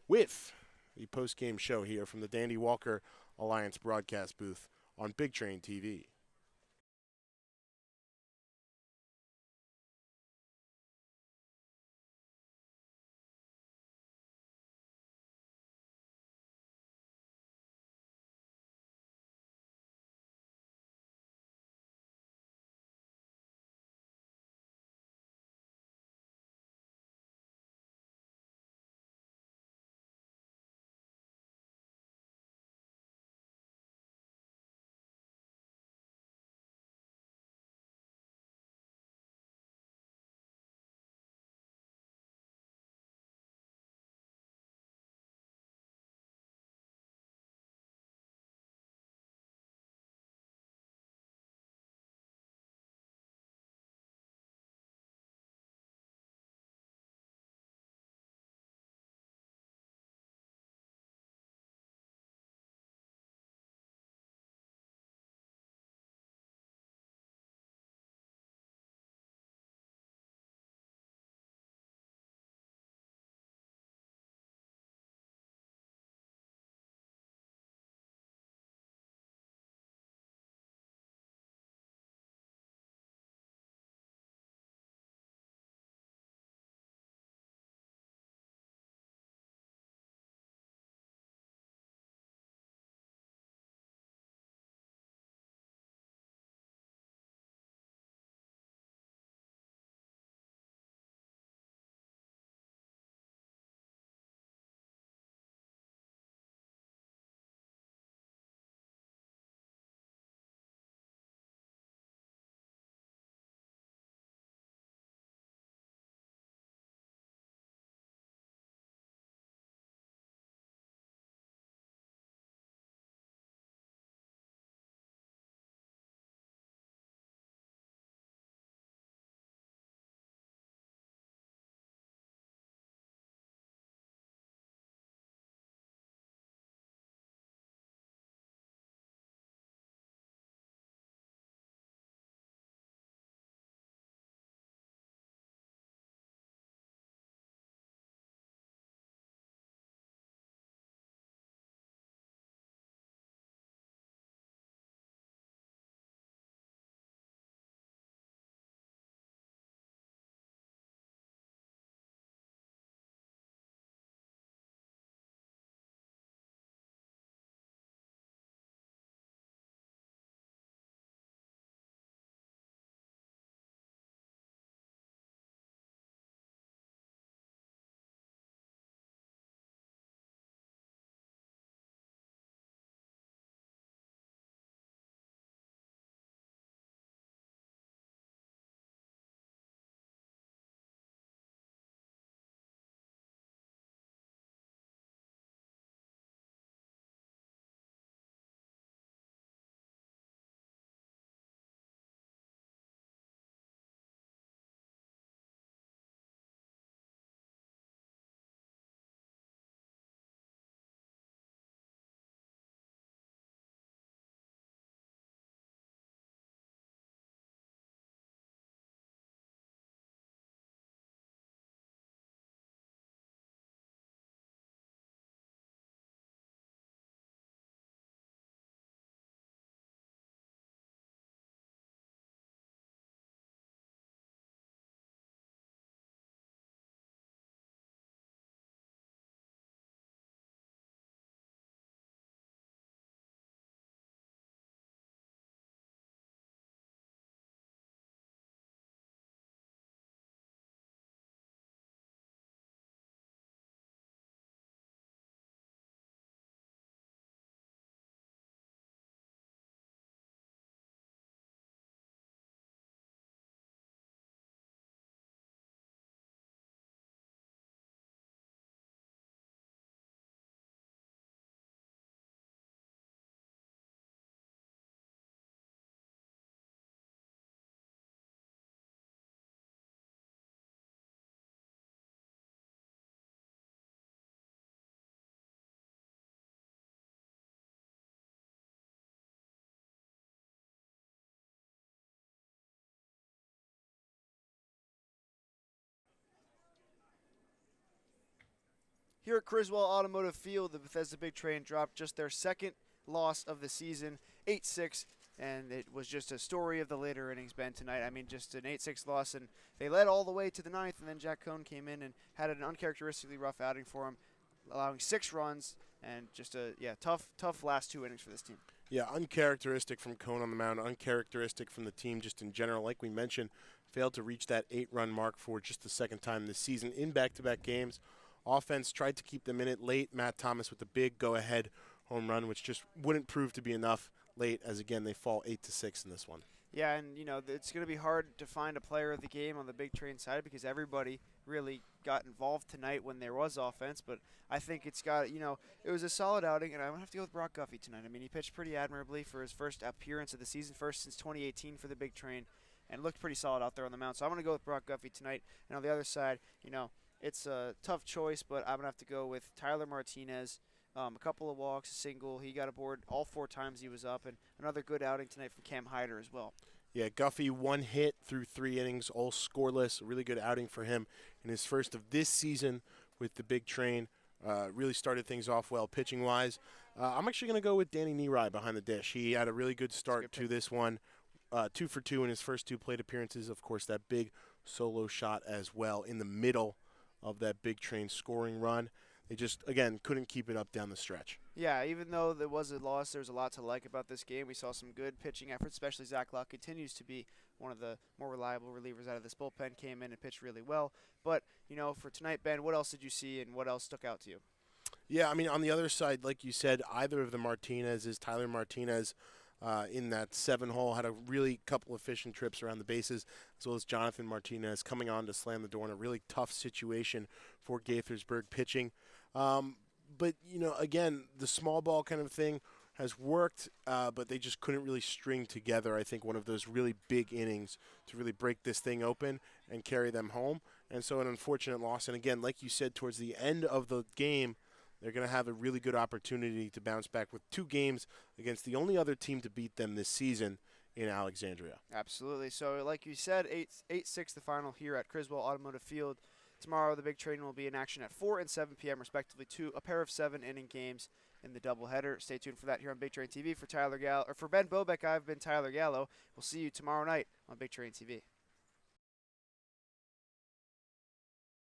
with the post-game show here from the Dandy Walker Alliance broadcast booth on Big Train TV. Here at Criswell Automotive Field, the Bethesda Big Train dropped just their second loss of the season, 8-6, and it was just a story of the later innings, Ben, tonight. I mean, just an 8-6 loss, and they led all the way to the ninth, and then Jack Cohn came in and had an uncharacteristically rough outing for him, allowing 6 runs, and just a tough last 2 innings for this team. Yeah, uncharacteristic from Cohn on the mound, uncharacteristic from the team just in general. Like we mentioned, failed to reach that 8-run mark for just the second time this season in back-to-back games. Offense tried to keep them in it late. Matt Thomas with the big go-ahead home run, which just wouldn't prove to be enough late, as again they fall 8-6 in this one. Yeah, and it's going to be hard to find a player of the game on the Big Train side because everybody really got involved tonight when there was offense. But I think it was a solid outing, and I'm going to have to go with Brock Guffey tonight. I mean, he pitched pretty admirably for his first appearance of the season, first since 2018 for the Big Train, and looked pretty solid out there on the mound. So I'm going to go with Brock Guffey tonight. And on the other side, it's a tough choice, but I'm going to have to go with Tyler Martinez. A couple of walks, a single. He got aboard all 4 times he was up, and another good outing tonight from Cam Hyder as well. Yeah, Guffey 1 hit through 3 innings, all scoreless. A really good outing for him in his first of this season with the Big Train. Really started things off well pitching-wise. I'm actually going to go with Danny Nerai behind the dish. He had a really good start to this one. 2 for 2 in his first 2 plate appearances. Of course, that big solo shot as well in the middle of that Big Train scoring run. They just, again, couldn't keep it up down the stretch. Yeah, even though there was a loss, there's a lot to like about this game. We saw some good pitching efforts, especially Zach Locke continues to be one of the more reliable relievers out of this bullpen, came in and pitched really well. But, for tonight, Ben, what else did you see and what else stuck out to you? Yeah, I mean, on the other side, like you said, either of the Martinez's, Tyler Martinez in that 7-hole, had a really couple efficient trips around the bases, as well as Jonathan Martinez coming on to slam the door in a really tough situation for Gaithersburg pitching. But, again, the small ball kind of thing has worked, but they just couldn't really string together, I think, one of those really big innings to really break this thing open and carry them home. And so an unfortunate loss. And, again, like you said, towards the end of the game, they're going to have a really good opportunity to bounce back with 2 games against the only other team to beat them this season in Alexandria. Absolutely. So, like you said, 8-6 the final here at Criswell Automotive Field. Tomorrow, the Big Train will be in action at 4 and 7 p.m. respectively, a pair of 7-inning games in the doubleheader. Stay tuned for that here on Big Train TV. For Ben Bobek, I've been Tyler Gallo. We'll see you tomorrow night on Big Train TV.